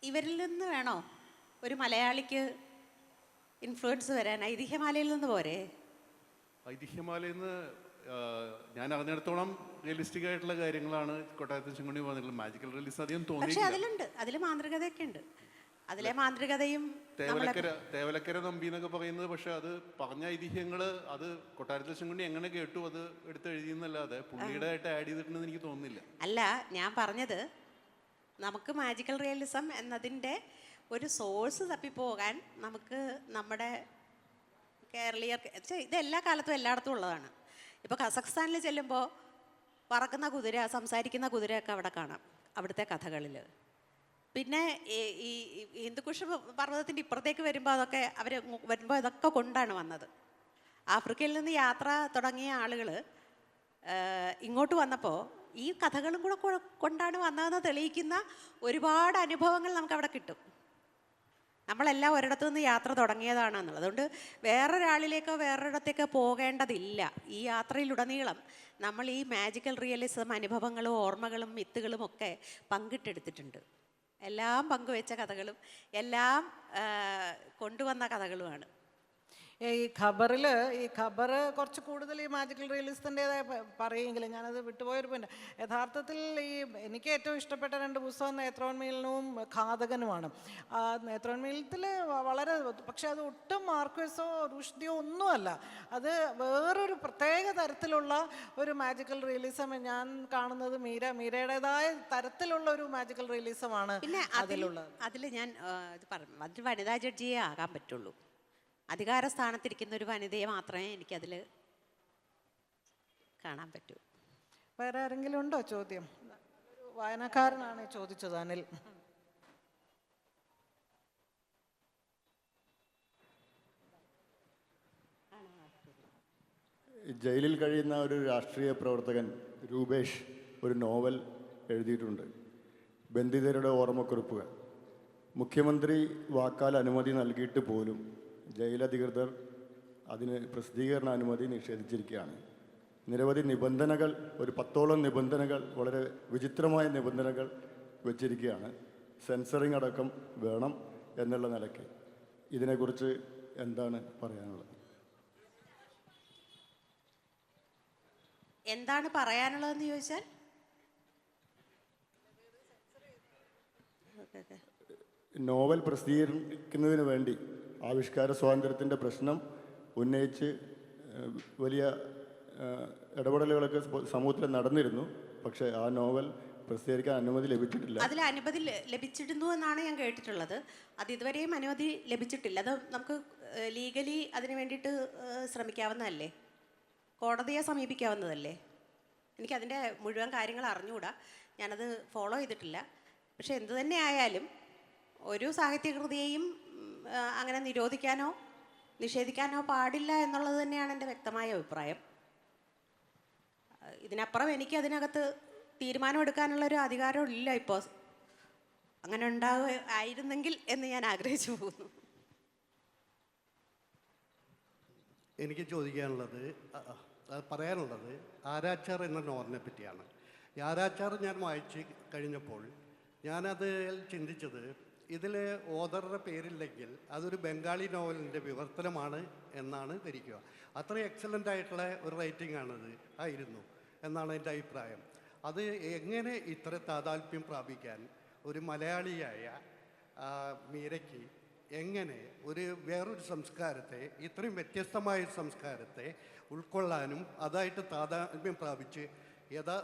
ഇവരിൽ നിന്ന് വേണോ ഒരു മലയാളിക്ക് ഇൻഫ്ലുവൻസ് വരാൻ? ഐതിഹ്യമാലയിൽ നിന്ന് പോരെ? ഐതിഹ്യമാലയിൽ നിന്ന് ഞാൻ അറിഞ്ഞിടത്തോളം റിയലിസ്റ്റിക് ആയിട്ടുള്ള കാര്യങ്ങളാണ് കൊട്ടാരത്തിൽ ശങ്കുണ്ണി പറഞ്ഞിട്ടുള്ളത്. മാജിക്കൽ റിയലിസം അധികം പക്ഷെ തോന്നിയിട്ടില്ല. അതിലുണ്ട്, അതിൽ മാന്ത്രികതയൊക്കെ ഉണ്ട്. അതിലെ മാന്ത്രികതയും തേവലക്കര നമ്പി എന്നൊക്കെ പറയുന്നത്, പക്ഷെ അത് പറഞ്ഞ ഐതിഹ്യങ്ങൾ അത് കൊട്ടാരത്തിൽ ശങ്കുണ്ണി എങ്ങനെ കേട്ടു അത് എടുത്തെഴുതിയെന്നല്ലാതെ പുള്ളിയുടെ ആയിട്ട് ആഡ് ചെയ്തിട്ടുണ്ടെന്ന് എനിക്ക് തോന്നുന്നില്ല. അല്ല, ഞാൻ പറഞ്ഞത് നമുക്ക് മാജിക്കൽ റിയലിസം എന്നതിൻ്റെ ഒരു സോഴ്സ് തപ്പിപ്പോകാൻ നമുക്ക് നമ്മുടെ കേരളീയർ, ഇത് എല്ലാ കാലത്തും എല്ലായിടത്തും ഉള്ളതാണ്. ഇപ്പോൾ കസഖ്സ്ഥാനിൽ ചെല്ലുമ്പോൾ പറക്കുന്ന കുതിര, സംസാരിക്കുന്ന കുതിരയൊക്കെ അവിടെ കാണാം, അവിടുത്തെ കഥകളിൽ. പിന്നെ ഈ ഹിന്ദുക്കുഷ് പർവ്വതത്തിൻ്റെ ഇപ്പുറത്തേക്ക് വരുമ്പോൾ അതൊക്കെ അവർ വരുമ്പോൾ ഇതൊക്കെ കൊണ്ടാണ് വന്നത്. ആഫ്രിക്കയിൽ നിന്ന് യാത്ര തുടങ്ങിയ ആളുകൾ ഇങ്ങോട്ട് വന്നപ്പോൾ ഈ കഥകളും കൂടെ കൊണ്ടാണ് വന്നതെന്ന് തെളിയിക്കുന്ന ഒരുപാട് അനുഭവങ്ങൾ നമുക്കവിടെ കിട്ടും. നമ്മളെല്ലാം ഒരിടത്തു നിന്ന് യാത്ര തുടങ്ങിയതാണെന്നുള്ളത്. അതുകൊണ്ട് വേറൊരാളിലേക്കോ വേറൊരിടത്തേക്കോ പോകേണ്ടതില്ല. ഈ യാത്രയിലുടനീളം നമ്മൾ ഈ മാജിക്കൽ റിയലിസം അനുഭവങ്ങളും ഓർമ്മകളും മിത്തുകളും ഒക്കെ പങ്കിട്ടെടുത്തിട്ടുണ്ട്. എല്ലാം പങ്കുവെച്ച കഥകളും എല്ലാം കൊണ്ടുവന്ന കഥകളുമാണ്. ഈ ഖബർ കുറച്ച് കൂടുതൽ ഈ മാജിക്കൽ റിയലിസത്തിൻ്റെതായ പറയുമെങ്കിലും ഞാനത് വിട്ടുപോയൊരു പോയിന്റ്. യഥാർത്ഥത്തിൽ എനിക്ക് ഏറ്റവും ഇഷ്ടപ്പെട്ട 2 പുസ്തകം നേത്രോന്മീലനവും ഘാതകനുമാണ്. നേത്രോന്മീലനത്തിൽ വളരെ, പക്ഷെ അത് ഒട്ടും മാർക്വസോ റുഷ്ദിയോ ഒന്നുമല്ല. അത് വേറൊരു പ്രത്യേക തരത്തിലുള്ള ഒരു മാജിക്കൽ റിയലിസം ഞാൻ കാണുന്നത്. മീരയുടേതായ തരത്തിലുള്ള ഒരു മാജിക്കൽ റിയലിസമാണ് അതിലുള്ളത്. അതിൽ ഞാൻ ഇത് പറഞ്ഞു, അതിൽ വനിതാ ജഡ്ജിയെ ആകാൻ പറ്റുള്ളൂ. അധികാര സ്ഥാനത്തിരിക്കുന്ന ഒരു വനിതയെ മാത്രമേ എനിക്കതിൽ കാണാൻ പറ്റൂ. വേറെ ആരെങ്കിലും ഉണ്ടോ ചോദ്യം? ഒരു വായനക്കാരനാണ് ചോദിച്ചത്, അനിൽ. ജയിലിൽ കഴിയുന്ന ഒരു രാഷ്ട്രീയ പ്രവർത്തകൻ രൂപേഷ് ഒരു നോവൽ എഴുതിയിട്ടുണ്ട്, ബന്ധിതരുടെ ഓർമ്മക്കുറിപ്പുകൾ. മുഖ്യമന്ത്രി വാക്കാൽ അനുമതി നൽകിയിട്ട് പോലും ജയിലധികൃതർ അതിന് പ്രസിദ്ധീകരണ അനുമതി നിഷേധിച്ചിരിക്കുകയാണ്. നിരവധി നിബന്ധനകൾ, ഒരു 10ഓളം നിബന്ധനകൾ, വളരെ വിചിത്രമായ നിബന്ധനകൾ വച്ചിരിക്കുകയാണ്. സെൻസറിങ് അടക്കം വേണം എന്നുള്ള നിലയ്ക്ക്. ഇതിനെക്കുറിച്ച് എന്താണ് പറയാനുള്ളത്? എന്താണ് പറയാനുള്ളതെന്ന് ചോദിച്ചാൽ നോവൽ പ്രസിദ്ധീകരിക്കുന്നതിന് വേണ്ടി ആവിഷ്കാര സ്വാതന്ത്ര്യത്തിൻ്റെ പ്രശ്നം ഉന്നയിച്ച് വലിയ ഇടപെടലുകളൊക്കെ സമൂഹത്തിൽ നടന്നിരുന്നു. പക്ഷേ ആ നോവൽ പ്രസിദ്ധീകരിക്കാൻ അനുമതി ലഭിച്ചിട്ടില്ല. അതിൽ അനുമതി ലഭിച്ചിരുന്നു എന്നാണ് ഞാൻ കേട്ടിട്ടുള്ളത്. അത് ഇതുവരെയും അനുമതി ലഭിച്ചിട്ടില്ല. അത് നമുക്ക് ലീഗലി അതിന് വേണ്ടിയിട്ട് ശ്രമിക്കാവുന്നതല്ലേ, കോടതിയെ സമീപിക്കാവുന്നതല്ലേ. എനിക്കതിൻ്റെ മുഴുവൻ കാര്യങ്ങൾ അറിഞ്ഞുകൂടാ, ഞാനത് ഫോളോ ചെയ്തിട്ടില്ല. പക്ഷെ എന്തു തന്നെ ആയാലും ഒരു സാഹിത്യകൃതിയെയും അങ്ങനെ നിരോധിക്കാനോ നിഷേധിക്കാനോ പാടില്ല എന്നുള്ളത് തന്നെയാണ് എൻ്റെ വ്യക്തമായ അഭിപ്രായം. ഇതിനപ്പുറം എനിക്ക് അതിനകത്ത് തീരുമാനമെടുക്കാനുള്ളൊരു അധികാരം ഇല്ല ഇപ്പോൾ. അങ്ങനെ ആയിരുന്നെങ്കിൽ എന്ന് ഞാൻ ആഗ്രഹിച്ചു പോകുന്നു. എനിക്ക് ചോദിക്കാനുള്ളത്, പറയാനുള്ളത് ആരാച്ചാർ എന്ന നോവലിനെ പറ്റിയാണ്. ഈ ആരാച്ചാർ ഞാൻ വായിച്ച് കഴിഞ്ഞപ്പോൾ ഞാനത് ചിന്തിച്ചത്, ഇതിൽ ഓദറുടെ പേരില്ലെങ്കിൽ അതൊരു ബംഗാളി നോവലിൻ്റെ വിവർത്തനമാണ് എന്നാണ് ധരിക്കുക. അത്രയും എക്സലൻ്റ് ആയിട്ടുള്ള ഒരു റൈറ്റിംഗ് ആണത് ആയിരുന്നു എന്നാണ് എൻ്റെ അഭിപ്രായം. അത് എങ്ങനെ ഇത്ര താതാൽപ്യം പ്രാപിക്കാൻ ഒരു മലയാളിയായ മീരയ്ക്ക് എങ്ങനെ വേറൊരു സംസ്കാരത്തെ, ഇത്രയും വ്യത്യസ്തമായ ഒരു സംസ്കാരത്തെ ഉൾക്കൊള്ളാനും അതായിട്ട് താതാൽപ്യം പ്രാപിച്ച്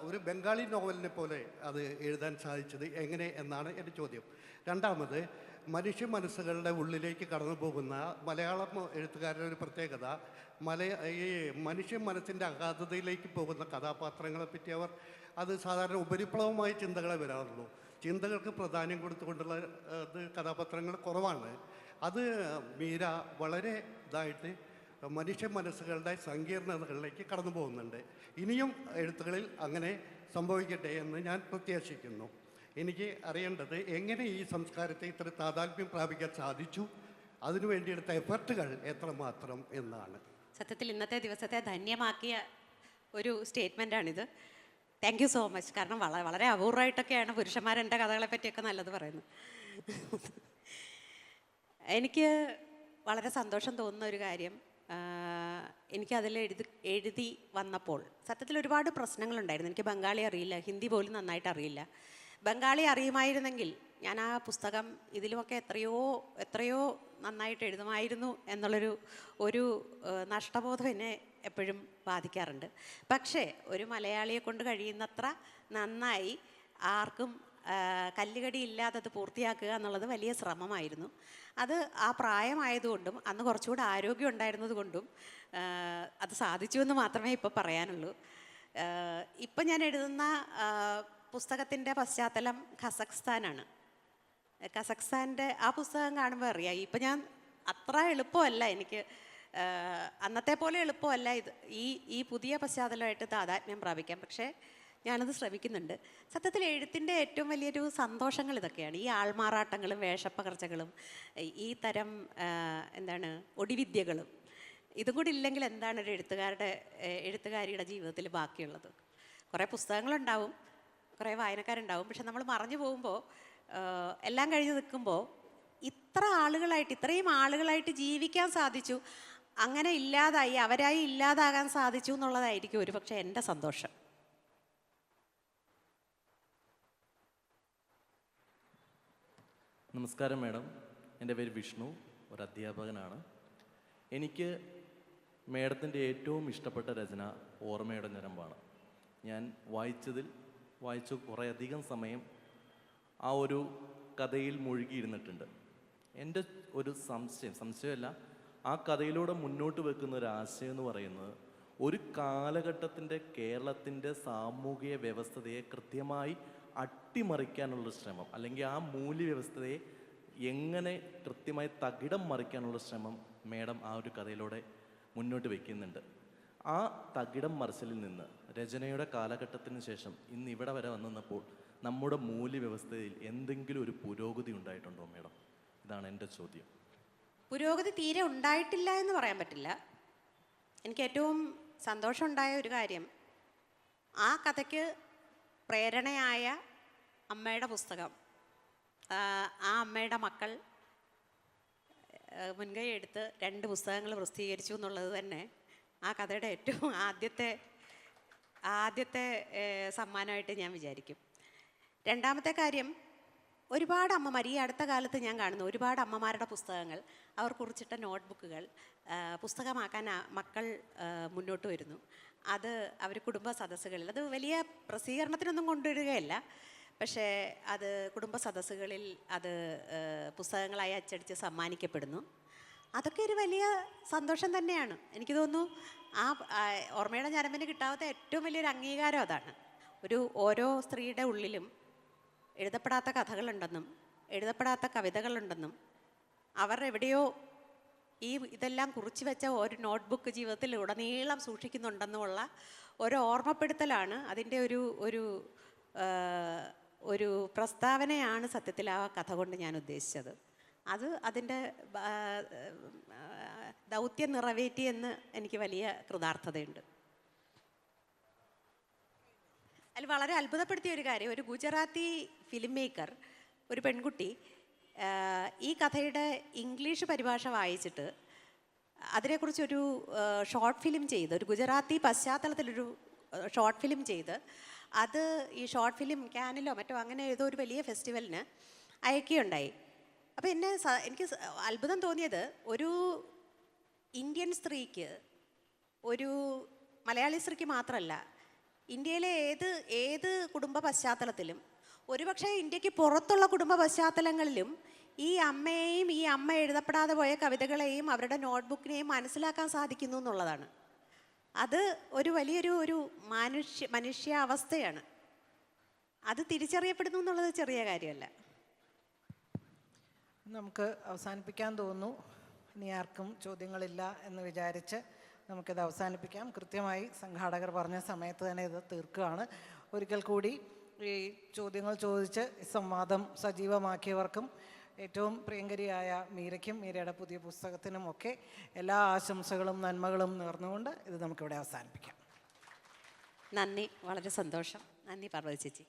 ഒരു ബംഗാളി നോവലിനെ പോലെ അത് എഴുതാൻ സാധിച്ചത് എങ്ങനെ എന്നാണ് എൻ്റെ ചോദ്യം. രണ്ടാമത്, മനുഷ്യ മനസ്സുകളുടെ ഉള്ളിലേക്ക് കടന്നു പോകുന്ന മലയാളം എഴുത്തുകാരുടെ ഒരു പ്രത്യേകത, ഈ മനുഷ്യ മനസ്സിൻ്റെ അഗാധതയിലേക്ക് പോകുന്ന കഥാപാത്രങ്ങളെ പറ്റി അത് സാധാരണ ഉപരിപ്ലവമായ ചിന്തകളെ വരാറുള്ളൂ. ചിന്തകൾക്ക് പ്രാധാന്യം കൊടുത്തുകൊണ്ടുള്ള കഥാപാത്രങ്ങൾ കുറവാണ്. അത് മീര വളരെ ഇതായിട്ട് മനുഷ്യ മനസ്സുകളുടെ സങ്കീർണതകളിലേക്ക് കടന്നു പോകുന്നുണ്ട്. ഇനിയും എഴുത്തുകളിൽ അങ്ങനെ സംഭവിക്കട്ടെ എന്ന് ഞാൻ പ്രത്യാശിക്കുന്നു. എനിക്ക് അറിയേണ്ടത് എങ്ങനെ ഈ സംസ്കാരത്തെ ഇത്ര താതാത്മ്യം പ്രാപിക്കാൻ സാധിച്ചു, അതിനു വേണ്ടിയെടുത്ത എഫർട്ടുകൾ എത്രമാത്രം എന്നാണ്. സത്യത്തിൽ ഇന്നത്തെ ദിവസത്തെ ധന്യമാക്കിയ ഒരു സ്റ്റേറ്റ്മെൻറ്റാണിത്. Thank you so much. കാരണം വളരെ അപൂർവമായിട്ടൊക്കെയാണ് പുരുഷന്മാർ എൻ്റെ കഥകളെ പറ്റിയൊക്കെ നല്ലത് പറയുന്നത്. എനിക്ക് വളരെ സന്തോഷം തോന്നുന്ന ഒരു കാര്യം, എനിക്കതിൽ എഴുതി വന്നപ്പോൾ സത്യത്തിൽ ഒരുപാട് പ്രശ്നങ്ങളുണ്ടായിരുന്നു. എനിക്ക് ബംഗാളി അറിയില്ല, ഹിന്ദി പോലും നന്നായിട്ട് അറിയില്ല. ബംഗാളി അറിയുമായിരുന്നെങ്കിൽ ഞാൻ ആ പുസ്തകം ഇതിലുമൊക്കെ എത്രയോ നന്നായിട്ട് എഴുതുമായിരുന്നു എന്നുള്ളൊരു നഷ്ടബോധം എന്നെ എപ്പോഴും ബാധിക്കാറുണ്ട്. പക്ഷേ ഒരു മലയാളിയെ കൊണ്ട് കഴിയുന്നത്ര നന്നായി ആർക്കും കല്ലുകടി ഇല്ലാതെ അത് പൂർത്തിയാക്കുക എന്നുള്ളത് വലിയ ശ്രമമായിരുന്നു. അത് ആ പ്രായമായതുകൊണ്ടും അന്ന് കുറച്ചുകൂടി ആരോഗ്യം ഉണ്ടായിരുന്നത് കൊണ്ടും അത് സാധിച്ചു എന്ന് മാത്രമേ ഇപ്പോൾ പറയാനുള്ളൂ. ഇപ്പം ഞാൻ എഴുതുന്ന പുസ്തകത്തിൻ്റെ പശ്ചാത്തലം ഖസക്സ്ഥാനാണ്. ഖസക്സ്ഥാൻ്റെ ആ പുസ്തകം കാണുമ്പോൾ അറിയാം, ഇപ്പം ഞാൻ അത്ര എളുപ്പമല്ല എനിക്ക്, അന്നത്തെ പോലെ എളുപ്പമല്ല ഇത് ഈ പുതിയ പശ്ചാത്തലമായിട്ട് താതാത്മ്യം പ്രാപിക്കാം. പക്ഷേ ഞാനത് ശ്രമിക്കുന്നുണ്ട്. സത്യത്തിൽ എഴുത്തിൻ്റെ ഏറ്റവും വലിയൊരു സന്തോഷങ്ങൾ ഇതൊക്കെയാണ്. ഈ ആൾമാറാട്ടങ്ങളും വേഷപ്പകർച്ചകളും ഈ തരം ഒടിവിദ്യകളും ഇതും കൂടി ഇല്ലെങ്കിൽ എന്താണ് ഒരു എഴുത്തുകാരിയുടെ ജീവിതത്തിൽ ബാക്കിയുള്ളത്? കുറേ പുസ്തകങ്ങളുണ്ടാവും, കുറേ വായനക്കാരുണ്ടാവും, പക്ഷെ നമ്മൾ മറഞ്ഞു പോകുമ്പോൾ, എല്ലാം കഴിഞ്ഞ് നിൽക്കുമ്പോൾ ഇത്രയും ആളുകളായിട്ട് ജീവിക്കാൻ സാധിച്ചു, അങ്ങനെ അവരായി ഇല്ലാതാകാൻ സാധിച്ചു എന്നുള്ളതായിരിക്കും ഒരു പക്ഷേ എൻ്റെ സന്തോഷം. നമസ്കാരം മാഡം, എൻ്റെ പേര് വിഷ്ണു, ഒരു അധ്യാപകനാണ്. എനിക്ക് മാഡത്തിൻ്റെ ഏറ്റവും ഇഷ്ടപ്പെട്ട രചന ഓർമ്മയുടെ ഞരമ്പാണ്. ഞാൻ വായിച്ചു കുറേയധികം സമയം ആ ഒരു കഥയിൽ മുഴുകിയിരുന്നിട്ടുണ്ട്. എൻ്റെ ഒരു സംശയമല്ല, ആ കഥയിലൂടെ മുന്നോട്ട് വെക്കുന്ന ഒരു ആശയം എന്ന് പറയുന്നത് ഒരു കാലഘട്ടത്തിൻ്റെ കേരളത്തിൻ്റെ സാമൂഹിക വ്യവസ്ഥതയെ കൃത്യമായി അട്ടിമറിക്കാനുള്ള ശ്രമം, അല്ലെങ്കിൽ ആ മൂല്യവ്യവസ്ഥതയെ എങ്ങനെ കൃത്യമായി തകിടം മറിക്കാനുള്ള ശ്രമം മേഡം ആ ഒരു കഥയിലൂടെ മുന്നോട്ട് വയ്ക്കുന്നുണ്ട്. ആ തകിടം മറിച്ചിലിൽ നിന്ന് രചനയുടെ കാലഘട്ടത്തിന് ശേഷം ഇന്ന് ഇവിടെ വരെ വന്നപ്പോൾ നമ്മുടെ മൂല്യവ്യവസ്ഥയിൽ എന്തെങ്കിലും ഒരു പുരോഗതി ഉണ്ടായിട്ടുണ്ടോ മേഡം? ഇതാണ് എൻ്റെ ചോദ്യം. പുരോഗതി തീരെ ഉണ്ടായിട്ടില്ല എന്ന് പറയാൻ പറ്റില്ല. എനിക്ക് ഏറ്റവും സന്തോഷമുണ്ടായ ഒരു കാര്യം, ആ കഥയ്ക്ക് പ്രേരണയായ അമ്മയുടെ പുസ്തകം, ആ അമ്മയുടെ മക്കൾ മുൻകൈ എടുത്ത് 2 പുസ്തകങ്ങൾ പ്രസിദ്ധീകരിച്ചു എന്നുള്ളത് തന്നെ ആ കഥയുടെ ഏറ്റവും ആദ്യത്തെ സമ്മാനമായിട്ട് ഞാൻ വിചാരിക്കും. രണ്ടാമത്തെ കാര്യം, ഒരുപാട് അമ്മമാർ ഈ അടുത്ത കാലത്ത് ഞാൻ കാണുന്നു, ഒരുപാട് അമ്മമാരുടെ പുസ്തകങ്ങൾ, അവർ കുറിച്ചിട്ട നോട്ട്ബുക്കുകൾ പുസ്തകമാക്കാൻ മക്കൾ മുന്നോട്ട് വരുന്നു. അത് അവർ കുടുംബ സദസ്സുകളിൽ, അത് വലിയ പ്രസിദ്ധീകരണത്തിനൊന്നും കൊണ്ടുവരികയല്ല, പക്ഷേ അത് കുടുംബ സദസ്സുകളിൽ അത് പുസ്തകങ്ങളായി അച്ചടിച്ച് സമ്മാനിക്കപ്പെടുന്നു. അതൊക്കെ ഒരു വലിയ സന്തോഷം തന്നെയാണ്. എനിക്ക് തോന്നുന്നു ആ ഓർമ്മയുടെ ഞരമ്പിന് കിട്ടാത്ത ഏറ്റവും വലിയൊരു അംഗീകാരം അതാണ്. ഓരോ സ്ത്രീയുടെ ഉള്ളിലും എഴുതപ്പെടാത്ത കഥകളുണ്ടെന്നും എഴുതപ്പെടാത്ത കവിതകളുണ്ടെന്നും അവർ എവിടെയോ ഇതെല്ലാം കുറിച്ച് വെച്ച ഒരു നോട്ട്ബുക്ക് ജീവിതത്തിൽ ഉടനീളം സൂക്ഷിക്കുന്നുണ്ടെന്നുമുള്ള ഒരു ഓർമ്മപ്പെടുത്തലാണ്, അതിൻ്റെ ഒരു പ്രസ്താവനയാണ് സത്യത്തിൽ ആ കഥ കൊണ്ട് ഞാൻ ഉദ്ദേശിച്ചത്. അത് അതിൻ്റെ ദൗത്യം നിറവേറ്റിയെന്ന് എനിക്ക് വലിയ കൃതാർത്ഥതയുണ്ട്. അതിൽ വളരെ അത്ഭുതപ്പെടുത്തിയ ഒരു കാര്യം, ഒരു ഗുജറാത്തി ഫിലിം മേക്കർ, ഒരു പെൺകുട്ടി ഈ കഥയുടെ ഇംഗ്ലീഷ് പരിഭാഷ വായിച്ചിട്ട് അതിനെക്കുറിച്ചൊരു ഷോർട്ട് ഫിലിം ചെയ്ത്, ഒരു ഗുജറാത്തി പശ്ചാത്തലത്തിലൊരു ഷോർട്ട് ഫിലിം ചെയ്ത് അത് ഈ ഷോർട്ട് ഫിലിം ക്യാനിലോ മറ്റോ അങ്ങനെ ഏതോ ഒരു വലിയ ഫെസ്റ്റിവലിന് അയക്കുകയുണ്ടായി. അപ്പോൾ എനിക്ക് അത്ഭുതം തോന്നിയത്, ഒരു ഇന്ത്യൻ സ്ത്രീക്ക്, ഒരു മലയാളി സ്ത്രീക്ക് മാത്രമല്ല, ഇന്ത്യയിലെ ഏത് കുടുംബ പശ്ചാത്തലത്തിലും, ഒരുപക്ഷെ ഇന്ത്യക്ക് പുറത്തുള്ള കുടുംബ പശ്ചാത്തലങ്ങളിലും ഈ അമ്മയെയും ഈ അമ്മ എഴുതപ്പെടാതെ പോയ കവിതകളെയും അവരുടെ നോട്ട്ബുക്കിനെയും മനസ്സിലാക്കാൻ സാധിക്കുന്നു എന്നുള്ളതാണ്. അത് ഒരു വലിയൊരു മനുഷ്യാവസ്ഥയാണ്. അത് തിരിച്ചറിയപ്പെടുന്നു എന്നുള്ളത് ചെറിയ കാര്യമല്ല. നമുക്ക് അവസാനിപ്പിക്കാൻ തോന്നുന്നു. ഇനി ആർക്കും ചോദ്യങ്ങളില്ല എന്ന് വിചാരിച്ച് നമുക്കിത് അവസാനിപ്പിക്കാം. കൃത്യമായി സംഘാടകർ പറഞ്ഞ സമയത്ത് തന്നെ ഇത് തീർക്കുകയാണ്. ഒരിക്കൽ കൂടി ഈ ചോദ്യങ്ങൾ ചോദിച്ച് സംവാദം സജീവമാക്കിയവർക്കും ഏറ്റവും പ്രിയങ്കരിയായ മീരയ്ക്കും മീരയുടെ പുതിയ പുസ്തകത്തിനുമൊക്കെ എല്ലാ ആശംസകളും നന്മകളും നേർന്നുകൊണ്ട് ഇത് നമുക്കിവിടെ അവസാനിപ്പിക്കാം. നന്ദി, വളരെ സന്തോഷം. നന്ദി പാർവതി ചേച്ചി.